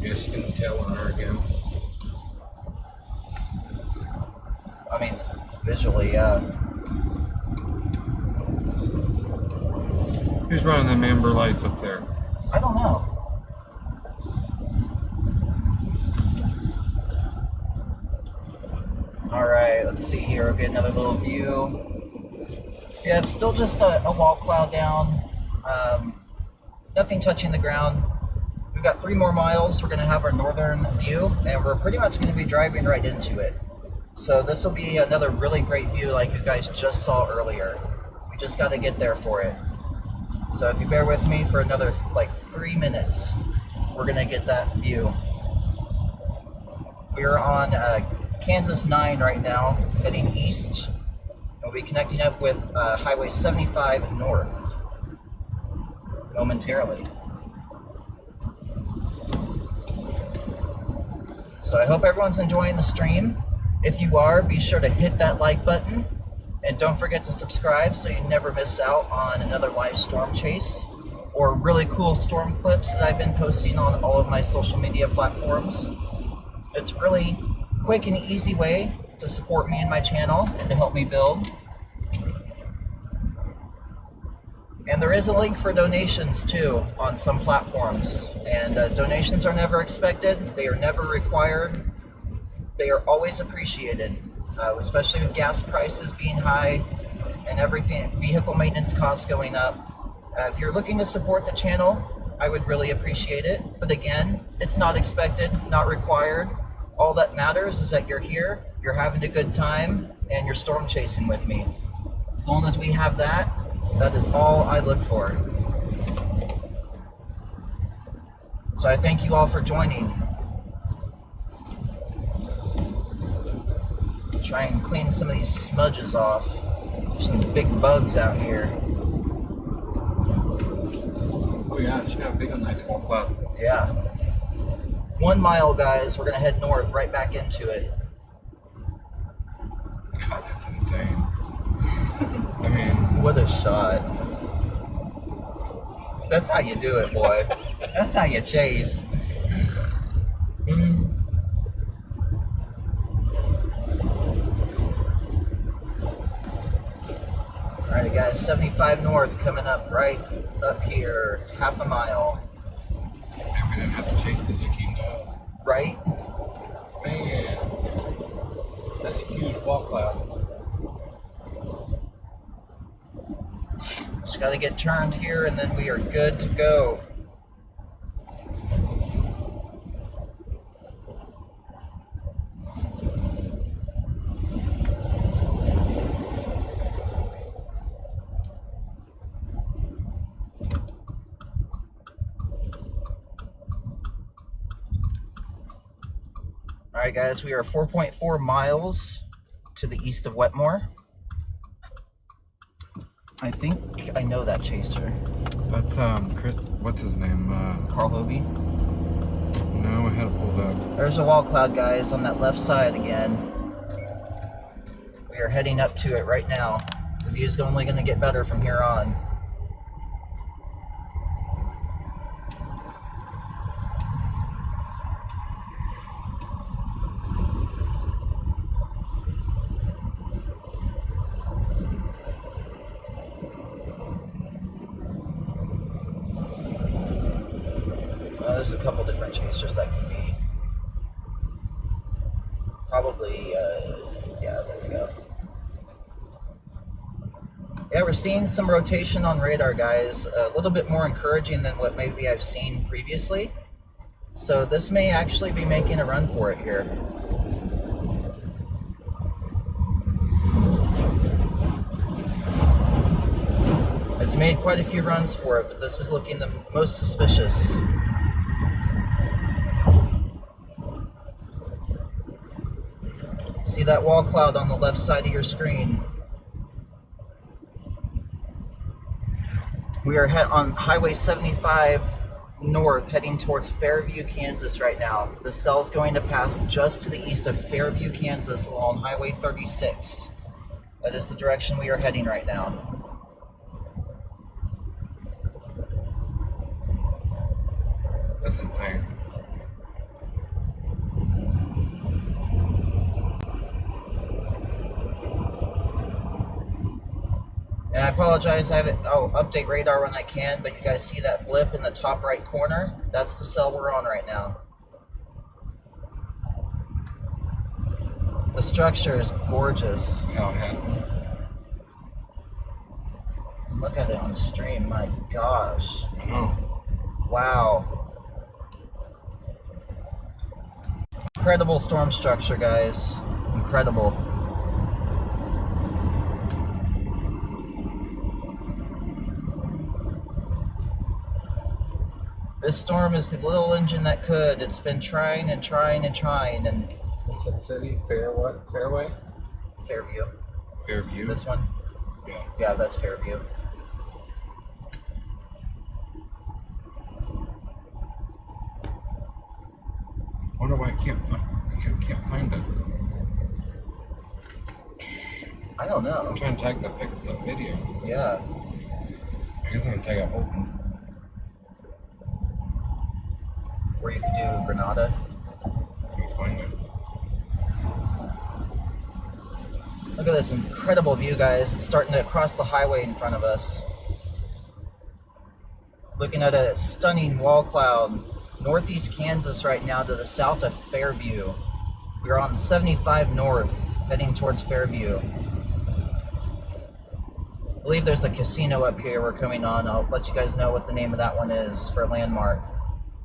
Yes, you can tell on her again. I mean, visually, yeah. Who's running them amber lights up there? I don't know. Alright, let's see here. We'll get another little view. Yeah, it's still just a wall cloud down. nothing touching the ground. We've got 3 more miles. We're going to have our northern view, and we're pretty much going to be driving right into it. So this will be another really great view like you guys just saw earlier. We just got to get there for it. So if you bear with me for another like 3 minutes, we're going to get that view. We're on Kansas 9 right now, heading east. We'll be connecting up with Highway 75 north momentarily. So I hope everyone's enjoying the stream. If you are, be sure to hit that like button and don't forget to subscribe so you never miss out on another live storm chase or really cool storm clips that I've been posting on all of my social media platforms. It's really quick and easy way to support me and my channel and to help me build. And there is a link for donations too on some platforms. And donations are never expected. They are never required. They are always appreciated, especially with gas prices being high and everything, vehicle maintenance costs going up. If you're looking to support the channel, I would really appreciate it. But again, it's not expected, not required. All that matters is that you're here, you're having a good time, and you're storm chasing with me. As long as we have that, that is all I look for. So I thank you all for joining. Try and clean some of these smudges off. There's some big bugs out here. Oh yeah, it should have a big, nice wall cloud. Yeah. 1 mile, guys. We're gonna head north, right back into it. God, that's insane. I mean, What a shot. That's how you do it, boy. That's how you chase. Alright guys, 75 north coming up right up here, half a mile. man, we didn't have to chase it, it came to us. Right? Man, that's a huge wall cloud. Just gotta get turned here and then we are good to go. Alright guys, we are 4.4 miles to the east of Wetmore. I think I know that chaser. That's Chris, what's his name? Carl Hobie. No, I had it pulled up. There's a wall cloud, guys, on that left side again. We are heading up to it right now. The view's only going to get better from here on. There's a couple different chasers that could be. Probably, yeah, there we go. Yeah, we're seeing some rotation on radar, guys. A little bit more encouraging than what maybe I've seen previously. So this may actually be making a run for it here. It's made quite a few runs for it, but this is looking the most suspicious. See that wall cloud on the left side of your screen? We are on Highway 75 north, heading towards Fairview, Kansas right now. The cell's going to pass just to the east of Fairview, Kansas along Highway 36. That is the direction we are heading right now. That's insane. And I apologize, I'll update radar when I can, but you guys see that blip in the top right corner? That's the cell we're on right now. The structure is gorgeous. How it happened. Look at it on stream, my gosh. I know. Wow. Incredible storm structure, guys. Incredible. This storm is the little engine that could. It's been trying and trying and trying. And What's that city? Fairway? Fairview. Fairview? This one? Yeah. Yeah, that's Fairview. I wonder why I can't find it. I don't know. I'm trying to tag the video. Yeah. I guess I'm gonna tag a Holton. Or you could do Granada. If we can find it. Look at this incredible view, guys. It's starting to cross the highway in front of us. Looking at a stunning wall cloud. Northeast Kansas right now to the south of Fairview. We're on 75 north, heading towards Fairview. I believe there's a casino up here we're coming on. I'll let you guys know what the name of that one is for a landmark.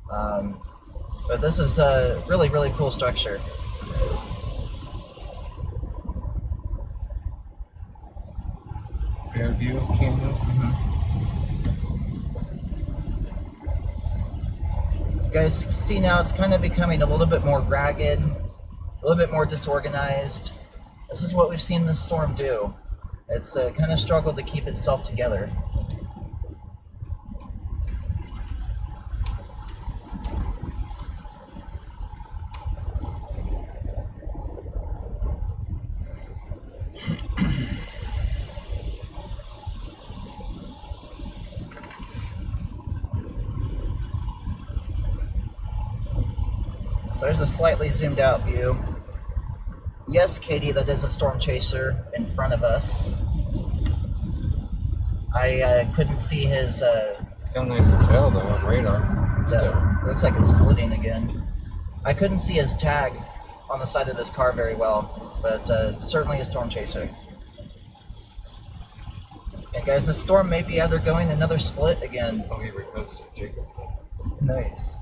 But this is a really, really cool structure. Fairview, Kansas. You guys see now it's kind of becoming a little bit more ragged, a little bit more disorganized. This is what we've seen this storm do. It's kind of struggled to keep itself together. So there's a slightly zoomed out view. Yes, Katie, that is a storm chaser in front of us. I couldn't see his... It's got a nice tail though on radar. It looks like it's splitting again. I couldn't see his tag on the side of his car very well, but certainly a storm chaser. And guys, this storm may be undergoing another split again. Oh, he reposted Jacob. Nice.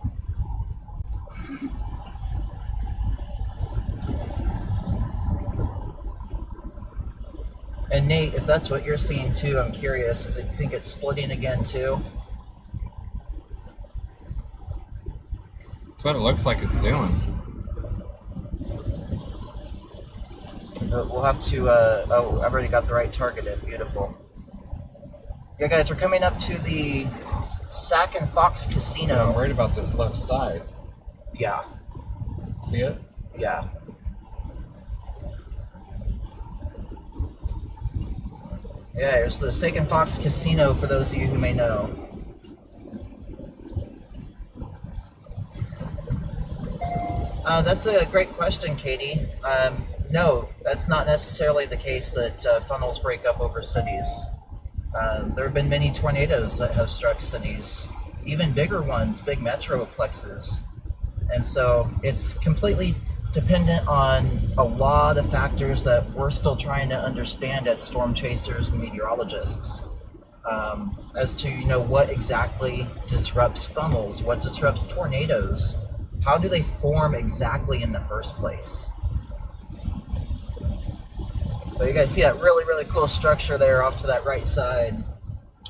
And Nate, if that's what you're seeing too, I'm curious, is it, you think it's splitting again too? That's what it looks like it's doing. We'll have to, oh, I've already got the right targeted, beautiful. Yeah guys, we're coming up to the Sac and Fox Casino. I'm worried about this left side. Yeah, See it? yeah. Yeah, it's the Sac and Fox Casino for those of you who may know. That's a great question, Katie. No, that's not necessarily the case that funnels break up over cities. There have been many tornadoes that have struck cities, even bigger ones, big metroplexes. And so it's completely dependent on a lot of factors that we're still trying to understand as storm chasers and meteorologists, as to, you know, what exactly disrupts funnels, what disrupts tornadoes, how do they form exactly in the first place. But you guys see that really, really cool structure there off to that right side.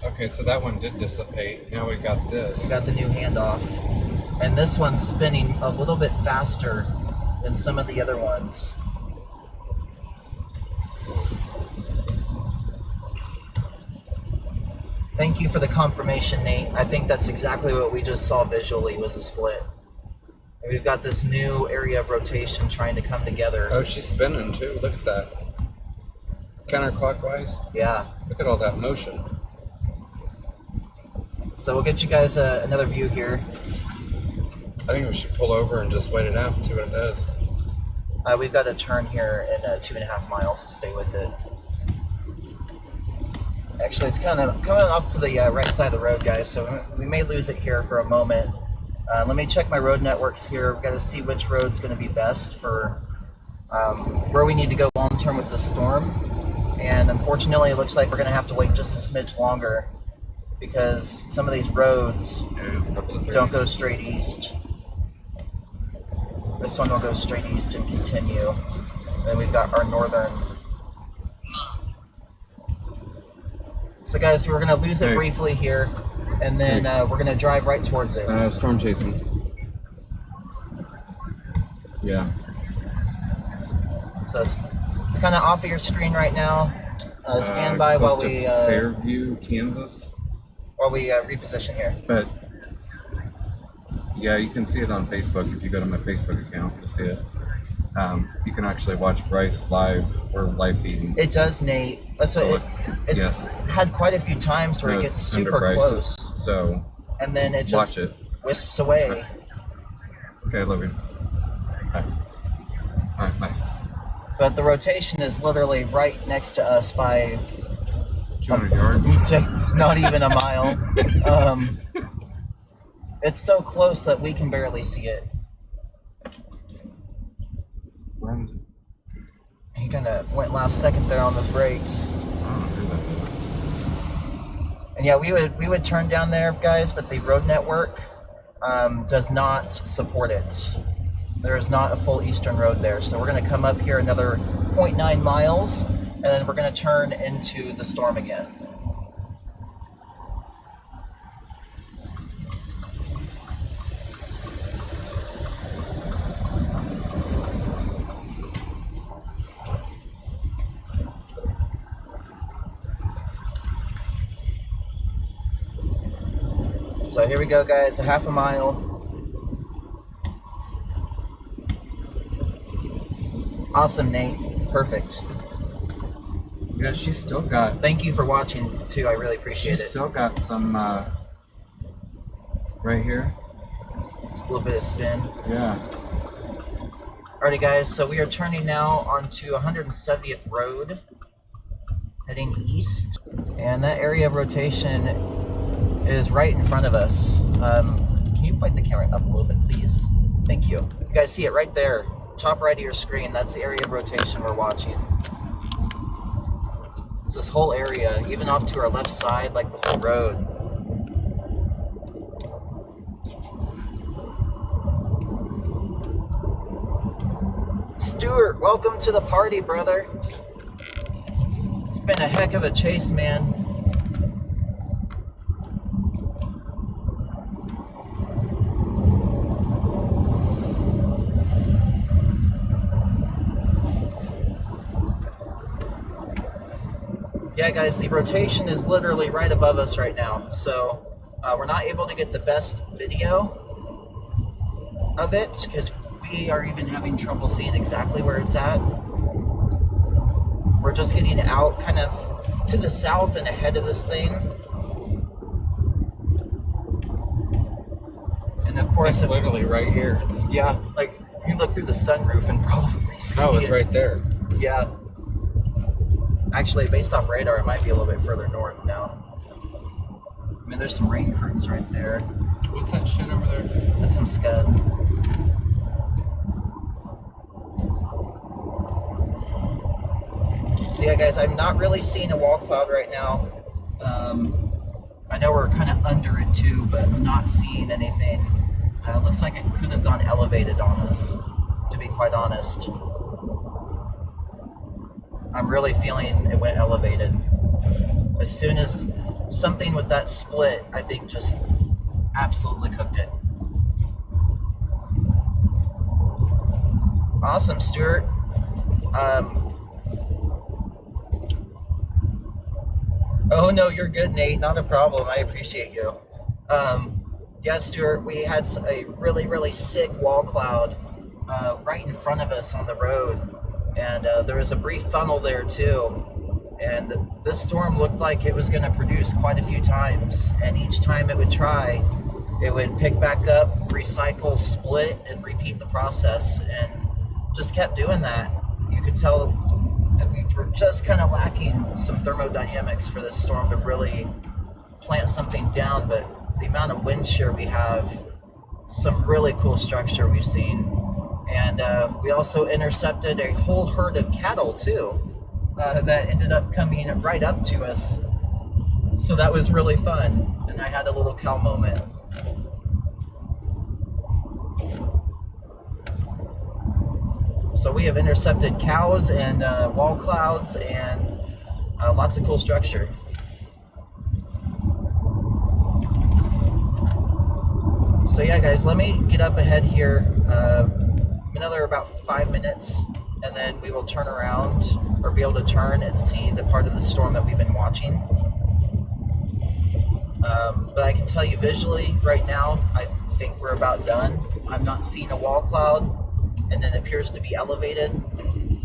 Okay, so that one did dissipate. Now we got this. We got the new handoff. And this one's spinning a little bit faster than some of the other ones. Thank you for the confirmation, Nate. I think that's exactly what we just saw visually was a split. And we've got this new area of rotation trying to come together. Oh, she's spinning too. Look at that. Counterclockwise. Yeah. Look at all that motion. So we'll get you guys another view here. I think we should pull over and just wait it out and see what it does. We've got a turn here in 2.5 miles to stay with it. Actually, it's kind of coming off to the right side of the road, guys, so we may lose it here for a moment. Let me check my road networks here. We've got to see which road's going to be best for where we need to go long term with the storm. And unfortunately, it looks like we're going to have to wait just a smidge longer because some of these roads Yeah, up to 30. don't go straight east. This one will go straight east and continue. Then we've got our northern. So guys, we're gonna lose it Hey. briefly here, and then we're gonna drive right towards it. Storm chasing. Yeah. So it's kind of off of your screen right now. Stand by close while to we Fairview, Kansas. reposition here. But yeah, you can see it on Facebook if you go to my Facebook account. You'll see it. You can actually watch Bryce live or live feeding. It does, Nate. That's So what it's yes. had quite a few times where it gets Under super Bryce's, close, So and then it just watch it. wisps away. Okay, I love you. Bye. All right, bye. But the rotation is literally right next to us by 200 yards. not even a mile. It's so close that we can barely see it. When? He kind of went last second there on those brakes. I don't know who that is. And yeah, we would turn down there, guys, but the road network does not support it. There is not a full eastern road there, so we're going to come up here another 0.9 miles, and then we're going to turn into the storm again. So here we go, guys, a half a mile. Awesome, Nate. Perfect. Yeah, she's still got. Thank you for watching, too. I really appreciate She's it. still got some right here. Just a little bit of spin. Yeah. Alrighty, guys, so we are turning now onto 170th Road, heading east. And that area of rotation is right in front of us. Can you point the camera up a little bit, please? Thank you. You guys see it right there, top right of your screen. That's the area of rotation we're watching. It's this whole area, even off to our left side, like the whole road. Stuart, welcome to the party, brother. It's been a heck of a chase, man. Yeah, guys, the rotation is literally right above us right now, so we're not able to get the best video of it because we are even having trouble seeing exactly where it's at. We're just getting out kind of to the south and ahead of this thing. And of course, It's literally right here. yeah, like you look through the sunroof and probably see Oh, it's it. right there. Yeah. Actually, based off radar, it might be a little bit further north now. I mean, there's some rain curtains right there. What's that shit over there? That's some scud. So yeah, guys, I'm not really seeing a wall cloud right now. I know we're kind of under it too, but I'm not seeing anything. It looks like it could have gone elevated on us, to be quite honest. I'm really feeling it went elevated. As soon as something with that split, I think just absolutely cooked it. Awesome, Stuart. Oh no, you're good, Nate. Not a problem. I appreciate you. Yeah, Stuart, we had a really, really sick wall cloud right in front of us on the road. And there was a brief funnel there too. And this storm looked like it was going to produce quite a few times. And each time it would try, it would pick back up, recycle, split, and repeat the process. And just kept doing that. You could tell that we were just kind of lacking some thermodynamics for this storm to really plant something down. But the amount of wind shear we have, some really cool structure we've seen. And we also intercepted a whole herd of cattle too that ended up coming right up to us. So that was really fun, and I had a little cow moment. So we have intercepted cows and wall clouds and lots of cool structure. So yeah, guys, let me get up ahead here. Another about 5 minutes, and then we will turn around or be able to turn and see the part of the storm that we've been watching. But I can tell you visually right now, I think we're about done. I'm not seeing a wall cloud, and it appears to be elevated,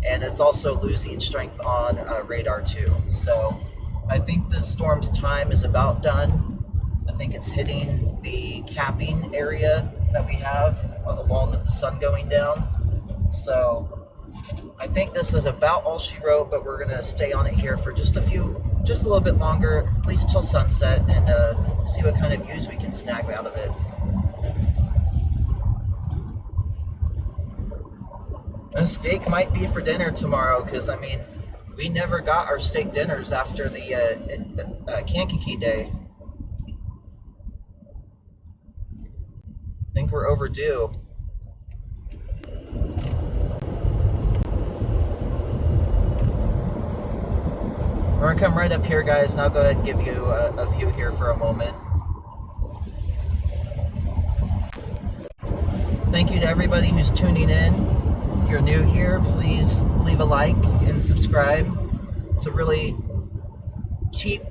and it's also losing strength on radar too. So I think this storm's time is about done. I think it's hitting the capping area that we have along with the sun going down. So I think this is about all she wrote, but we're gonna stay on it here for just a little bit longer, at least till sunset, and see what kind of views we can snag out of it. A steak might be for dinner tomorrow, because I mean, we never got our steak dinners after the Kankakee Day. I think we're overdue. We're gonna come right up here, guys, and I'll go ahead and give you a view here for a moment. Thank you to everybody who's tuning in. If you're new here, please leave a like and subscribe. It's a really cheap,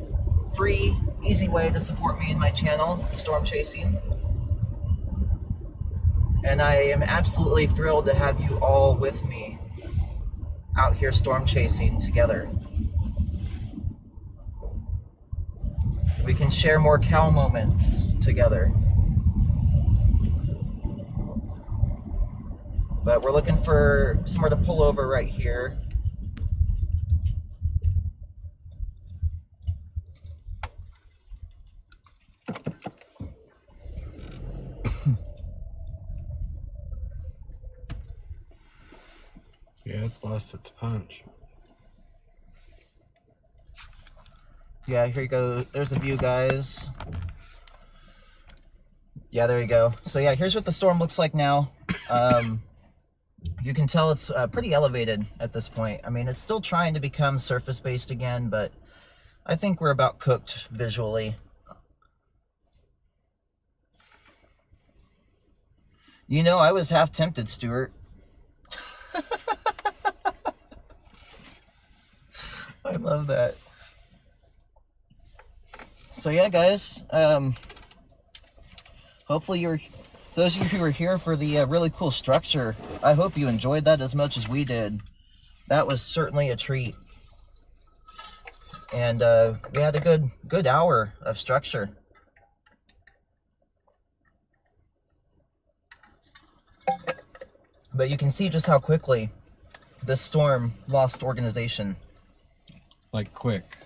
free, easy way to support me and my channel, Storm Chasing. And I am absolutely thrilled to have you all with me out here storm chasing together. We can share more cow moments together. But we're looking for somewhere to pull over right here. Yeah, it's lost its punch. Yeah, here you go. There's a view, guys. Yeah, there you go. So yeah, here's what the storm looks like now. You can tell it's pretty elevated at this point. I mean, it's still trying to become surface-based again, but I think we're about cooked visually. You know, I was half tempted, Stuart. I love that. So yeah, guys, hopefully those of you who were here for the really cool structure, I hope you enjoyed that as much as we did. That was certainly a treat. And we had a good hour of structure. But you can see just how quickly this storm lost organization. Like quick.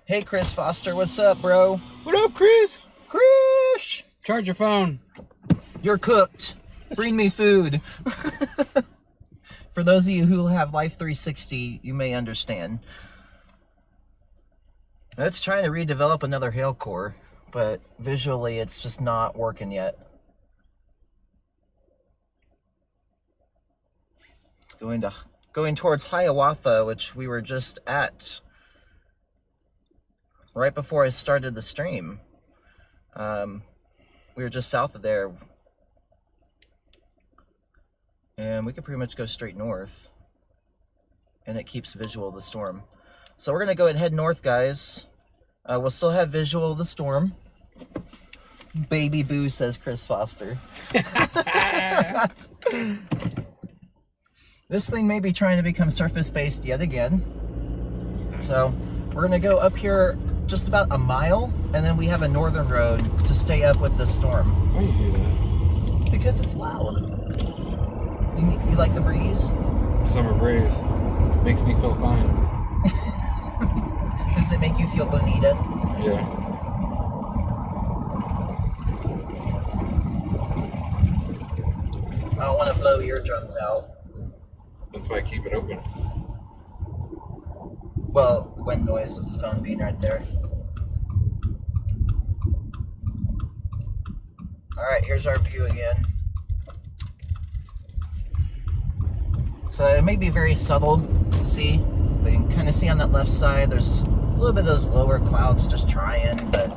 Hey, Chris Foster, what's up, bro? What up, Chris? Chris! Charge your phone. You're cooked. Bring me food. For those of you who have Life 360, you may understand. It's trying to redevelop another hail core, but visually it's just not working yet. It's going towards Hiawatha, which we were just at right before I started the stream. We were just south of there. And we could pretty much go straight north. And it keeps visual of the storm. So we're going to go ahead and head north, guys. We'll still have visual of the storm. Baby boo, says Chris Foster. This thing may be trying to become surface-based yet again. So we're going to go up here just about a mile, and then we have a northern road to stay up with the storm. Why do you do that? Because it's loud. You like the breeze? Summer breeze. Makes me feel fine. Does it make you feel bonita? Yeah. I don't want to blow eardrums out. That's why I keep it open. Well, wind noise with the phone being right there. Alright, here's our view again. So it may be very subtle to see, but you can kind of see on that left side there's a little bit of those lower clouds just trying, but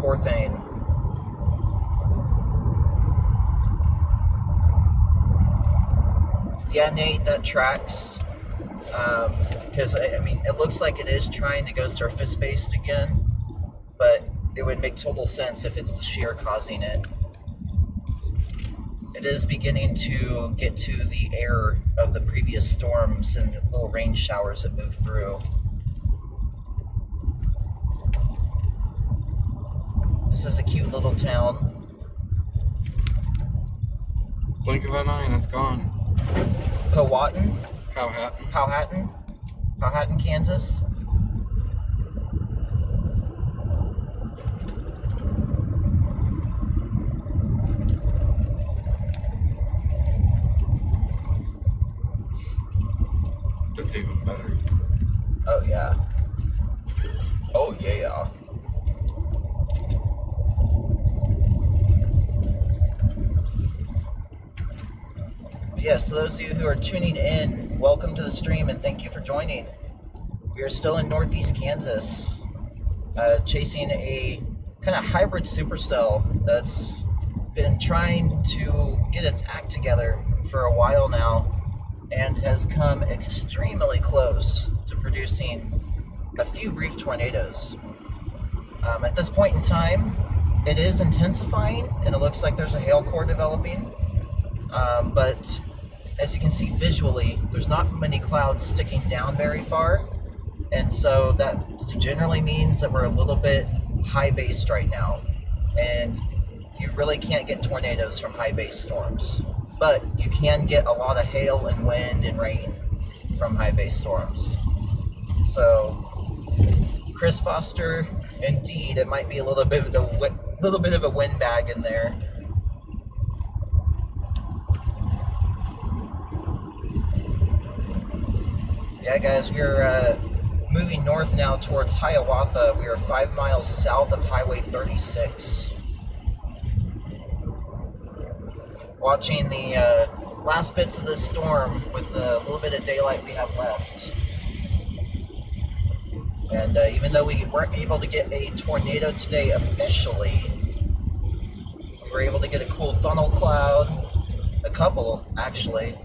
poor thing. Yeah, Nate, that tracks. Because, I mean, it looks like it is trying to go surface-based again, but it would make total sense if it's the shear causing it. It is beginning to get to the air of the previous storms and little rain showers that move through. This is a cute little town. Blink of an eye and it's gone. Powhatan? Powhatan. Powhatan, Kansas. That's even better. Oh yeah. Oh yeah. Yes, so those of you who are tuning in, welcome to the stream and thank you for joining. We are still in Northeast Kansas, chasing a kind of hybrid supercell that's been trying to get its act together for a while now and has come extremely close to producing a few brief tornadoes. At this point in time, it is intensifying and it looks like there's a hail core developing, but as you can see visually, there's not many clouds sticking down very far, and so that generally means that we're a little bit high-based right now, and you really can't get tornadoes from high-based storms, but you can get a lot of hail and wind and rain from high-based storms. So, Chris Foster, indeed, it might be a little bit of a windbag in there. Yeah, guys, we're moving north now towards Hiawatha. We are 5 miles south of Highway 36. Watching the last bits of this storm with the little bit of daylight we have left. And even though we weren't able to get a tornado today officially, we were able to get a cool funnel cloud, a couple actually,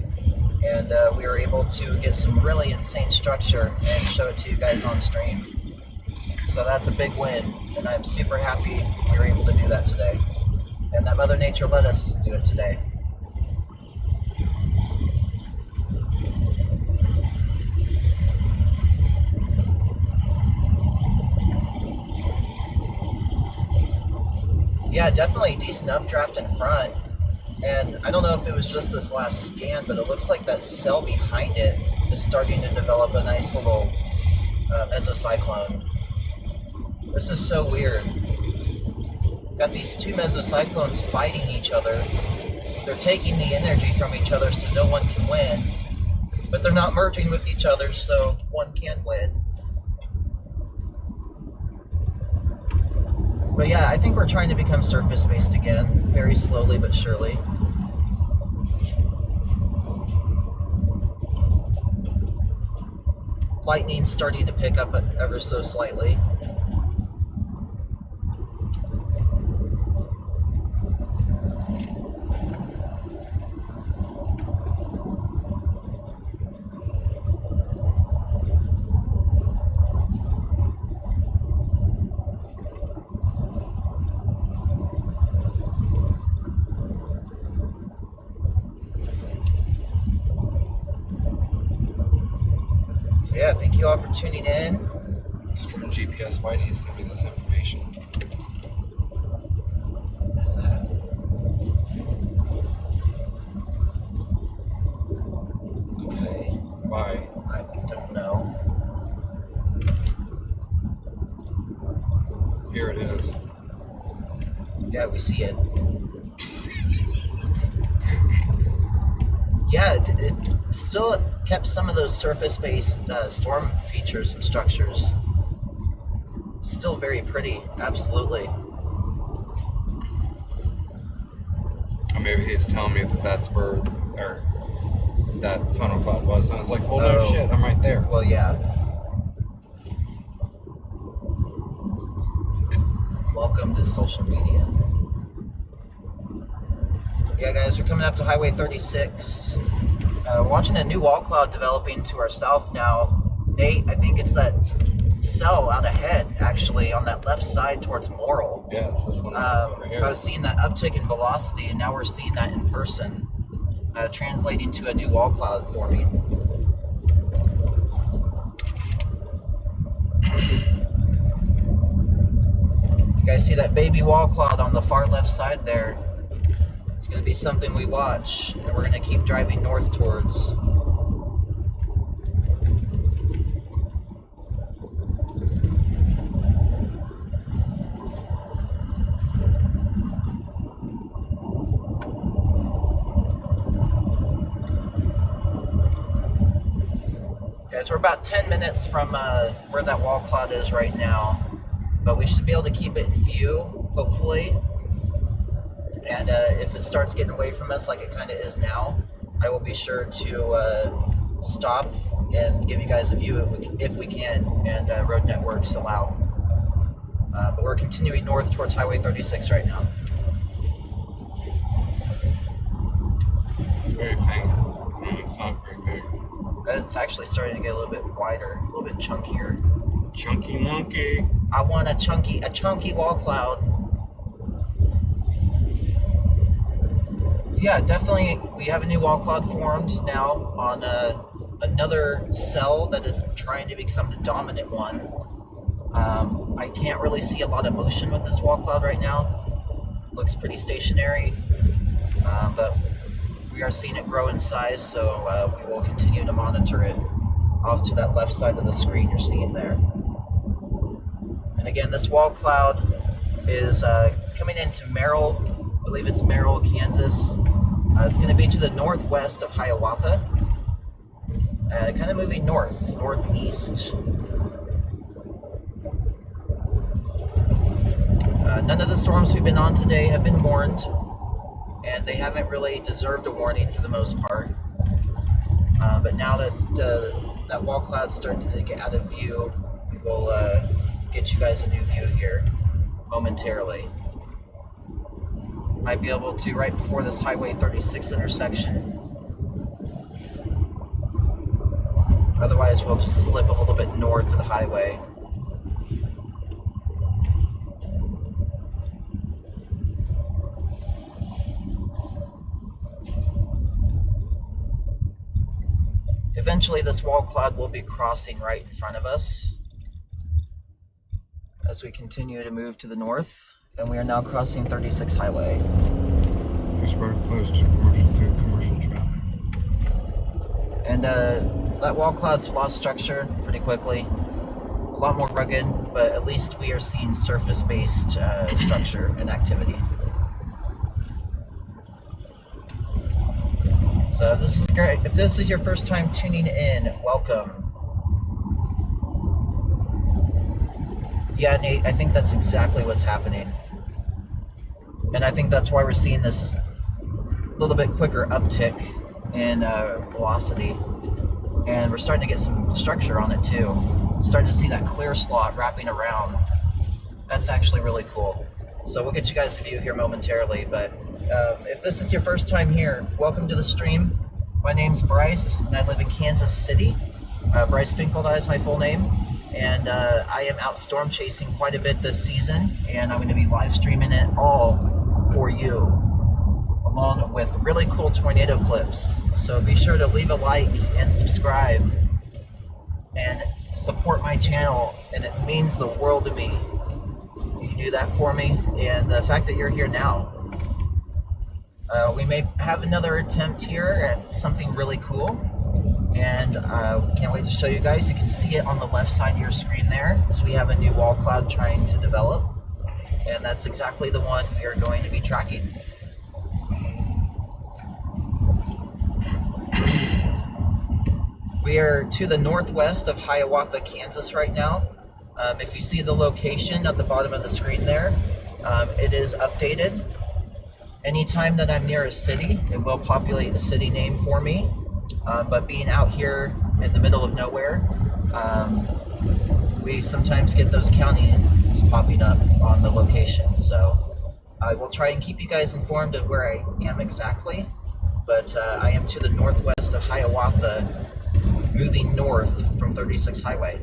and we were able to get some really insane structure and show it to you guys on stream. So that's a big win, and I'm super happy we were able to do that today. And that Mother Nature let us do it today. Yeah, definitely a decent updraft in front. And I don't know if it was just this last scan, but it looks like that cell behind it is starting to develop a nice little mesocyclone. This is so weird. Got these two mesocyclones fighting each other. They're taking the energy from each other so no one can win, but they're not merging with each other so one can win. But yeah, I think we're trying to become surface-based again, very slowly but surely. Lightning's starting to pick up ever so slightly. Yeah, thank you all for tuning in. GPS, why do you send me this information? What's that? Okay. Why? I don't know. Here it is. Yeah, we see it. Yeah, it still kept some of those surface-based storm features and structures. Still very pretty, absolutely. maybe he's telling me that that's where, or that funnel cloud was. And I was like, well, no shit, I'm right there. Well, yeah. Welcome to social media. Yeah, guys, we're coming up to Highway 36. Watching a new wall cloud developing to our south now. Nate, I think it's that cell out ahead, actually, on that left side towards Morrill. Yeah, it's this one over here. I was seeing that uptick in velocity, and now we're seeing that in person, translating to a new wall cloud forming. You guys see that baby wall cloud on the far left side there? It's going to be something we watch, and we're going to keep driving north towards. Guys, we're about 10 minutes from where that wall cloud is right now, but we should be able to keep it in view, hopefully. And if it starts getting away from us like it kind of is now, I will be sure to stop and give you guys a view if we can, and road networks allow. But we're continuing north towards Highway 36 right now. It's very faint. I mean, it's not very big. It's actually starting to get a little bit wider, a little bit chunkier. Chunky monkey. I want a chunky wall cloud. So yeah, definitely we have a new wall cloud formed now on another cell that is trying to become the dominant one. I can't really see a lot of motion with this wall cloud right now. Looks pretty stationary, but we are seeing it grow in size, so we will continue to monitor it off to that left side of the screen you're seeing there. And again, this wall cloud is coming into Merrill, I believe it's Merrill, Kansas. It's going to be to the northwest of Hiawatha, kind of moving northeast. None of the storms we've been on today have been warned, and they haven't really deserved a warning for the most part. But now that that wall cloud's starting to get out of view, we will get you guys a new view here momentarily. Might be able to right before this Highway 36 intersection. Otherwise, we'll just slip a little bit north of the highway. Eventually, this wall cloud will be crossing right in front of us as we continue to move to the north. And we are now crossing 36 Highway. This road close to commercial traffic. And that wall cloud's lost structure pretty quickly. A lot more rugged, but at least we are seeing surface-based structure and activity. So this is great. If this is your first time tuning in, welcome. Yeah, Nate, I think that's exactly what's happening. And I think that's why we're seeing this little bit quicker uptick in velocity. And we're starting to get some structure on it too. Starting to see that clear slot wrapping around. That's actually really cool. So we'll get you guys a view here momentarily, but if this is your first time here, welcome to the stream. My name's Bryce, and I live in Kansas City. Bryce Finkeldie is my full name. And I am out storm chasing quite a bit this season, and I'm going to be live streaming it all for you, along with really cool tornado clips. So be sure to leave a like and subscribe and support my channel, and it means the world to me. You do that for me, and the fact that you're here now. We may have another attempt here at something really cool. And can't wait to show you guys. You can see it on the left side of your screen there. So we have a new wall cloud trying to develop, and that's exactly the one we are going to be tracking. We are to the northwest of Hiawatha, Kansas right now. If you see the location at the bottom of the screen there, it is updated. anytime that I'm near a city, it will populate a city name for me. But being out here in the middle of nowhere, we sometimes get those counties popping up on the location. So I will try and keep you guys informed of where I am exactly. But I am to the northwest of Hiawatha, moving north from 36 Highway.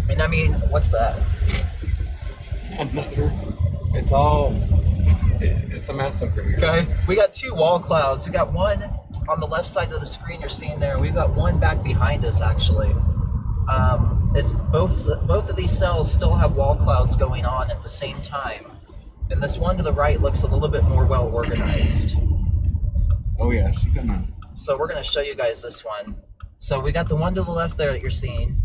And I mean, what's that? Another. It's a mess over here. Okay, we got two wall clouds. We got one on the left side of the screen you're seeing there. We've got one back behind us actually. It's both of these cells still have wall clouds going on at the same time. And this one to the right looks a little bit more well organized. Oh yeah, she's gonna. So we're gonna show you guys this one. So we got the one to the left there that you're seeing.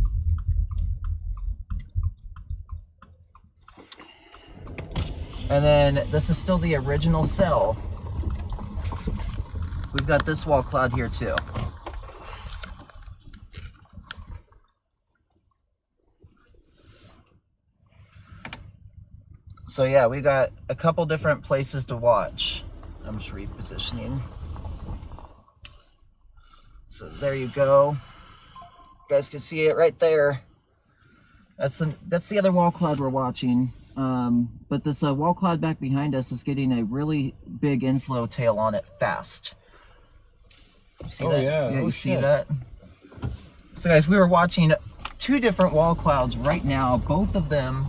And then this is still the original cell. We've got this wall cloud here too. So yeah, we got a couple different places to watch. I'm just repositioning. So there you go. You guys can see it right there. That's the other wall cloud we're watching. But this wall cloud back behind us is getting a really big inflow tail on it fast. You see that? Yeah. You see that? So guys, we were watching two different wall clouds right now. Both of them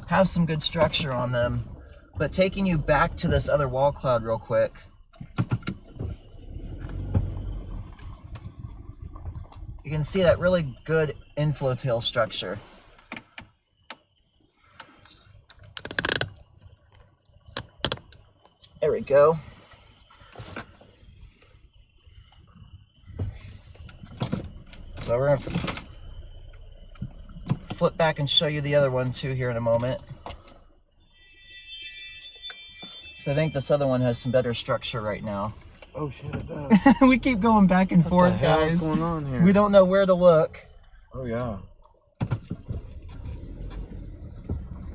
have some good structure on them. But taking you back to this other wall cloud real quick. You can see that really good inflow tail structure. There we go. So we're gonna flip back and show you the other one too here in a moment. So I think this other one has some better structure right now. Oh shit, it does. We keep going back and forth, What the hell guys. is going on here? We don't know where to look. Oh yeah.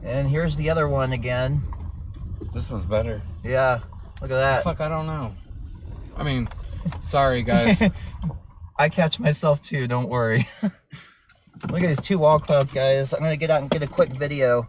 And here's the other one again. This one's better. Yeah, look at that. Fuck, I don't know. I mean, sorry guys. I catch myself too, don't worry. Look at these two wall clouds, guys. I'm gonna get out and get a quick video.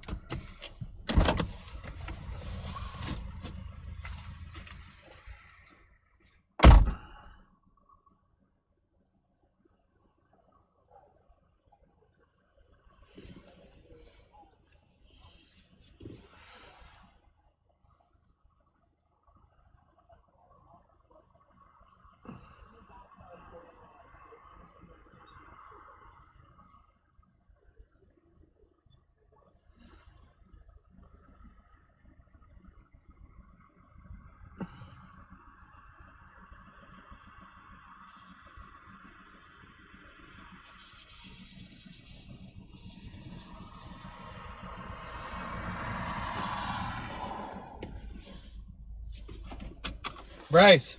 Bryce.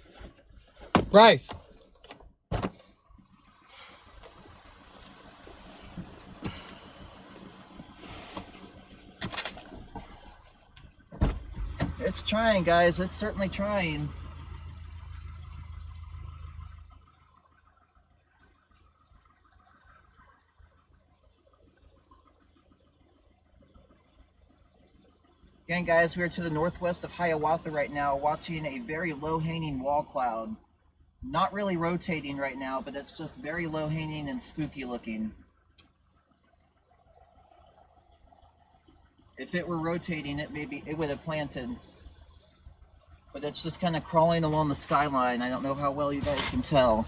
Bryce. It's trying, guys. It's certainly trying. Again, guys, we're to the northwest of Hiawatha right now, watching a very low-hanging wall cloud. Not really rotating right now, but it's just very low-hanging and spooky looking. If it were rotating, it would have planted. But it's just kind of crawling along the skyline. I don't know how well you guys can tell.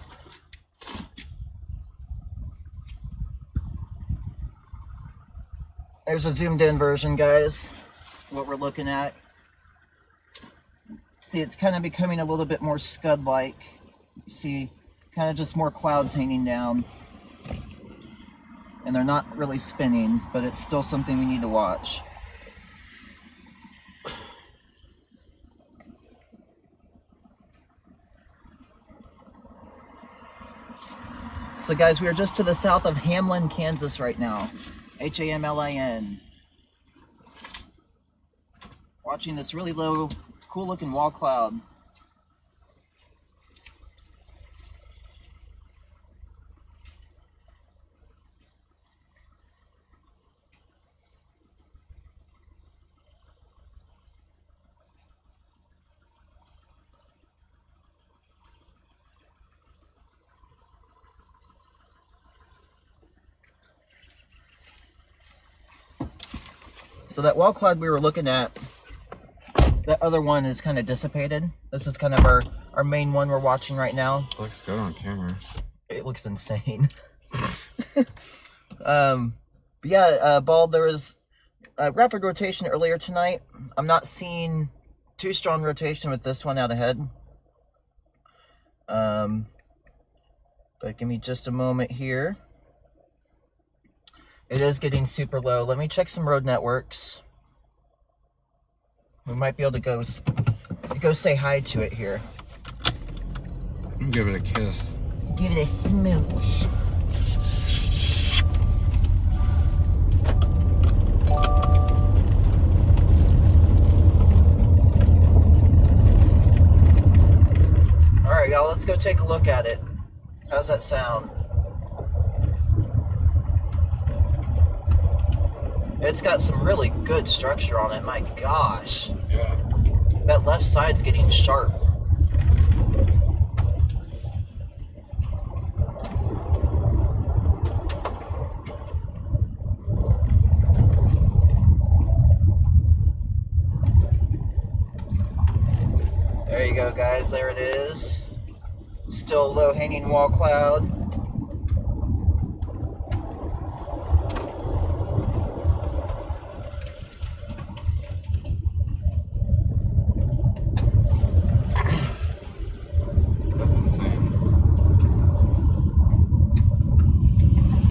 There's a zoomed in version, guys. What we're looking at. See, it's kind of becoming a little bit more scud-like. You see, kind of just more clouds hanging down. And they're not really spinning, but it's still something we need to watch. So guys, we are just to the south of Hamlin, Kansas right now. Hamlin. Watching this really low, cool looking wall cloud. So that wall cloud we were looking at, that other one is kind of dissipated. This is kind of our main one we're watching right now. Looks good on camera. It looks insane. But yeah, Bald, there was a rapid rotation earlier tonight. I'm not seeing too strong rotation with this one out ahead. But give me just a moment here. It is getting super low. Let me check some road networks. We might be able to go say hi to it here. Give it a kiss. Give it a smooch. All right, y'all, let's go take a look at it. How's that sound? It's got some really good structure on it, my gosh. Yeah. That left side's getting sharp. There you go, guys, there it is. Still low hanging wall cloud.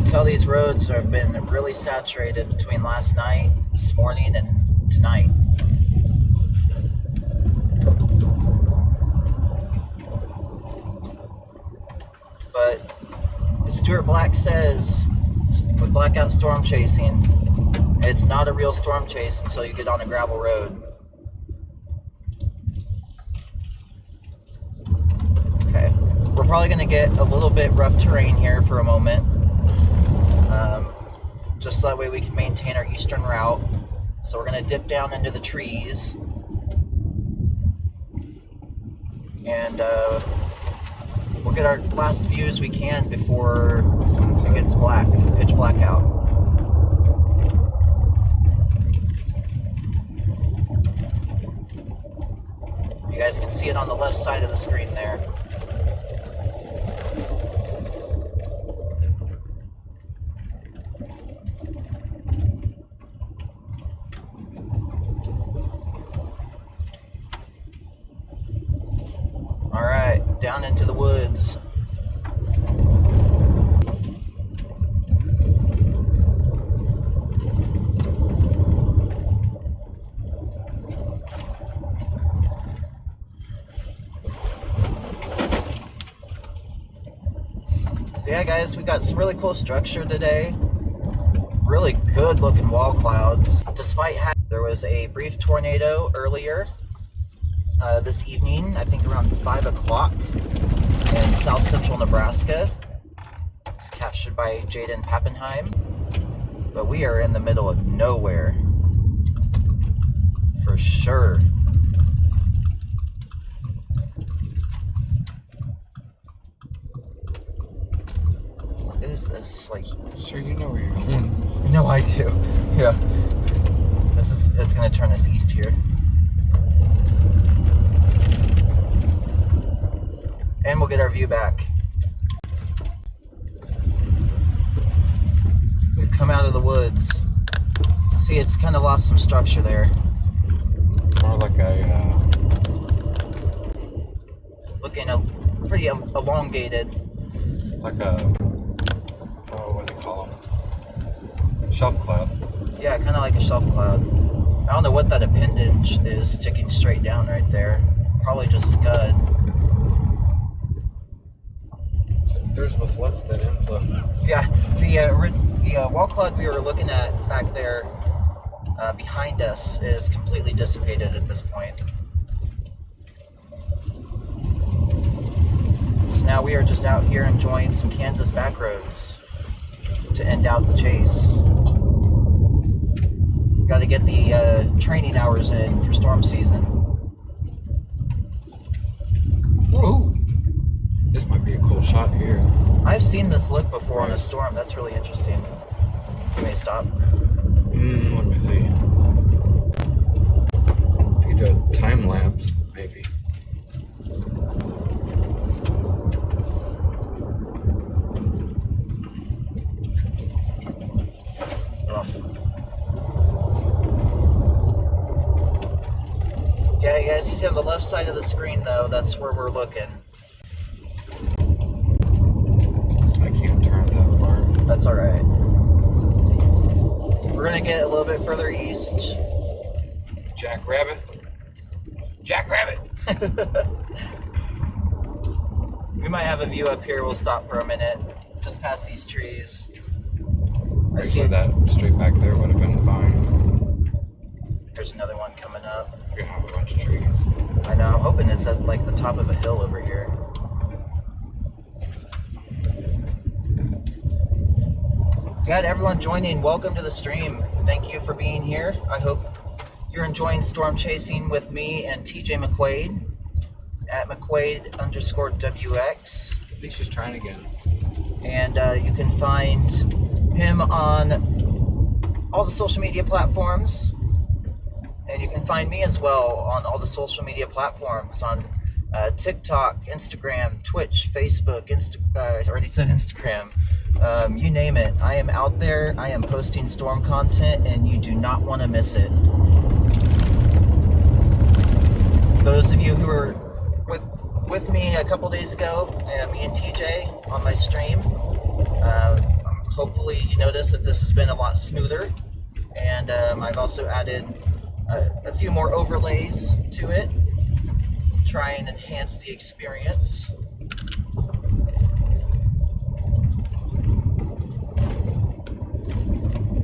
Tell these roads have been really saturated between last night, this morning, and tonight. But as Stuart Black says, with blackout storm chasing, it's not a real storm chase until you get on a gravel road. Okay, we're probably going to get a little bit rough terrain here for a moment. Just so that way we can maintain our eastern route. So we're going to dip down into the trees. And we'll get our last view as we can before it gets black, pitch black out. You guys can see it on the left side of the screen there. Down into the woods. So yeah, guys, we got some really cool structure today. Really good looking wall clouds. Despite there was a brief tornado earlier this evening, I think around 5 o'clock in south central Nebraska. It's captured by Jaden Pappenheim. But we are in the middle of nowhere. For sure. What is this? Like, sure, you know where you're going. No, I do. Yeah. It's gonna turn us east here. And we'll get our view back. We've come out of the woods. See, it's kind of lost some structure there. More like a... Looking pretty elongated. Like a... Oh, what do you call them? Shelf cloud. Yeah, kind of like a shelf cloud. I don't know what that appendage is sticking straight down right there. Probably just scud. 2/3 what's left of that inflow. Yeah, the wall cloud we were looking at back there behind us is completely dissipated at this point. So now we are just out here enjoying some Kansas back roads to end out the chase. Got to get the training hours in for storm season. Whoa! This might be a cool shot here. I've seen this look before on a storm. That's really interesting. You may stop. Let me see. If you do a time lapse, maybe. Oh. Yeah, you guys, you see on the left side of the screen, though, that's where we're looking. I can't turn it that far. That's all right. We're gonna get a little bit further east. Jackrabbit. Jackrabbit. We might have a view up here. We'll stop for a minute, just past these trees. I see Actually, that straight back there would have been fine. There's another one coming up. You're gonna have a bunch of trees. I know. I'm hoping it's at like the top of a hill over here. Got everyone joining. Welcome to the stream. Thank you for being here. I hope you're enjoying storm chasing with me and TJ McQuaid at McQuaid_WX. I think she's trying again. And you can find him on all the social media platforms. And you can find me as well on all the social media platforms on TikTok, Instagram, Twitch, Facebook, I already said Instagram. You name it. I am out there. I am posting storm content, and you do not want to miss it. Those of you who were with me a couple days ago, me and TJ on my stream, hopefully you noticed that this has been a lot smoother, and I've also added a few more overlays to it, try and enhance the experience.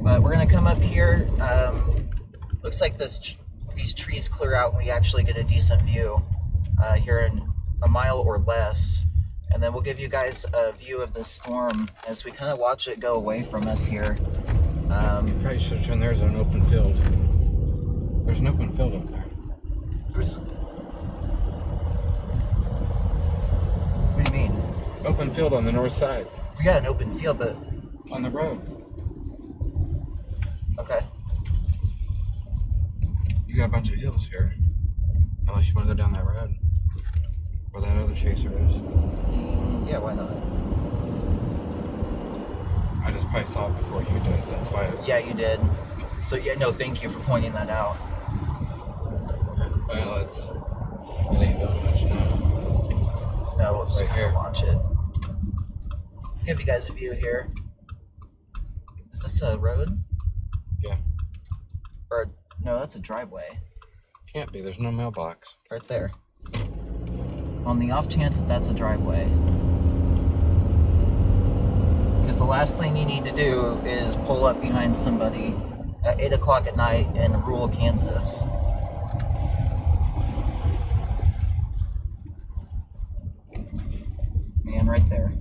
But we're gonna come up here. Looks like these trees clear out and we actually get a decent view here in a mile or less. And then we'll give you guys a view of the storm as we kind of watch it go away from us here. You probably should have turned theirs on an open field. There's an open field up there. What do you mean? Open field on the north side. We got an open field, but On the road. okay. You got a bunch of hills here. Unless you want to go down that road. Where that other chaser is. Yeah, why not? I just probably saw it before you did. That's why. Yeah, you did. So yeah, no, thank you for pointing that out. Well, it ain't doing much now. No, we'll just Right kind here. of watch it. Give you guys a view here. Is this a road? Yeah. Or no, that's a driveway. Can't be. There's no mailbox. Right there. On the off chance that that's a driveway. Because the last thing you need to do is pull up behind somebody at 8 o'clock at night in rural Kansas. Man, right there.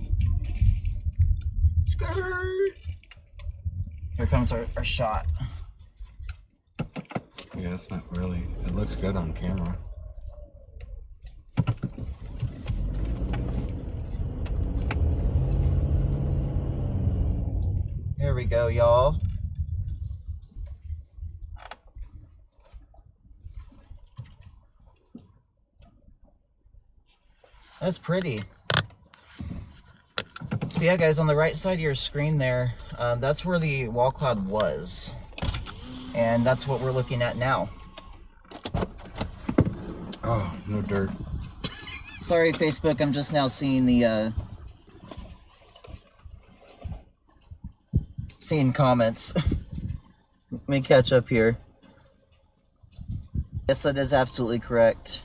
Skirt! Here comes our shot. Yeah, it's not really. It looks good on camera. Here we go, y'all. That's pretty. So yeah, guys, on the right side of your screen there, that's where the wall cloud was. And that's what we're looking at now. Oh, no dirt. Sorry, Facebook, I'm just now seeing the, seeing comments. Let me catch up here. Yes, that is absolutely correct.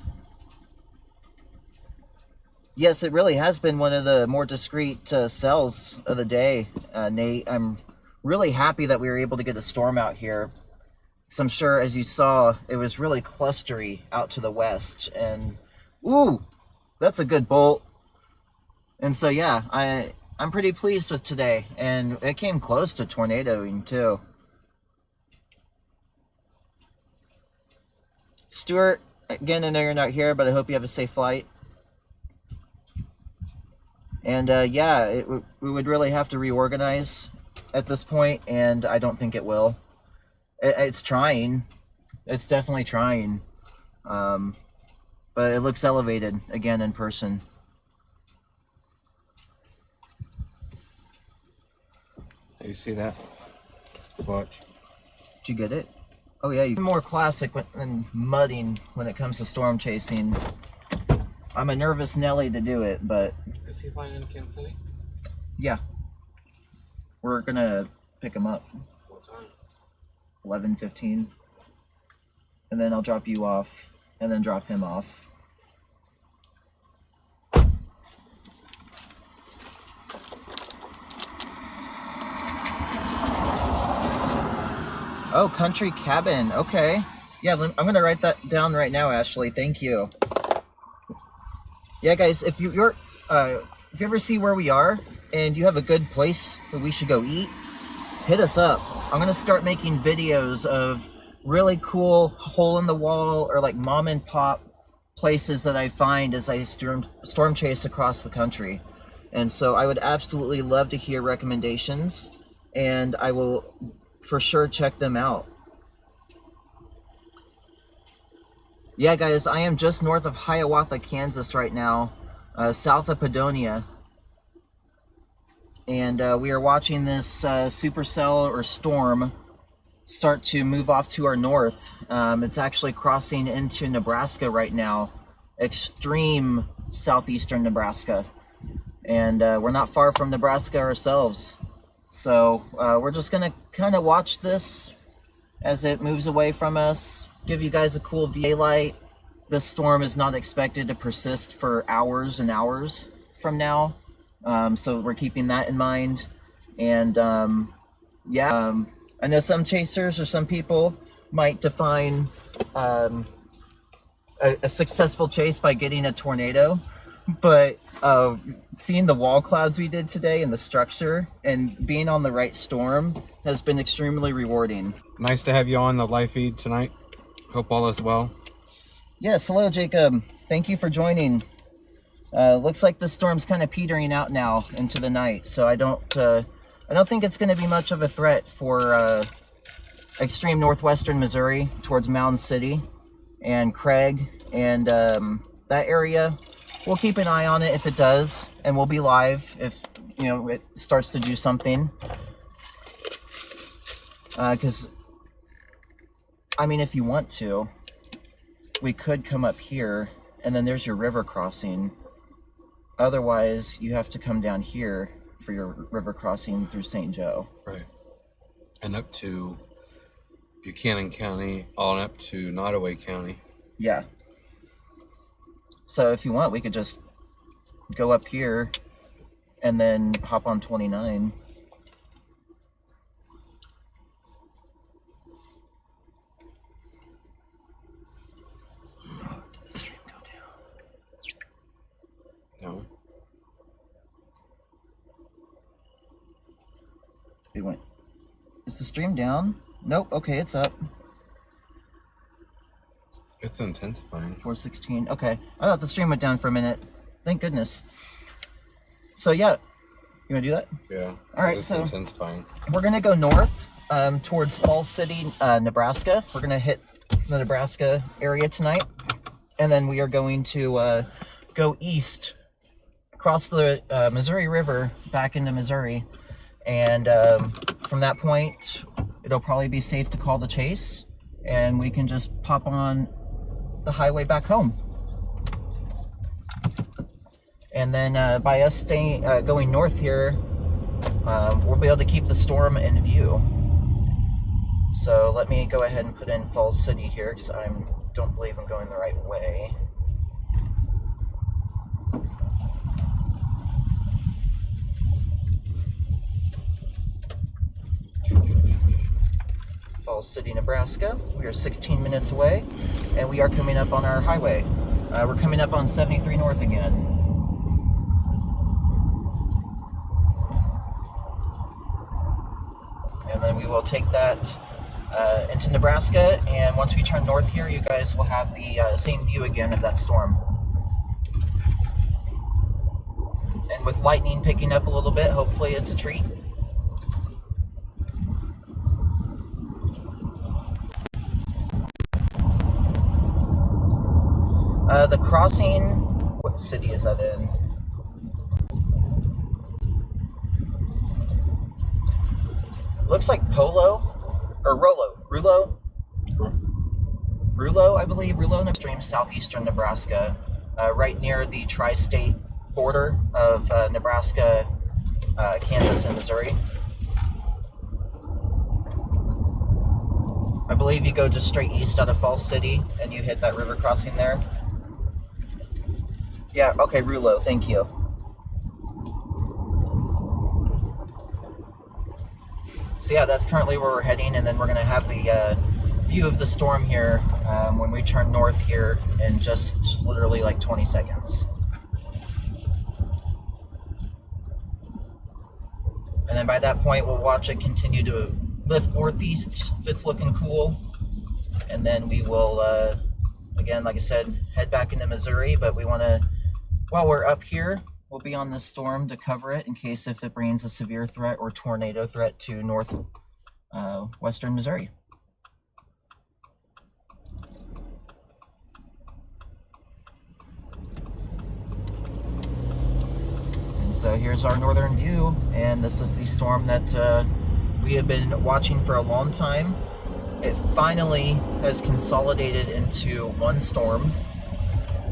Yes, it really has been one of the more discreet sells of the day, Nate. I'm really happy that we were able to get a storm out here. So I'm sure, as you saw, it was really clustery out to the west. And, ooh, that's a good bolt. And so, yeah, I'm pretty pleased with today. And it came close to tornadoing, too. Stuart, again, I know you're not here, but I hope you have a safe flight. And, yeah, we would really have to reorganize at this point, and I don't think it will. It's trying. It's definitely trying. But it looks elevated again in person. You see that? Watch. Did you get it? Oh yeah, you're more classic than mudding when it comes to storm chasing. I'm a nervous Nelly to do it, but... Is he flying in Kansas City? Yeah. We're gonna pick him up. What time? 11:15. And then I'll drop you off, and then drop him off. Oh, country cabin. Okay. Yeah, I'm going to write that down right now, Ashley. Thank you. Yeah, guys, if you ever see where we are and you have a good place where we should go eat, hit us up. I'm going to start making videos of really cool hole-in-the-wall or like mom-and-pop places that I find as I storm chase across the country. And so I would absolutely love to hear recommendations, and I will for sure check them out. Yeah, guys, I am just north of Hiawatha, Kansas right now, south of Padonia. And we are watching this supercell or storm start to move off to our north. It's actually crossing into Nebraska right now, extreme southeastern Nebraska. And we're not far from Nebraska ourselves. So we're just going to kind of watch this as it moves away from us, give you guys a cool VA light. This storm is not expected to persist for hours and hours from now. So we're keeping that in mind. And yeah, I know some chasers or some people might define a successful chase by getting a tornado. But seeing the wall clouds we did today and the structure and being on the right storm has been extremely rewarding. Nice to have you on the live feed tonight. Hope all is well. Yes, hello Jacob. Thank you for joining. Looks like the storm's kind of petering out now into the night, so I don't think it's going to be much of a threat for extreme northwestern Missouri towards Mound City and Craig and that area. We'll keep an eye on it if it does, and we'll be live if, you know, it starts to do something. Because, I mean, if you want to, we could come up here, and then there's your river crossing. Otherwise, you have to come down here for your river crossing through St. Joe. Right. And up to Buchanan County, on up to Nottoway County. Yeah. So if you want, we could just go up here and then hop on 29. Oh, did the stream go down? No. It went. Is the stream down? Nope. Okay, it's up. It's intensifying. 416. Okay. I thought the stream went down for a minute. Thank goodness. So yeah, you want to do that? Yeah. All right. It's So intensifying. we're gonna go north towards Falls City, Nebraska. We're gonna hit the Nebraska area tonight, and then we are going to go east, across the Missouri River back into Missouri, and from that point, it'll probably be safe to call the chase, and we can just pop on the highway back home. And then by us staying going north here, we'll be able to keep the storm in view. So let me go ahead and put in Falls City here, because I don't believe I'm going the right way. Falls City, Nebraska. We are 16 minutes away, and we are coming up on our highway. We're coming up on 73 North again. And then we will take that into Nebraska, and once we turn north here, you guys will have the same view again of that storm. And with lightning picking up a little bit, hopefully it's a treat. The crossing, what city is that in? Looks like Polo, or Rulo, I believe, Rulo, extreme southeastern Nebraska, right near the tri-state border of Nebraska, Kansas, and Missouri. I believe you go just straight east out of Falls City and you hit that river crossing there. Yeah, okay, Rulo, thank you. So yeah, that's currently where we're heading, and then we're going to have the view of the storm here when we turn north here in just literally like 20 seconds. And then by that point, we'll watch it continue to lift northeast if it's looking cool. And then we will, again, like I said, head back into Missouri, but we want to, while we're up here, we'll be on this storm to cover it in case if it brings a severe threat or tornado threat to western Missouri. And so here's our northern view, and this is the storm that we have been watching for a long time. It finally has consolidated into one storm.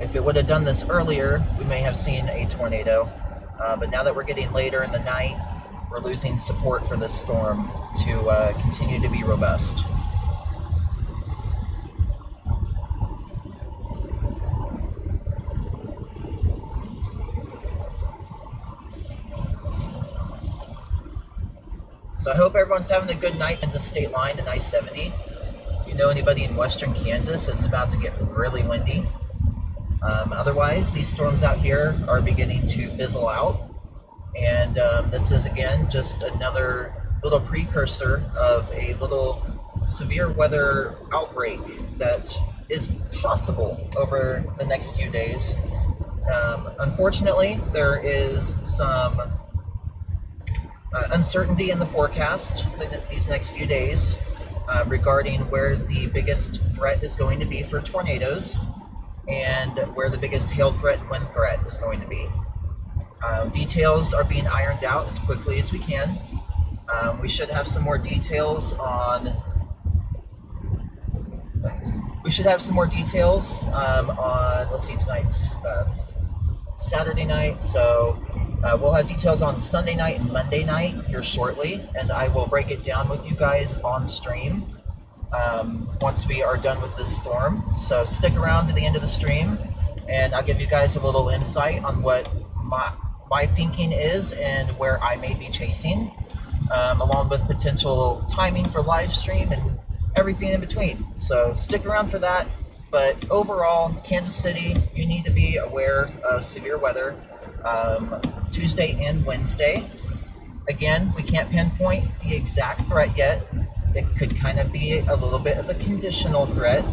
If it would have done this earlier, we may have seen a tornado. But now that we're getting later in the night, we're losing support for this storm to continue to be robust. So I hope everyone's having a good night. It's a state line, a nice 70. If you know anybody in western Kansas, it's about to get really windy. Otherwise, these storms out here are beginning to fizzle out, and this is again just another little precursor of a little severe weather outbreak that is possible over the next few days. Unfortunately, there is some uncertainty in the forecast these next few days regarding where the biggest threat is going to be for tornadoes, and where the biggest hail threat and wind threat is going to be. Details are being ironed out as quickly as we can. We should have some more details on. We should have some more details on. Let's see, tonight's Saturday night, so we'll have details on Sunday night and Monday night here shortly, and I will break it down with you guys on stream. Once we are done with this storm. So stick around to the end of the stream, and I'll give you guys a little insight on what my thinking is and where I may be chasing, along with potential timing for live stream and everything in between. So stick around for that. But overall, Kansas City, you need to be aware of severe weather Tuesday and Wednesday. Again, we can't pinpoint the exact threat yet. It could kind of be a little bit of a conditional threat,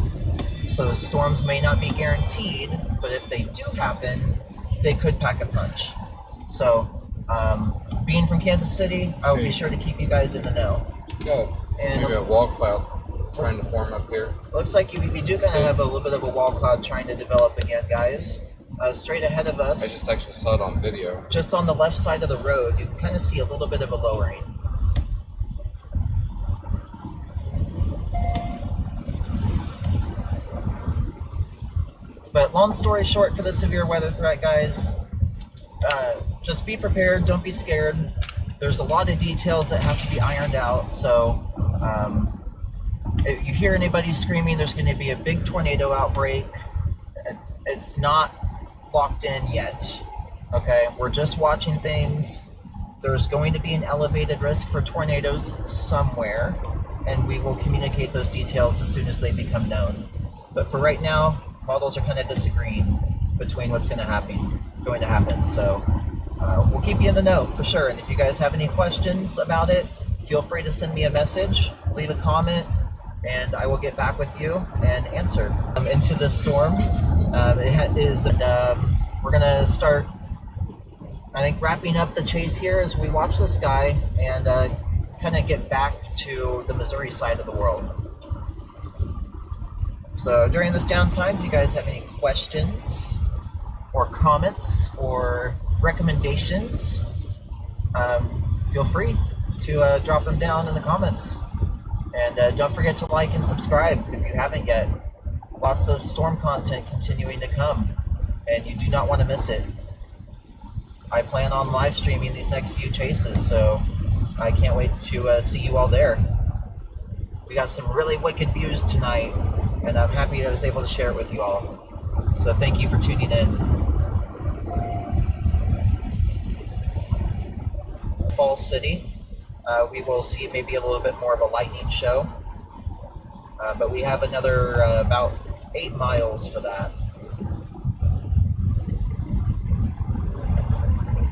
so storms may not be guaranteed, but if they do happen, they could pack a punch. So, being from Kansas City, I will be sure to keep you guys in the know. Yeah, And maybe a wall cloud trying to form up here. looks like we do kind of have a little bit of a wall cloud trying to develop again, guys. Straight ahead of us, I just actually saw it on video. just on the left side of the road, you can kind of see a little bit of a lowering. But long story short for the severe weather threat, guys, just be prepared, don't be scared. There's a lot of details that have to be ironed out, so if you hear anybody screaming there's going to be a big tornado outbreak, it's not locked in yet, okay? We're just watching things. There's going to be an elevated risk for tornadoes somewhere, and we will communicate those details as soon as they become known. But for right now, models are kind of disagreeing between what's going to happen. So we'll keep you in the know for sure. And if you guys have any questions about it, feel free to send me a message, leave a comment, and I will get back with you and answer. Into the storm, we're gonna start, I think, wrapping up the chase here as we watch the sky and kind of get back to the Missouri side of the world. So during this downtime, if you guys have any questions or comments or recommendations, feel free to drop them down in the comments. And don't forget to like and subscribe if you haven't yet. Lots of storm content continuing to come, and you do not want to miss it. I plan on live streaming these next few chases, so I can't wait to see you all there. We got some really wicked views tonight, and I'm happy I was able to share it with you all. So thank you for tuning in. Falls City. We will see maybe a little bit more of a lightning show, but we have another about 8 miles for that.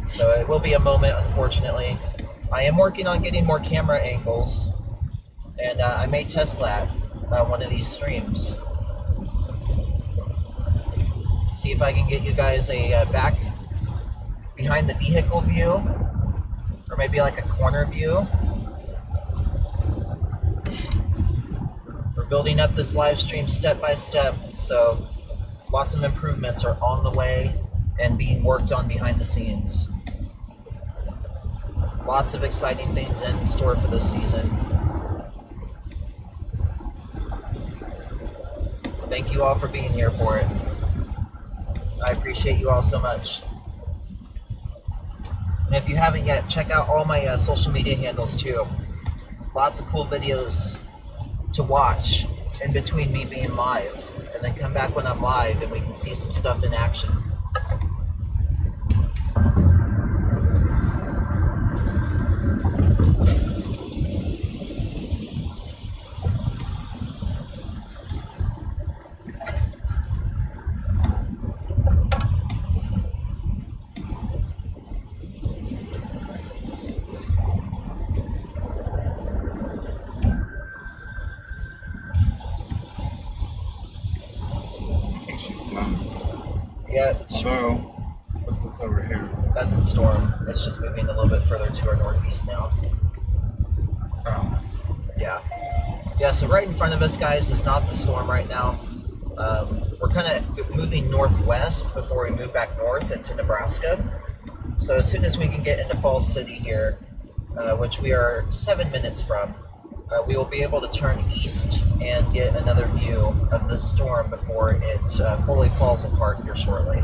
So it will be a moment, unfortunately. I am working on getting more camera angles, and I may test that one of these streams. See if I can get you guys a back behind the vehicle view, or maybe like a corner view. We're building up this live stream step by step, so lots of improvements are on the way and being worked on behind the scenes. Lots of exciting things in store for this season. Thank you all for being here for it. I appreciate you all so much. And if you haven't yet, check out all my social media handles too. Lots of cool videos to watch in between me being live, and then come back when I'm live and we can see some stuff in action. Yeah, So, what's this over here? that's the storm. It's just moving a little bit further to our northeast now. Oh, Yeah. Yeah, so right in front of us, guys, is not the storm right now. We're kind of moving northwest before we move back north into Nebraska. So as soon as we can get into Falls City here, which we are 7 minutes from, we will be able to turn east and get another view of this storm before it fully falls apart here shortly.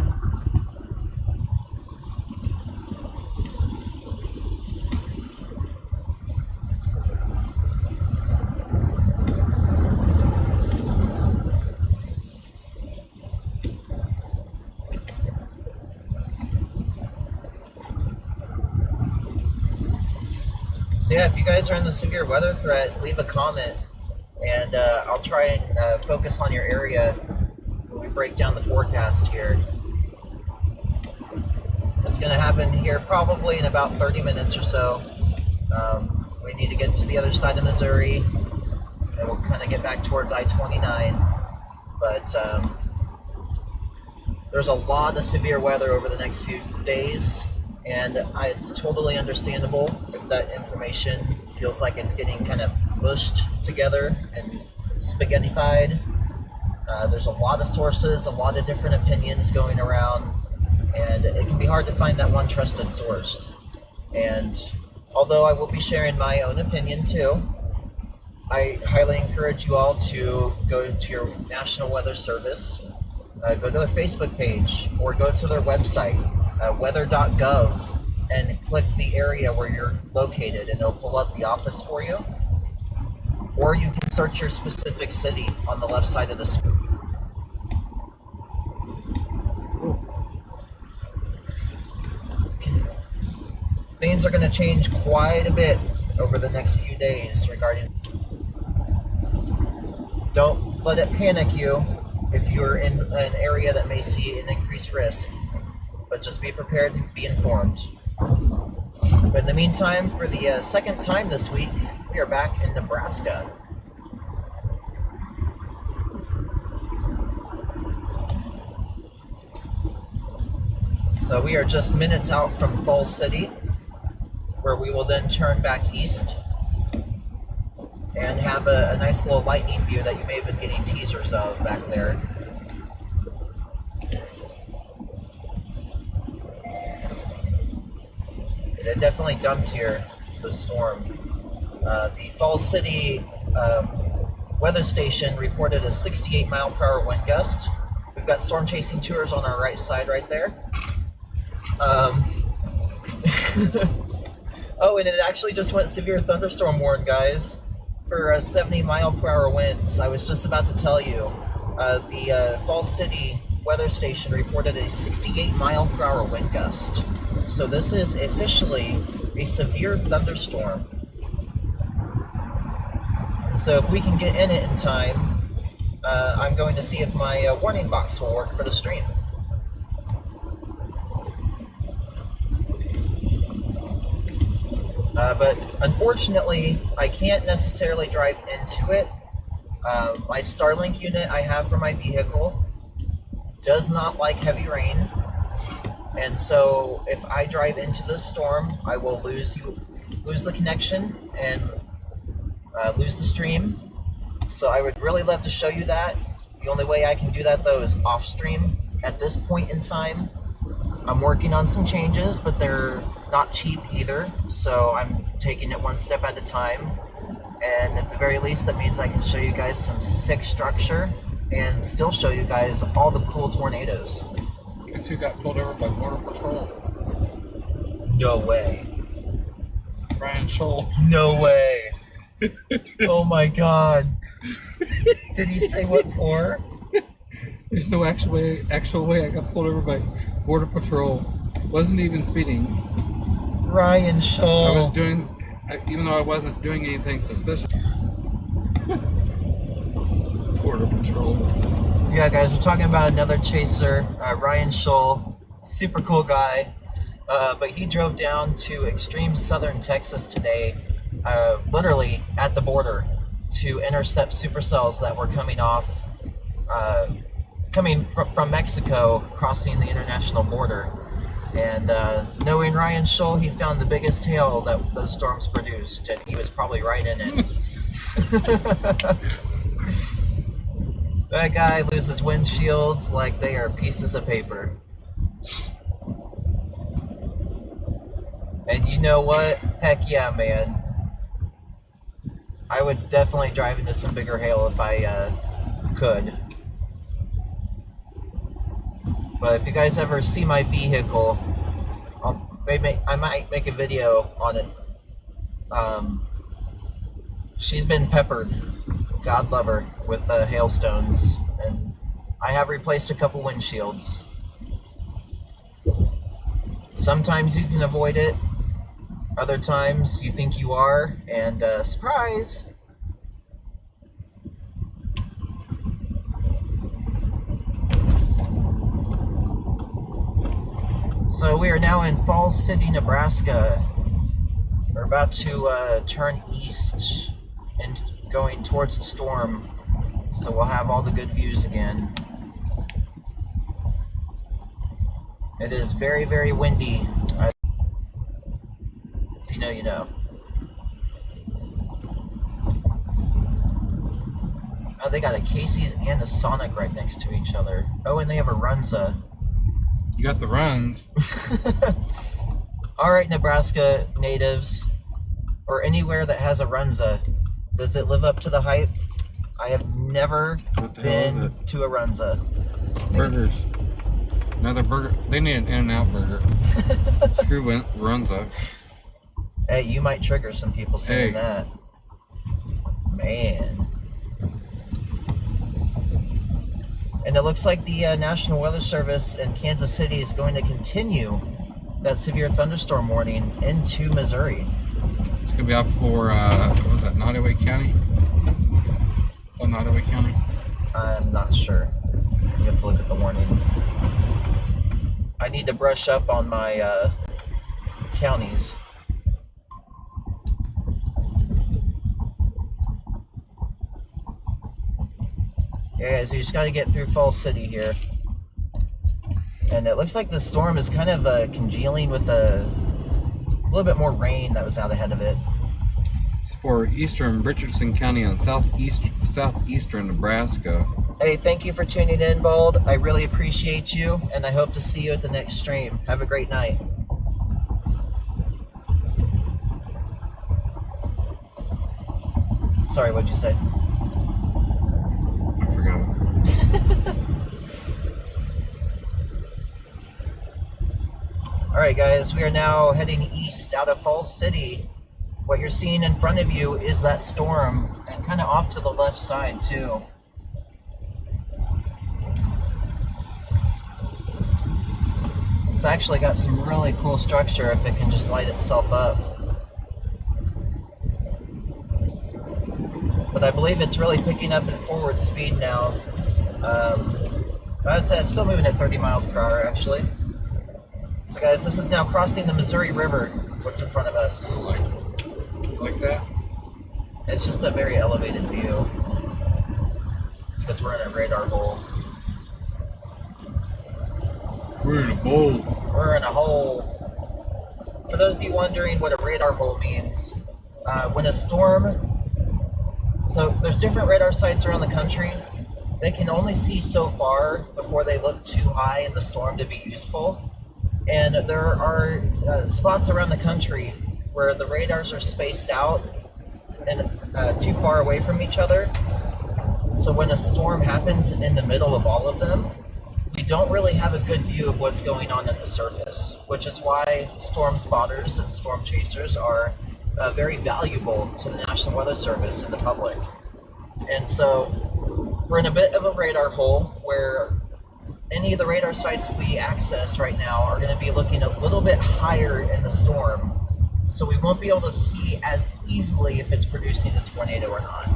So yeah, if you guys are in the severe weather threat, leave a comment, and I'll try and focus on your area when we break down the forecast here. It's going to happen here probably in about 30 minutes or so. We need to get to the other side of Missouri, and we'll kind of get back towards I-29. But there's a lot of severe weather over the next few days. And it's totally understandable if that information feels like it's getting kind of mushed together and spaghettified. There's a lot of sources, a lot of different opinions going around, and it can be hard to find that one trusted source. And although I will be sharing my own opinion too, I highly encourage you all to go to your National Weather Service, go to their Facebook page, or go to their website, weather.gov, and click the area where you're located, and it'll pull up the office for you. Or you can search your specific city on the left side of the screen. Things are going to change quite a bit over the next few days regarding. Don't let it panic you if you're in an area that may see an increased risk, but just be prepared and be informed. But in the meantime, for the second time this week, we are back in Nebraska. So we are just minutes out from Falls City, where we will then turn back east and have a nice little lightning view that you may have been getting teasers of back there. It definitely dumped here, the storm. The Falls City weather station reported a 68 mile per hour wind gust. We've got storm chasing tours on our right side right there. Oh, and it actually just went severe thunderstorm warn, guys, for 70 mile per hour winds. I was just about to tell you, the Falls City weather station reported a 68 mile per hour wind gust. So this is officially a severe thunderstorm. So if we can get in it in time, I'm going to see if my warning box will work for the stream. But unfortunately, I can't necessarily drive into it. My Starlink unit I have for my vehicle does not like heavy rain. And so if I drive into this storm, I will lose the connection and lose the stream. So I would really love to show you that. The only way I can do that though is off stream at this point in time. I'm working on some changes, but they're not cheap either. So I'm taking it one step at a time. And at the very least, that means I can show you guys some sick structure and still show you guys all the cool tornadoes. Guess who got pulled over by Border Patrol? No way. Ryan Scholl. No way. Oh my god. Did he say what for? There's no actual way I got pulled over by Border Patrol. Wasn't even speeding. Ryan Scholl. I was doing, even though I wasn't doing anything suspicious. Border Patrol. Yeah, guys, we're talking about another chaser, Ryan Scholl, super cool guy, but he drove down to extreme southern Texas today, literally at the border, to intercept supercells that were coming off, coming from Mexico, crossing the international border. And knowing Ryan Scholl, he found the biggest hail that those storms produced, and he was probably right in it. That guy loses windshields like they are pieces of paper. And you know what? Heck yeah, man. I would definitely drive into some bigger hail if I could. But if you guys ever see my vehicle, I might make a video on it. She's been peppered, God love her, with hailstones, and I have replaced a couple windshields. Sometimes you can avoid it, other times you think you are, and surprise! So we are now in Falls City, Nebraska. We're about to turn east and going towards the storm, so we'll have all the good views again. It is very, very windy. If you know, you know. Oh, they got a Casey's and a Sonic right next to each other. Oh, and they have a Runza. You got the runs. All right, Nebraska natives, or anywhere that has a Runza, does it live up to the hype? I have never What the hell is been it? to a Runza. Burgers. Another burger. They need an In-N-Out burger. Screw Runza. Hey, you might trigger some people saying Hey. that. Man. And it looks like the National Weather Service in Kansas City is going to continue that severe thunderstorm warning into Missouri. It's gonna be out for what was that, Nottoway County? It's on in Ottawa County? I'm not sure. You have to look at the warning. I need to brush up on my counties. Yeah, guys, we just got to get through Falls City here. And it looks like the storm is kind of congealing with a little bit more rain that was out ahead of it. It's for eastern Richardson County on southeastern Nebraska. Hey, thank you for tuning in, Bald. I really appreciate you, and I hope to see you at the next stream. Have a great night. Sorry, what'd you say? I forgot. Alright guys, we are now heading east out of Falls City. What you're seeing in front of you is that storm, and kind of off to the left side too. It's actually got some really cool structure if it can just light itself up. But I believe it's really picking up in forward speed now. I'd say it's still moving at 30 miles per hour actually. So guys, this is now crossing the Missouri River. What's in front of us? Like that? It's just a very elevated view because we're in a radar hole. We're in a bowl. We're in a hole. For those of you wondering what a radar hole means, when a storm, so there's different radar sites around the country. They can only see so far before they look too high in the storm to be useful. And there are spots around the country where the radars are spaced out and too far away from each other. So when a storm happens in the middle of all of them, we don't really have a good view of what's going on at the surface, which is why storm spotters and storm chasers are very valuable to the National Weather Service and the public. And so we're in a bit of a radar hole where any of the radar sites we access right now are going to be looking a little bit higher in the storm, so we won't be able to see as easily if it's producing a tornado or not.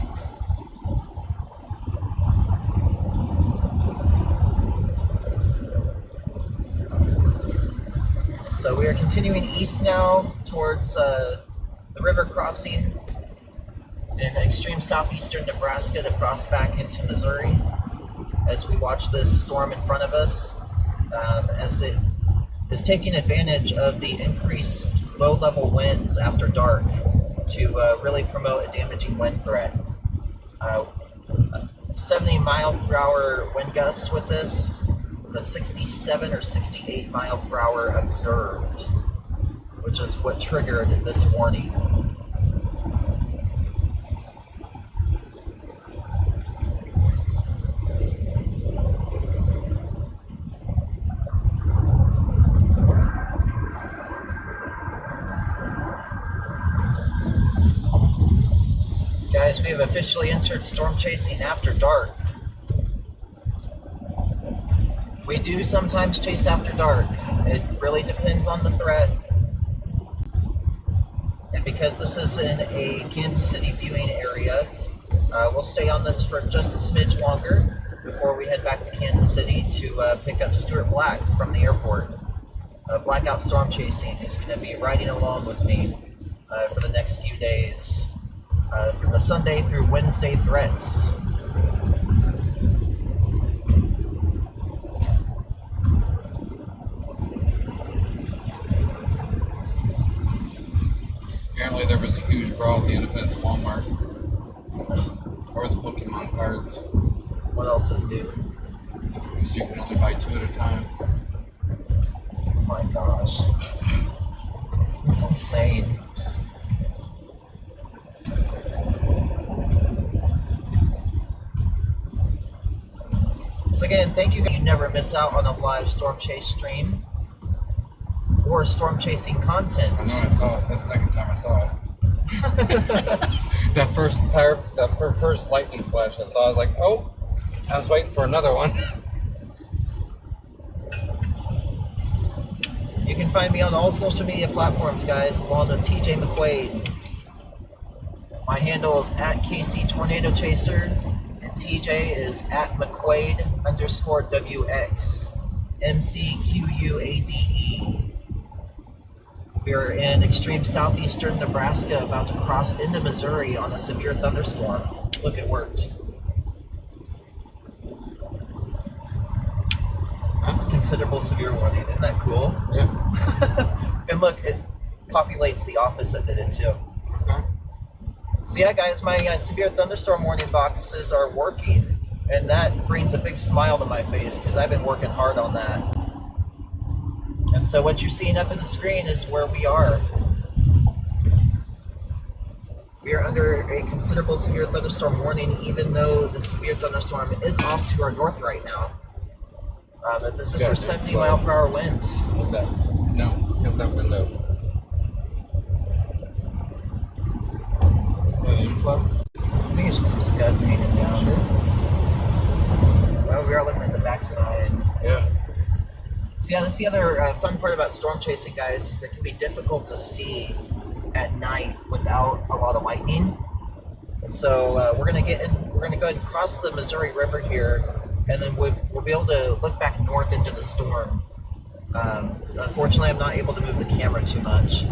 So we are continuing east now towards the river crossing in extreme southeastern Nebraska to cross back into Missouri as we watch this storm in front of us, as it is taking advantage of the increased low-level winds after dark to really promote a damaging wind threat. 70 mile per hour wind gusts with this, with a 67 or 68 mile per hour observed, which is what triggered this warning. Guys, we have officially entered storm chasing after dark. We do sometimes chase after dark. It really depends on the threat. And because this is in a Kansas City viewing area, we'll stay on this for just a smidge longer before we head back to Kansas City to pick up Stuart Black from the airport. Blackout Storm Chasing, who's going to be riding along with me for the next few days. From the Sunday through Wednesday threats. Apparently there was a huge brawl at the Independence Walmart. Or the Pokemon cards. What else is new? Because you can only buy 2 at a time. Oh my gosh. It's insane. So again, thank you. You never miss out on a live storm chase stream or storm chasing content. I know I saw it. That's the second time I saw it. that first lightning flash I saw, I was like, oh, I was waiting for another one. You can find me on all social media platforms, guys, along with TJ McQuaid. My handle is @KC Tornado Chaser, and TJ is at McQuaid_WX. MCQUADE. We are in extreme southeastern Nebraska, about to cross into Missouri on a severe thunderstorm. Look, it worked. Considerable severe warning. Isn't that cool? Yeah. And look, it populates the office that did it too. Okay. So yeah, guys, my severe thunderstorm warning boxes are working, and that brings a big smile to my face because I've been working hard on that. And so what you're seeing up in the screen is where we are. We are under a considerable severe thunderstorm warning, even though the severe thunderstorm is off to our north right now. But this is for 70-mile-per-hour winds. Look at that. No, get that window. Is that inflow? I think it's just some scud painted down. Sure. Well, we are looking at the backside. Yeah. So yeah, that's the other fun part about storm chasing, guys, is it can be difficult to see at night without a lot of lightning. And so we're gonna go ahead and cross the Missouri River here, and then we'll be able to look back north into the storm. Unfortunately, I'm not able to move the camera too much.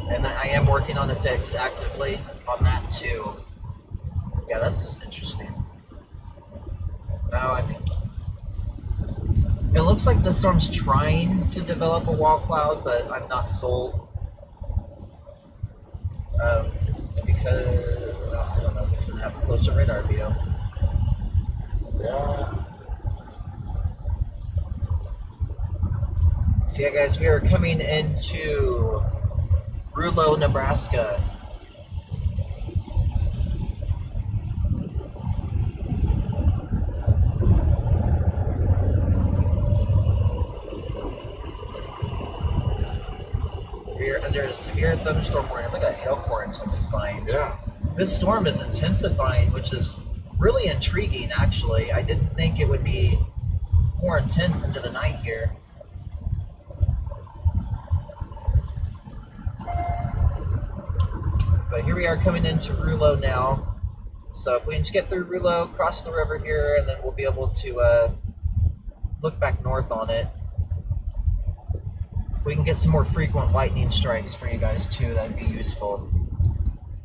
And I am working on a fix actively on that too. Yeah, that's interesting. No, I think it looks like the storm's trying to develop a wall cloud, but I'm not sold. Because I don't know if it's going to have a closer radar view. Yeah. So yeah, guys, we are coming into Rulo, Nebraska. We're under a severe thunderstorm warning. Look at hail core intensifying. Yeah. This storm is intensifying, which is really intriguing, actually. I didn't think it would be more intense into the night here. But here we are coming into Rulo now. So if we can just get through Rulo, cross the river here, and then we'll be able to look back north on it. If we can get some more frequent lightning strikes for you guys too, that'd be useful.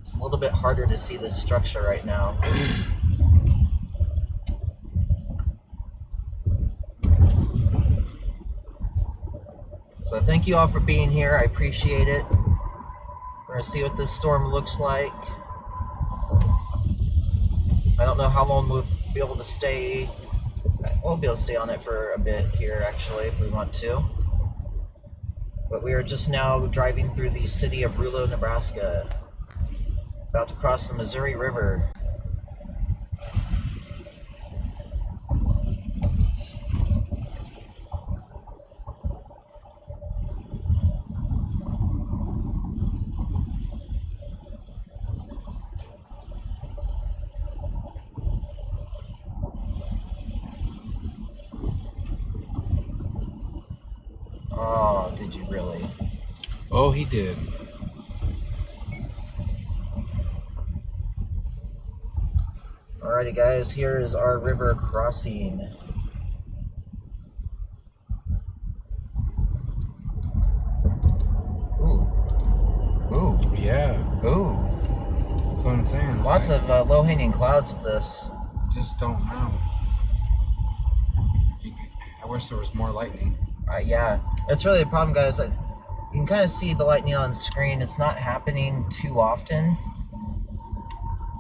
It's a little bit harder to see this structure right now. So thank you all for being here. I appreciate it. We're gonna see what this storm looks like. I don't know how long we'll be able to stay. We'll be able to stay on it for a bit here, actually, if we want to. But we are just now driving through the city of Rulo, Nebraska. About to cross the Missouri River. Oh, did you really? Oh, he did. Alrighty, guys, here is our river crossing. Ooh. Ooh. Yeah. Ooh. That's what I'm saying. Lots of low-hanging clouds with this. Just don't know. I wish there was more lightning. Yeah, that's really the problem, guys. You can kind of see the lightning on screen. It's not happening too often.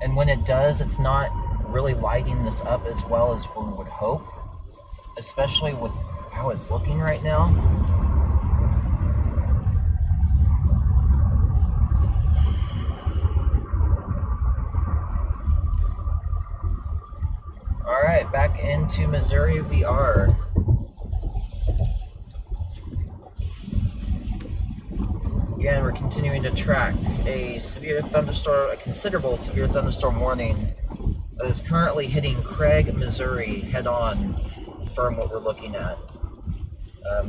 And when it does, it's not really lighting this up as well as we would hope, especially with how it's looking right now. All right, back into Missouri we are. Again, we're continuing to track a considerable severe thunderstorm warning that is currently hitting Craig, Missouri, head-on, confirm what we're looking at.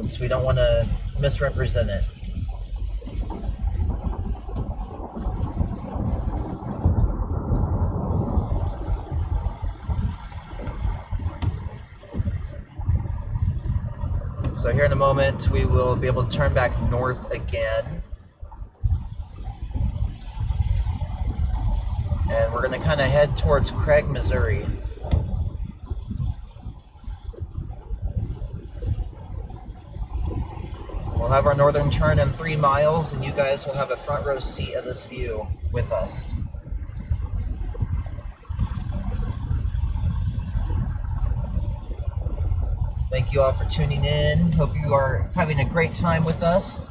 So we don't want to misrepresent it. So here in a moment, we will be able to turn back north again. And we're going to kind of head towards Craig, Missouri. We'll have our northern turn in 3 miles, and you guys will have a front row seat of this view with us. Thank you all for tuning in. Hope you are having a great time with us,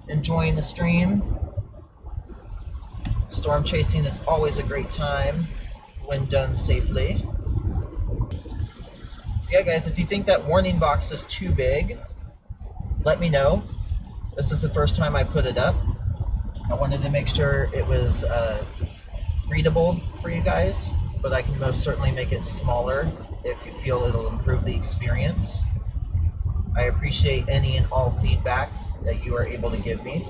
enjoying the stream. Storm chasing is always a great time when done safely. So yeah, guys, if you think that warning box is too big, let me know. This is the first time I put it up. I wanted to make sure it was readable for you guys, but I can most certainly make it smaller if you feel it'll improve the experience. I appreciate any and all feedback that you are able to give me.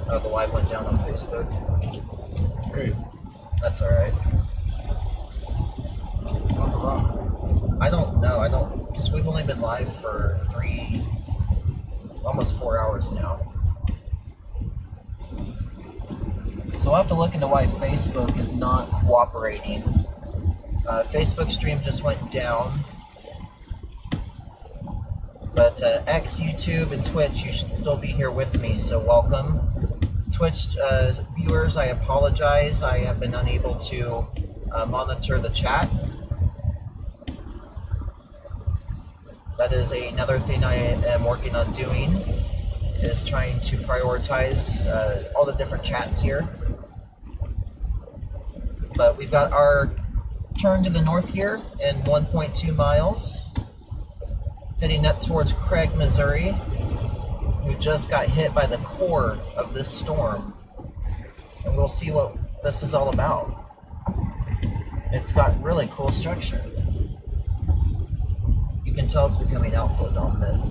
Oh, the live went down on Facebook. Great. That's alright. I don't know. Because we've only been live for almost 4 hours now. So I'll have to look into why Facebook is not cooperating. Facebook stream just went down. But X, YouTube, and Twitch, you should still be here with me, so welcome. Twitch viewers, I apologize. I have been unable to monitor the chat. That is another thing I am working on doing, is trying to prioritize all the different chats here. But we've got our turn to the north here in 1.2 miles, heading up towards Craig, Missouri, who just got hit by the core of this storm. And we'll see what this is all about. It's got really cool structure. You can tell it's becoming outflow dominant.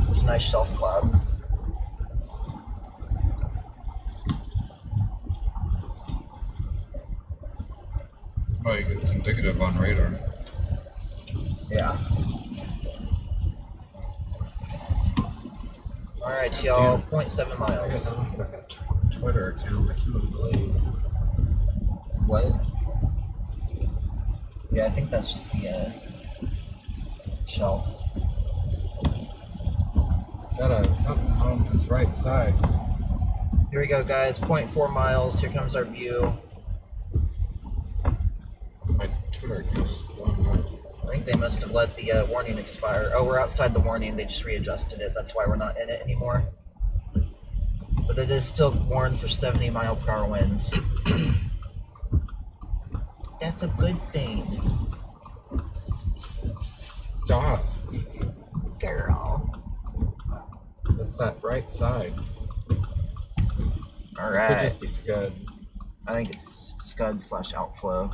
There's a nice shelf cloud. Oh, you get indicative on radar. Yeah. Alright, y'all, 0.7 I miles. got my fucking Twitter account, like you wouldn't believe. What? Yeah, I think that's just the shelf. Got something on this right side. Here we go, guys, 0.4 miles. Here comes our view. My Twitter account's blown up. I think they must have let the warning expire. Oh, we're outside the warning. They just readjusted it. That's why we're not in it anymore. But it is still warned for 70-mile-per-hour winds. That's a good thing. Stop. Girl. That's that right side. All Could right. just be Scud. I think it's Scud/outflow.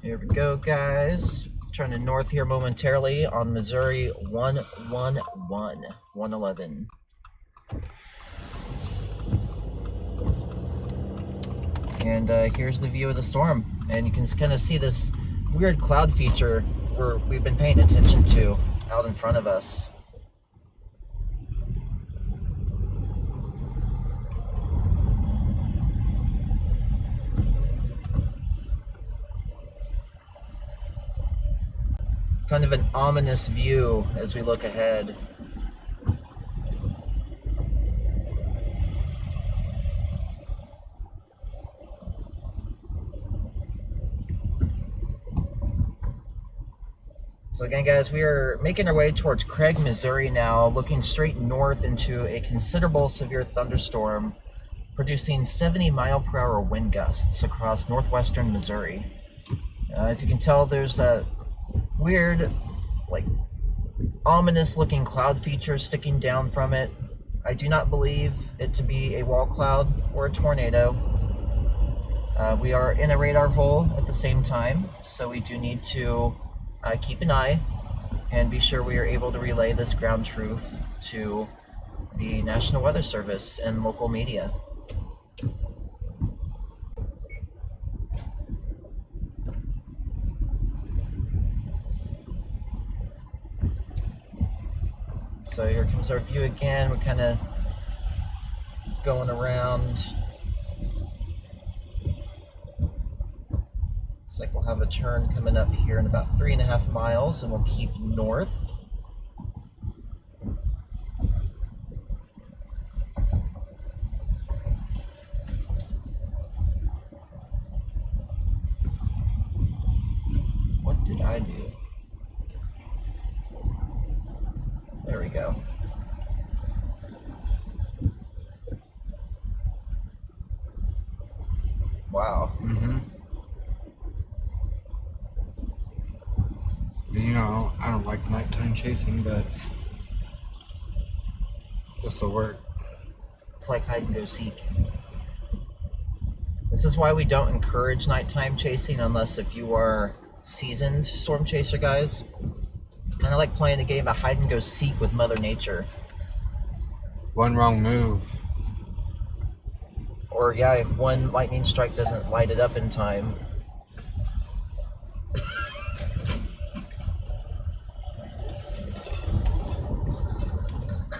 Here we go, guys. Turning north here momentarily on Missouri 111. And here's the view of the storm. And you can kind of see this weird cloud feature we've been paying attention to out in front of us. Kind of an ominous view as we look ahead. So again, guys, we are making our way towards Craig, Missouri now, looking straight north into a considerable severe thunderstorm, producing 70-mile-per-hour wind gusts across northwestern Missouri. As you can tell, there's a weird, like, ominous-looking cloud feature sticking down from it. I do not believe it to be a wall cloud or a tornado. We are in a radar hole at the same time, so we do need to keep an eye and be sure we are able to relay this ground truth to the National Weather Service and local media. So here comes our view again. We're kind of going around. Looks like we'll have a turn coming up here in about 3.5 miles, and we'll keep north. What did I do? There we go. Wow. You know, I don't like nighttime chasing, but this will work. It's like hide and go seek. This is why we don't encourage nighttime chasing unless if you are seasoned storm chaser guys. It's kind of like playing a game of hide and go seek with Mother Nature. One wrong move. Or yeah, if one lightning strike doesn't light it up in time.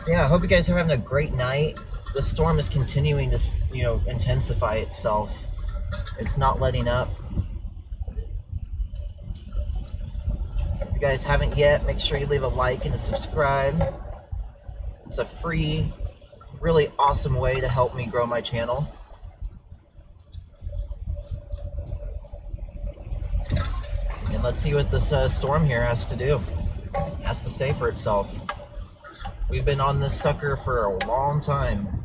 So yeah, I hope you guys are having a great night. The storm is continuing to, intensify itself. It's not letting up. If you guys haven't yet, make sure you leave a like and a subscribe. It's a free, really awesome way to help me grow my channel. And let's see what this storm here has to do. It has to say for itself. We've been on this sucker for a long time.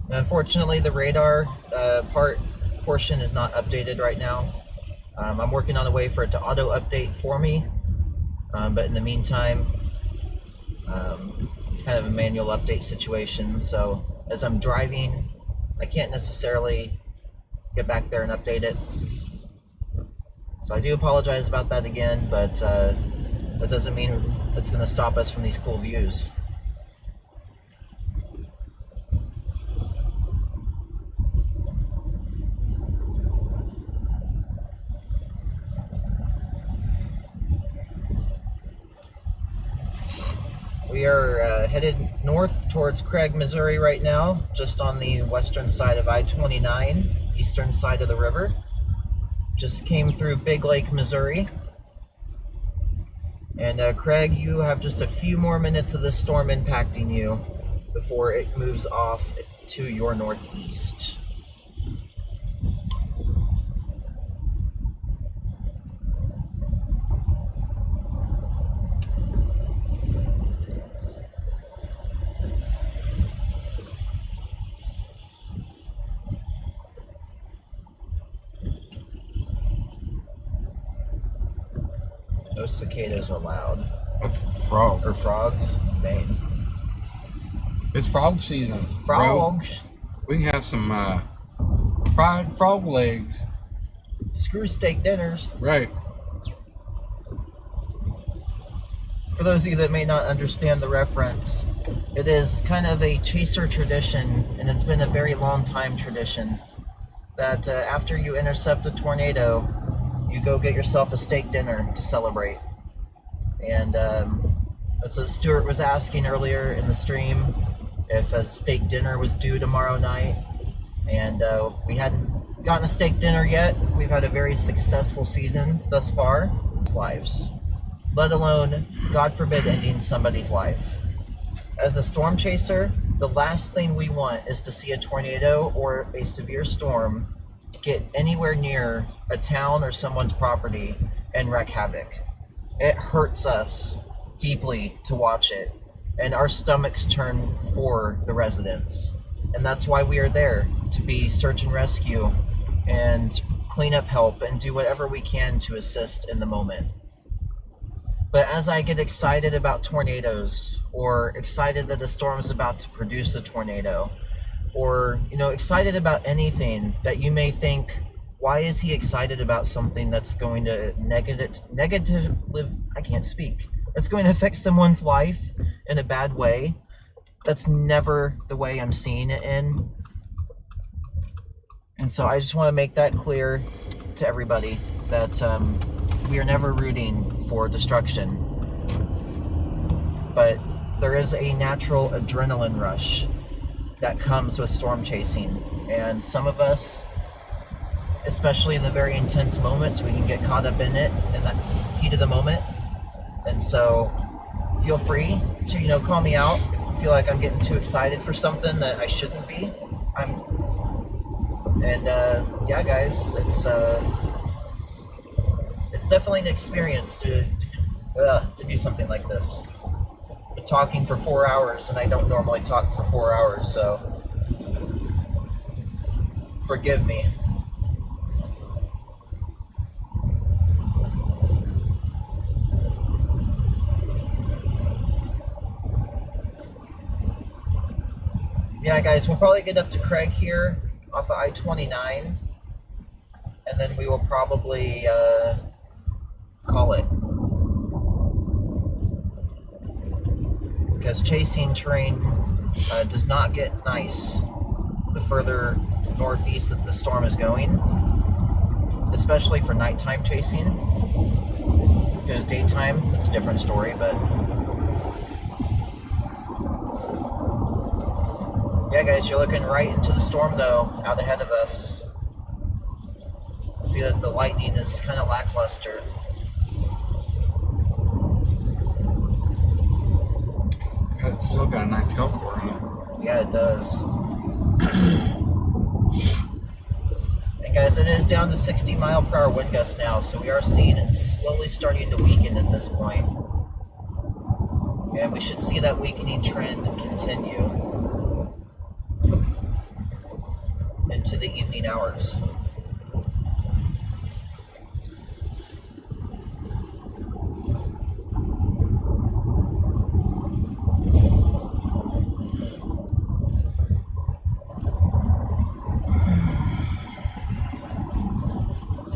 Unfortunately, the radar portion is not updated right now. I'm working on a way for it to auto update for me, but in the meantime, it's kind of a manual update situation. So as I'm driving, I can't necessarily get back there and update it. So I do apologize about that again, but that doesn't mean it's going to stop us from these cool views. We are headed north towards Craig, Missouri right now, just on the western side of I-29, eastern side of the river. Just came through Big Lake, Missouri. And Craig, you have just a few more minutes of this storm impacting you before it moves off to your northeast. Those cicadas are loud. That's frog. Or frogs. Dang. It's frog season. Frogs. Bro. We can have some fried frog legs. Screw steak dinners. Right. For those of you that may not understand the reference, it is kind of a chaser tradition, and it's been a very long time tradition, that after you intercept a tornado, you go get yourself a steak dinner to celebrate. And that's what Stuart was asking earlier in the stream, if a steak dinner was due tomorrow night. And we hadn't gotten a steak dinner yet. We've had a very successful season thus far. Lives, let alone, God forbid, ending somebody's life. As a storm chaser, the last thing we want is to see a tornado or a severe storm get anywhere near a town or someone's property and wreak havoc. It hurts us deeply to watch it, and our stomachs turn for the residents. And that's why we are there, to be search and rescue and cleanup help and do whatever we can to assist in the moment. But as I get excited about tornadoes, or excited that the storm is about to produce a tornado, or excited about anything that you may think, why is he excited about something that's going to I can't speak. It's going to affect someone's life in a bad way. That's never the way I'm seeing it in. And so I just want to make that clear to everybody that we are never rooting for destruction. But there is a natural adrenaline rush that comes with storm chasing. And some of us, especially in the very intense moments, we can get caught up in it, in that heat of the moment. And so feel free to, call me out if you feel like I'm getting too excited for something that I shouldn't be. Yeah, guys, it's definitely an experience to do something like this. Been talking for 4 hours, and I don't normally talk for 4 hours, so forgive me. Yeah, guys, we'll probably get up to Craig here off of I-29, and then we will probably call it. Because chasing terrain does not get nice the further northeast that the storm is going, especially for nighttime chasing. If it was daytime, it's a different story, but yeah, guys, you're looking right into the storm, though, out ahead of us. See that the lightning is kind of lackluster. It's still got a nice hill core on it. Yeah, it does. And guys, it is down to 60 mile per hour wind gusts now, so we are seeing it slowly starting to weaken at this point. And we should see that weakening trend continue into the evening hours.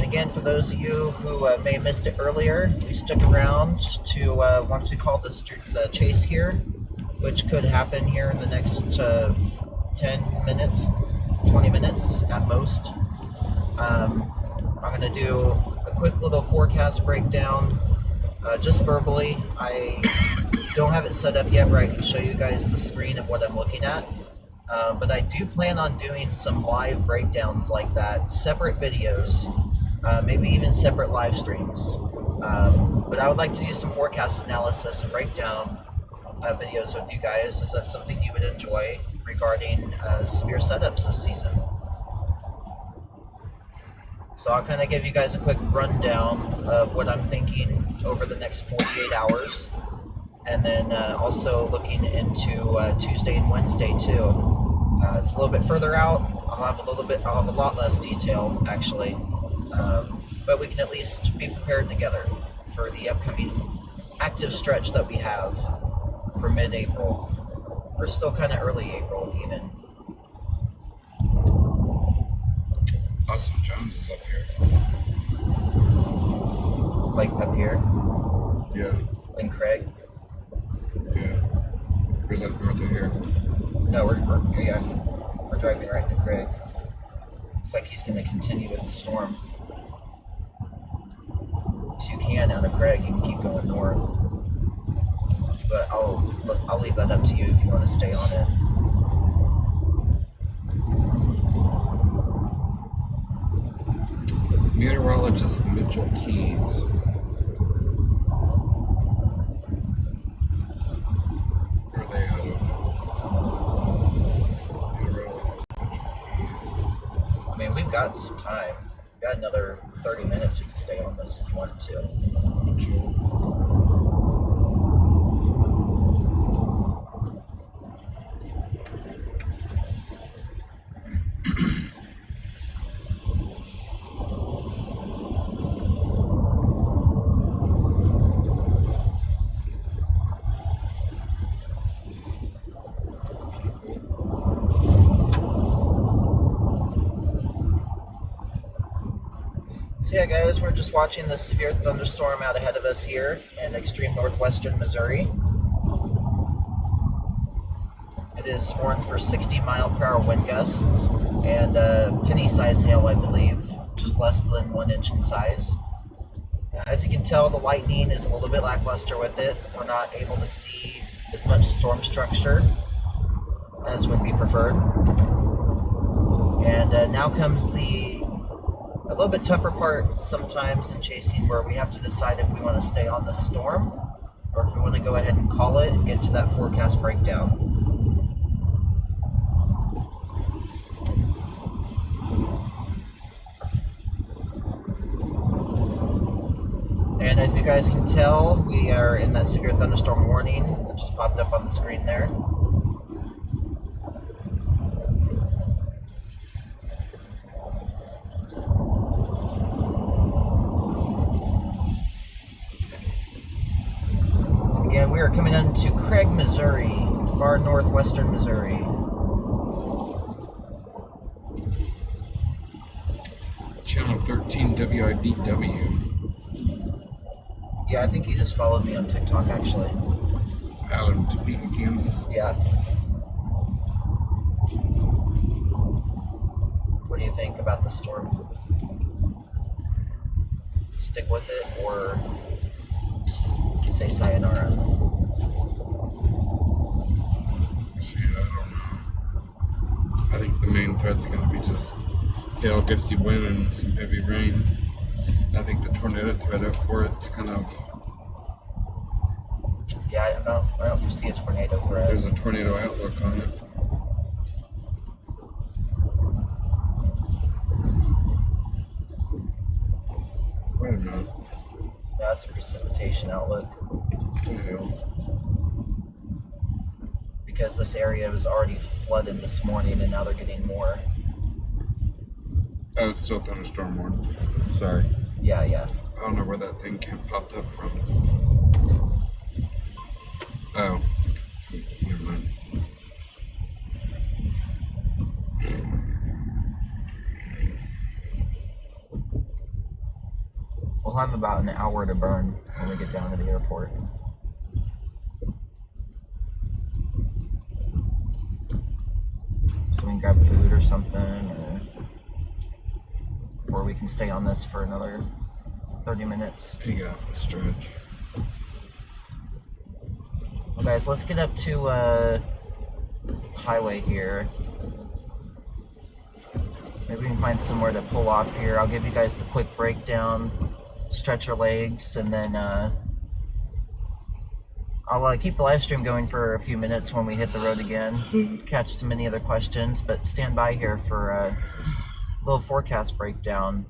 Again, for those of you who may have missed it earlier, if you stuck around to once we call the chase here, which could happen here in the next 10 minutes, 20 minutes at most, I'm going to do a quick little forecast breakdown, just verbally. I don't have it set up yet where I can show you guys the screen of what I'm looking at, but I do plan on doing some live breakdowns like that, separate videos. Maybe even separate live streams. But I would like to do some forecast analysis and breakdown videos with you guys if that's something you would enjoy regarding severe setups this season. So I'll kind of give you guys a quick rundown of what I'm thinking over the next 48 hours. And then also looking into Tuesday and Wednesday too. It's a little bit further out. I'll have a lot less detail actually. But we can at least be prepared together for the upcoming active stretch that we have for mid-April. We're still kind of early April even. Austin Jones is up here. Like up here Yeah. in Craig. Yeah. Or is that north of here? No, we're driving right into Craig. Looks like he's going to continue with the storm. So you can out of Craig, you can keep going north. But I'll leave that up to you if you want to stay on it. Meteorologist Mitchell Keys. Where are they out of? Meteorologist Mitchell Keys. I mean, we've got some time. We've got another 30 minutes we can stay on this if you wanted to. Mitchell. So yeah, guys, we're just watching this severe thunderstorm out ahead of us here in extreme northwestern Missouri. It is warned for 60-mile-per-hour wind gusts and penny-size hail, I believe, which is less than 1 inch in size. As you can tell, the lightning is a little bit lackluster with it. We're not able to see as much storm structure as would be preferred. And now comes a little bit tougher part sometimes in chasing, where we have to decide if we want to stay on the storm or if we want to go ahead and call it and get to that forecast breakdown. And as you guys can tell, we are in that severe thunderstorm warning that just popped up on the screen there. Again, we are coming into Craig, Missouri, far northwestern Missouri. Channel 13 WIBW. Yeah, I think you just followed me on TikTok, actually. Out in Topeka, Kansas. Yeah. What do you think about the storm? Stick with it or say sayonara? Shit, I don't know. I think the main threat's going to be just hail, gusty wind, and some heavy rain. I think the tornado threat up for it's kind of... Yeah, I don't foresee a tornado threat. There's a tornado outlook on it. Wait a minute. That's a precipitation outlook. What the hell? Because this area was already flooded this morning and now they're getting more. Oh, it's still thunderstorm warning. Sorry. Yeah. I don't know where that thing popped up from. Oh. Never mind. We'll have about an hour to burn when we get down to the airport. So we can grab food or something, or we can stay on this for another 30 minutes. Here you go, stretch. Well, guys, let's get up to highway here. Maybe we can find somewhere to pull off here. I'll give you guys the quick breakdown, stretch your legs, and then I'll keep the live stream going for a few minutes when we hit the road again. Catch some many other questions, but stand by here for a little forecast breakdown.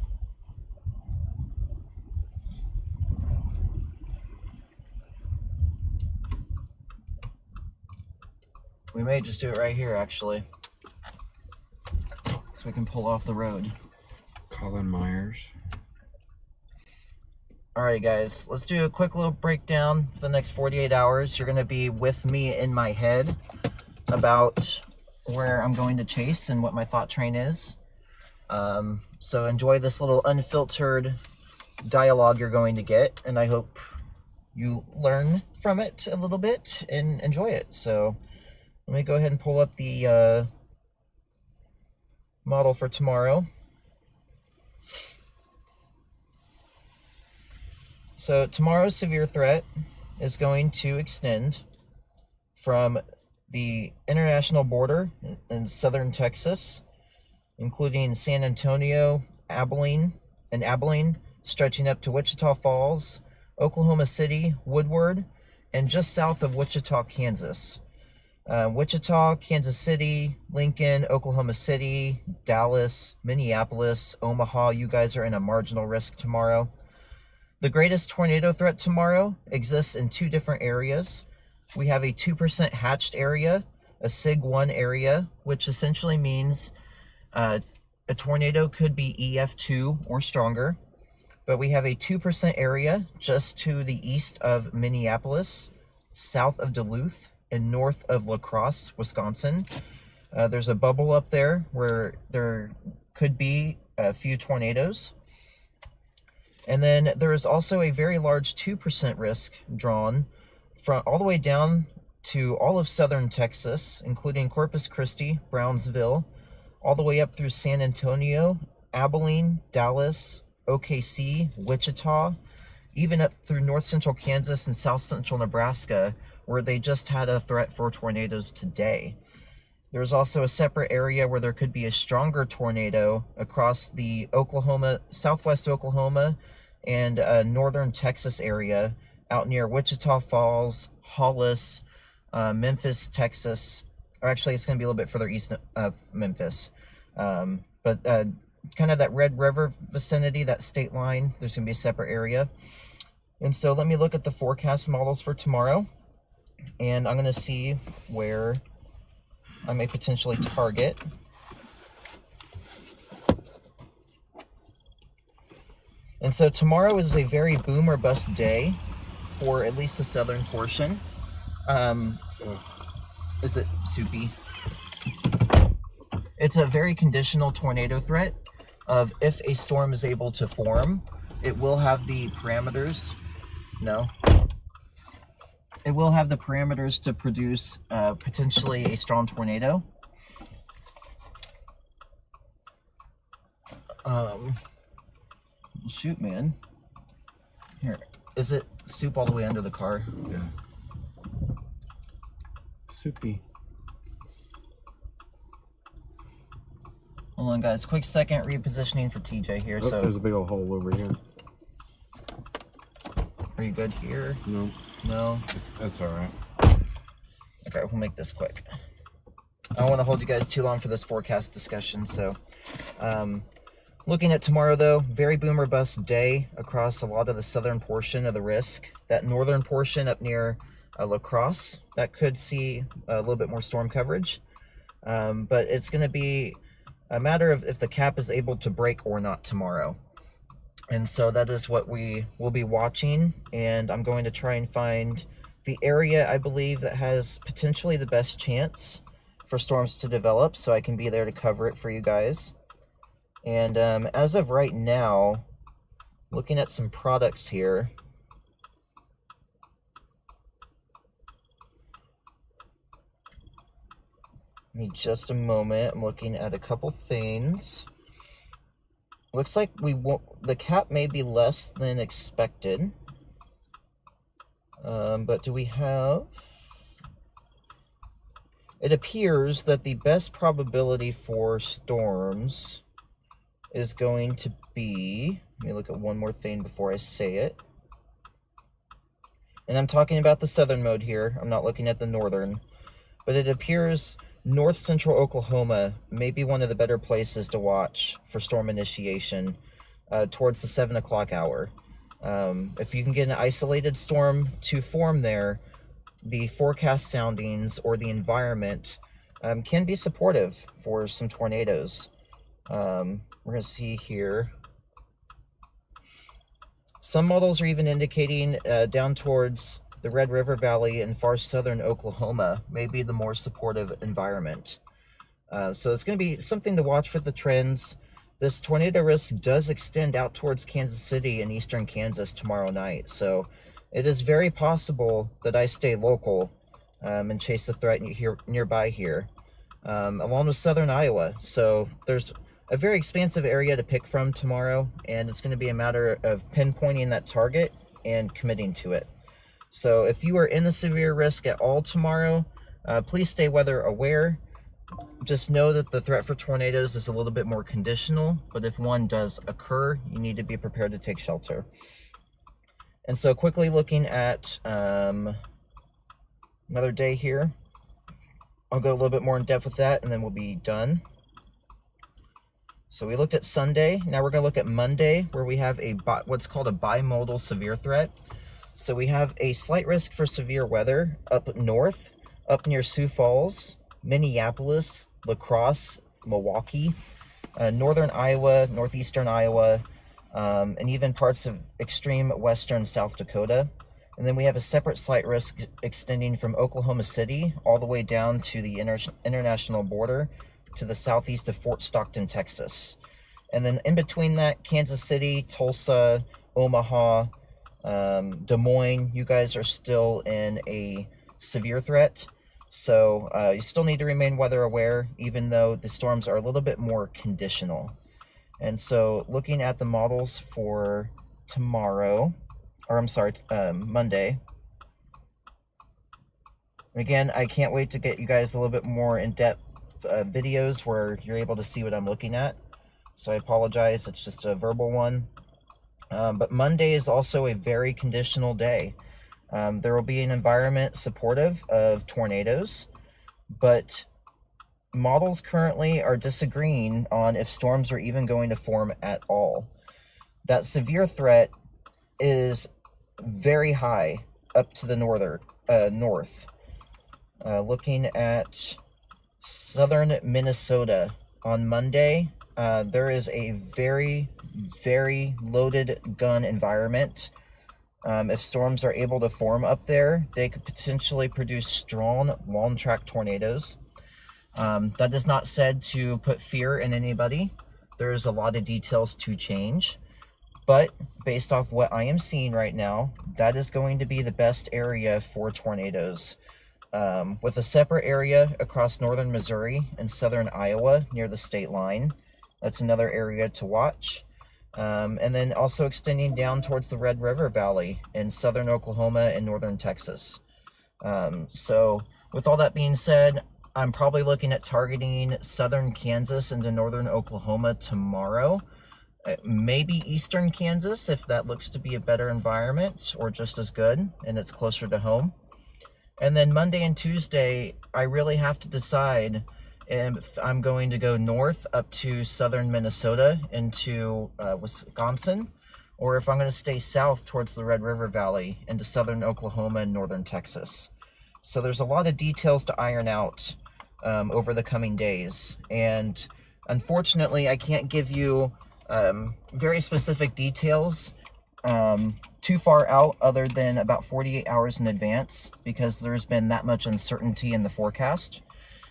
We may just do it right here, actually, so we can pull off the road. Colin Myers. Alright guys, let's do a quick little breakdown for the next 48 hours. You're going to be with me in my head about where I'm going to chase and what my thought train is. So enjoy this little unfiltered dialogue you're going to get, and I hope you learn from it a little bit and enjoy it. So let me go ahead and pull up the model for tomorrow. So tomorrow's severe threat is going to extend from the international border in southern Texas, including San Antonio, Abilene, stretching up to Wichita Falls, Oklahoma City, Woodward, and just south of Wichita, Kansas. Wichita, Kansas City, Lincoln, Oklahoma City, Dallas, Minneapolis, Omaha, you guys are in a marginal risk tomorrow. The greatest tornado threat tomorrow exists in two different areas. We have a 2% hatched area, a SIG 1 area, which essentially means a tornado could be EF2 or stronger. But we have a 2% area just to the east of Minneapolis, south of Duluth, and north of La Crosse, Wisconsin. There's a bubble up there where there could be a few tornadoes. And then there is also a very large 2% risk drawn from all the way down to all of southern Texas, including Corpus Christi, Brownsville, all the way up through San Antonio, Abilene, Dallas, OKC, Wichita, even up through north central Kansas and south central Nebraska, where they just had a threat for tornadoes today. There's also a separate area where there could be a stronger tornado across the southwest Oklahoma and northern Texas area out near Wichita Falls, Hollis, Memphis, Texas. Or actually, it's going to be a little bit further east of Memphis. But kind of that Red River vicinity, that state line, there's going to be a separate area. And so let me look at the forecast models for tomorrow. And I'm going to see where I may potentially target. And so tomorrow is a very boom or bust day for at least the southern portion. Is it soupy? It's a very conditional tornado threat of if a storm is able to form, it will have the parameters. No. It will have the parameters to produce potentially a strong tornado. Shoot, man. Here, is it soup all the way under the car? Yeah. Soupy. Hold on, guys. Quick second repositioning for TJ here. Oh, So, there's a big old hole over here. are you good here? No, No? that's all right. Okay, we'll make this quick. I don't want to hold you guys too long for this forecast discussion. So, looking at tomorrow, though, very boom or bust day across a lot of the southern portion of the risk. That northern portion up near La Crosse, that could see a little bit more storm coverage. But it's going to be a matter of if the cap is able to break or not tomorrow. And so that is what we will be watching. And I'm going to try and find the area I believe that has potentially the best chance for storms to develop, so I can be there to cover it for you guys. And as of right now, looking at some products here, give me just a moment. I'm looking at a couple things. Looks like the cap may be less than expected. But do we have... It appears that the best probability for storms is going to be... Let me look at one more thing before I say it. And I'm talking about the southern mode here. I'm not looking at the northern. But it appears north central Oklahoma may be one of the better places to watch for storm initiation towards the 7 o'clock hour. If you can get an isolated storm to form there, the forecast soundings or the environment can be supportive for some tornadoes. We're going to see here. Some models are even indicating down towards the Red River Valley and far southern Oklahoma may be the more supportive environment. So it's going to be something to watch for the trends. This tornado risk does extend out towards Kansas City and eastern Kansas tomorrow night. So it is very possible that I stay local and chase the threat nearby here, along with southern Iowa. So there's a very expansive area to pick from tomorrow, and it's going to be a matter of pinpointing that target and committing to it. So if you are in the severe risk at all tomorrow, please stay weather aware. Just know that the threat for tornadoes is a little bit more conditional, but if one does occur, you need to be prepared to take shelter. And so quickly looking at another day here, I'll go a little bit more in depth with that and then we'll be done. So we looked at Sunday. Now we're going to look at Monday, where we have what's called a bimodal severe threat. So we have a slight risk for severe weather up north, up near Sioux Falls, Minneapolis, La Crosse, Milwaukee, northern Iowa, northeastern Iowa, and even parts of extreme western South Dakota. And then we have a separate slight risk extending from Oklahoma City all the way down to the international border to the southeast of Fort Stockton, Texas. And then in between that, Kansas City, Tulsa, Omaha, Des Moines, you guys are still in a severe threat. So you still need to remain weather aware, even though the storms are a little bit more conditional. And so looking at the models for tomorrow, or I'm sorry, Monday. Again, I can't wait to get you guys a little bit more in-depth videos where you're able to see what I'm looking at. So I apologize, it's just a verbal one. But Monday is also a very conditional day. There will be an environment supportive of tornadoes, but models currently are disagreeing on if storms are even going to form at all. That severe threat is very high up to the north. Looking at southern Minnesota on Monday, there is a very, very loaded gun environment. If storms are able to form up there, they could potentially produce strong, long-track tornadoes. That is not said to put fear in anybody. There's a lot of details to change. But based off what I am seeing right now, that is going to be the best area for tornadoes. With a separate area across northern Missouri and southern Iowa near the state line. That's another area to watch. And then also extending down towards the Red River Valley in southern Oklahoma and northern Texas. So with all that being said, I'm probably looking at targeting southern Kansas into northern Oklahoma tomorrow. Maybe eastern Kansas if that looks to be a better environment or just as good and it's closer to home. And then Monday and Tuesday, I really have to decide if I'm going to go north up to southern Minnesota into Wisconsin, or if I'm going to stay south towards the Red River Valley into southern Oklahoma and northern Texas. So there's a lot of details to iron out over the coming days. And unfortunately, I can't give you very specific details too far out other than about 48 hours in advance because there's been that much uncertainty in the forecast.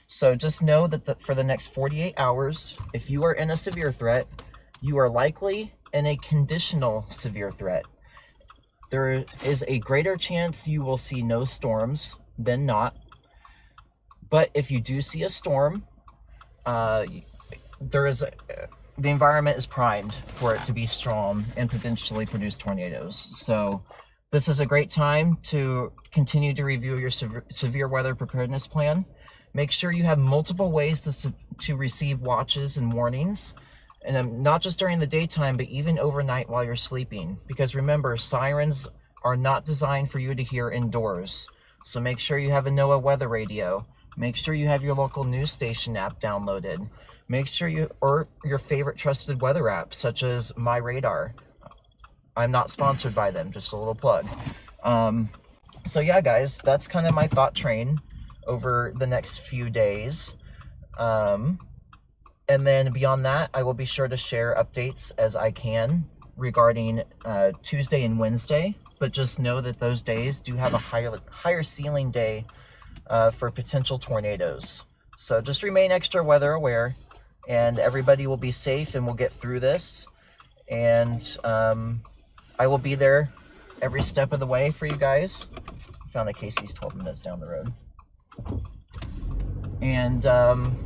So just know that for the next 48 hours, if you are in a severe threat, you are likely in a conditional severe threat. There is a greater chance you will see no storms than not. But if you do see a storm, the environment is primed for it to be strong and potentially produce tornadoes. So this is a great time to continue to review your severe weather preparedness plan. Make sure you have multiple ways to receive watches and warnings, and not just during the daytime, but even overnight while you're sleeping. Because remember, sirens are not designed for you to hear indoors. So make sure you have a NOAA weather radio. Make sure you have your local news station app downloaded. Make sure or your favorite trusted weather app, such as My Radar. I'm not sponsored by them, just a little plug. So yeah, guys, that's kind of my thought train over the next few days. And then beyond that, I will be sure to share updates as I can regarding Tuesday and Wednesday. But just know that those days do have a higher ceiling day for potential tornadoes. So just remain extra weather aware, and everybody will be safe and we'll get through this. And I will be there every step of the way for you guys. I found a Casey's 12 minutes down the road. And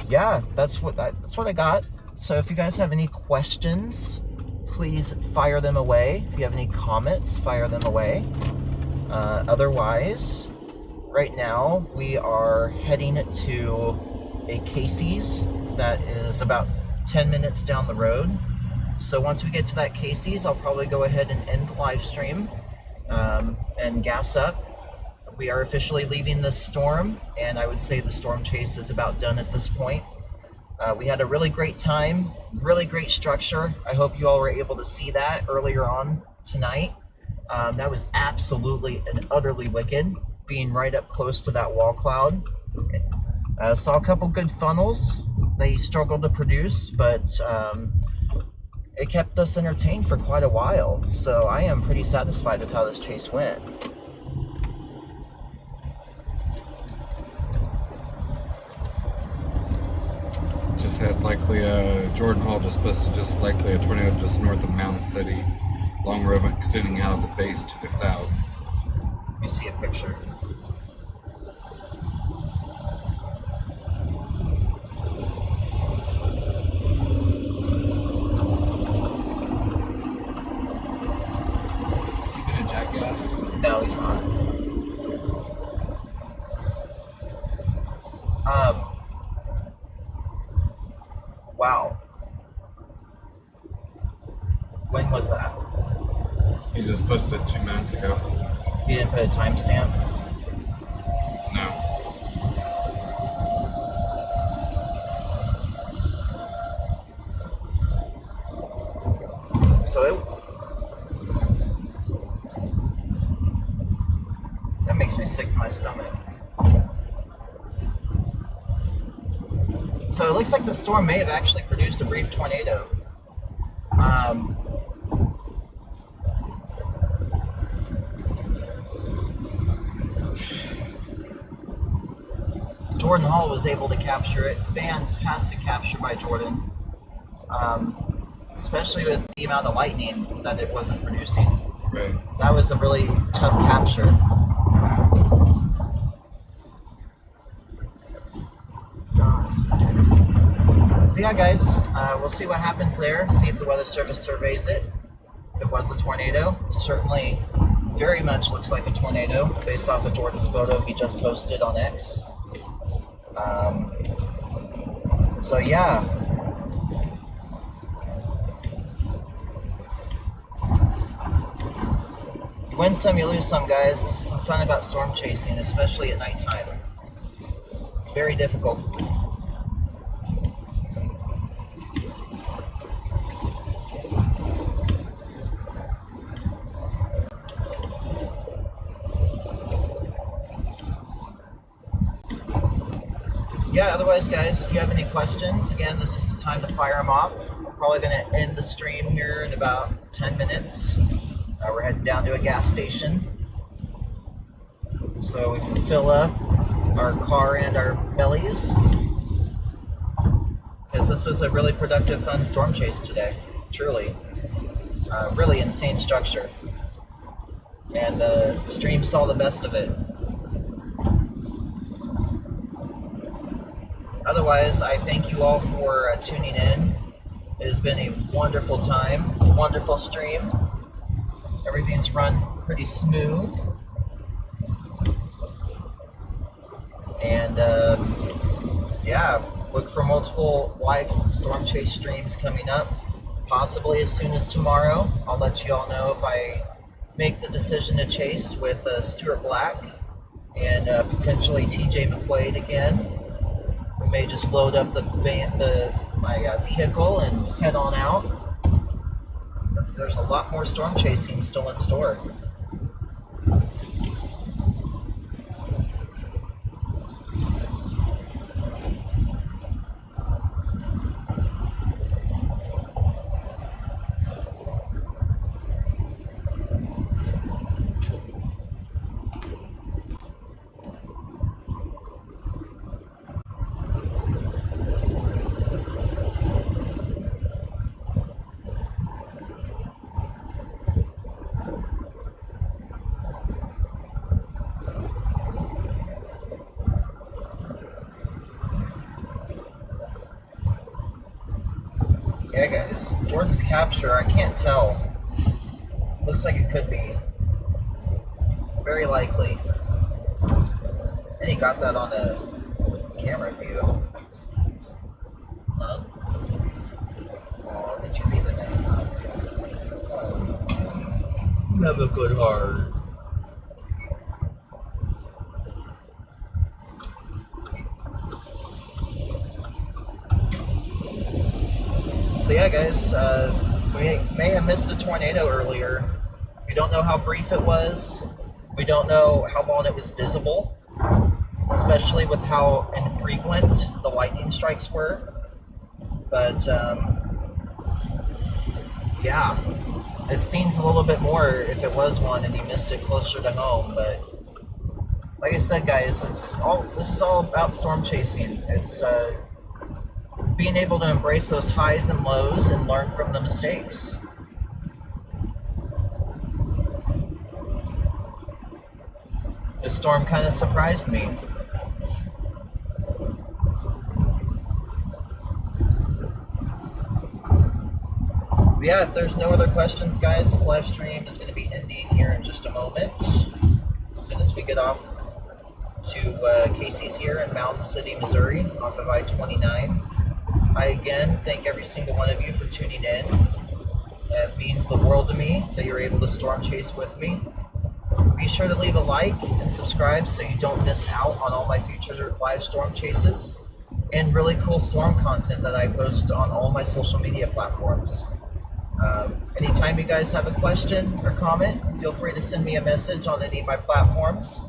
yeah, that's what I got. So if you guys have any questions, please fire them away. If you have any comments, fire them away. Otherwise, right now we are heading to a Casey's that is about 10 minutes down the road. So once we get to that Casey's, I'll probably go ahead and end the live stream and gas up. We are officially leaving this storm, and I would say the storm chase is about done at this point. We had a really great time, really great structure. I hope you all were able to see that earlier on tonight. That was absolutely and utterly wicked, being right up close to that wall cloud. Saw a couple good funnels. They struggled to produce, but it kept us entertained for quite a while. So I am pretty satisfied with how this chase went. Just had likely Jordan Hall just posted just likely a tornado just north of Mound City. long row extending out of the base to the south. Let me see a picture. Has he been a jackass? No, he's not. Wow. When was that? He just posted 2 minutes ago. You didn't put a timestamp? No. So that makes me sick to my stomach. So it looks like the storm may have actually produced a brief tornado. Jordan Hall was able to capture it. Fantastic capture by Jordan. Especially with the amount of lightning that it wasn't producing. Right. That was a really tough capture. So yeah, guys, we'll see what happens there. See if the Weather Service surveys it. If it was a tornado, certainly very much looks like a tornado based off of Jordan's photo he just posted on X. So yeah. You win some, you lose some, guys. This is the fun about storm chasing, especially at nighttime. It's very difficult. Yeah, otherwise, guys, if you have any questions, again, this is the time to fire them off. We're probably going to end the stream here in about 10 minutes. We're heading down to a gas station so we can fill up our car and our bellies, because this was a really productive, fun storm chase today. Truly. Really insane structure. And the stream saw the best of it. Otherwise, I thank you all for tuning in. It has been a wonderful time, wonderful stream. Everything's run pretty smooth. And yeah, look for multiple live storm chase streams coming up, possibly as soon as tomorrow. I'll let you all know if I make the decision to chase with Stuart Black and potentially TJ McQuaid again. We may just load up my vehicle and head on out. There's a lot more storm chasing still in store. Yeah, guys, Jordan's capture, I can't tell. Looks like it could be. Very likely. And he got that on a camera view. Huh? Oh, did you leave a nice comment? Oh, you have a good heart. So yeah, guys, we may have missed the tornado earlier. We don't know how brief it was. We don't know how long it was visible, especially with how infrequent the lightning strikes were. But yeah, it stings a little bit more if it was one and you missed it closer to home. But like I said, guys, this is all about storm chasing. It's being able to embrace those highs and lows and learn from the mistakes. storm kind of surprised me. But yeah, if there's no other questions, guys, this live stream is going to be ending here in just a moment. As soon as we get off to Casey's here in Mountain City, Missouri, off of I-29. I again thank every single one of you for tuning in. It means the world to me that you're able to storm chase with me. Be sure to leave a like and subscribe so you don't miss out on all my future live storm chases and really cool storm content that I post on all my social media platforms. Anytime you guys have a question or comment, feel free to send me a message on any of my platforms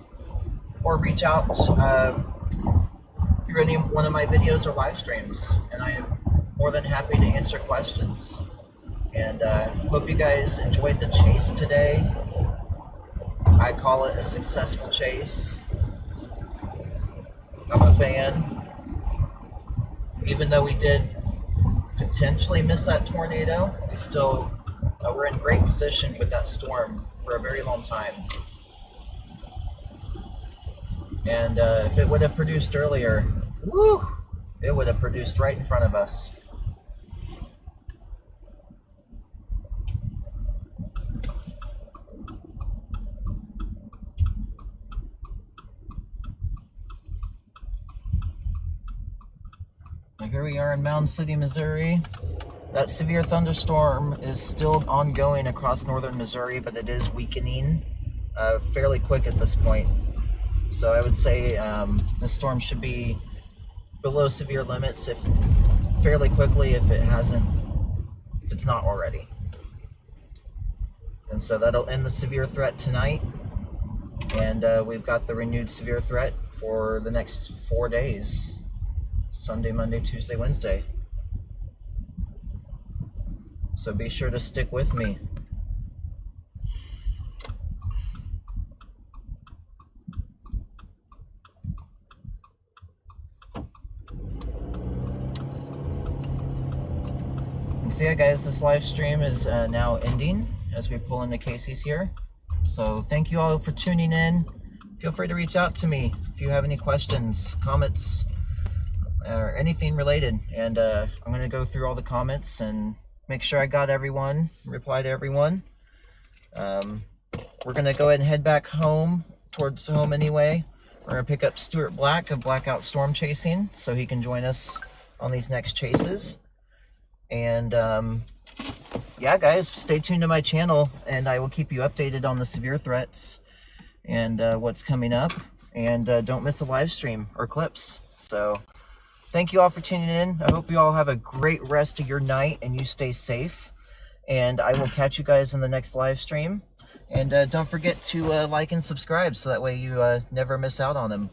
or reach out through any one of my videos or live streams, and I am more than happy to answer questions. And hope you guys enjoyed the chase today. I call it a successful chase. I'm a fan. Even though we did potentially miss that tornado, we still we're in great position with that storm for a very long time. And if it would have produced earlier, woo, it would have produced right in front of us. Now here we are in Mountain City, Missouri. That severe thunderstorm is still ongoing across northern Missouri, but it is weakening fairly quick at this point. So I would say the storm should be below severe limits if fairly quickly if it's not already. And so that'll end the severe threat tonight. And we've got the renewed severe threat for the next 4 days. Sunday, Monday, Tuesday, Wednesday. So be sure to stick with me. So yeah, guys, this live stream is now ending as we pull into Casey's here. So thank you all for tuning in. Feel free to reach out to me if you have any questions, comments, or anything related. And I'm going to go through all the comments and make sure I got everyone, reply to everyone. We're going to go ahead and head back home, towards home anyway. We're going to pick up Stuart Black of Blackout Storm Chasing so he can join us on these next chases. And yeah, guys, stay tuned to my channel and I will keep you updated on the severe threats and what's coming up. And don't miss a live stream or clips. So thank you all for tuning in. I hope you all have a great rest of your night and you stay safe. And I will catch you guys in the next live stream. And don't forget to like and subscribe so that way you never miss out on them.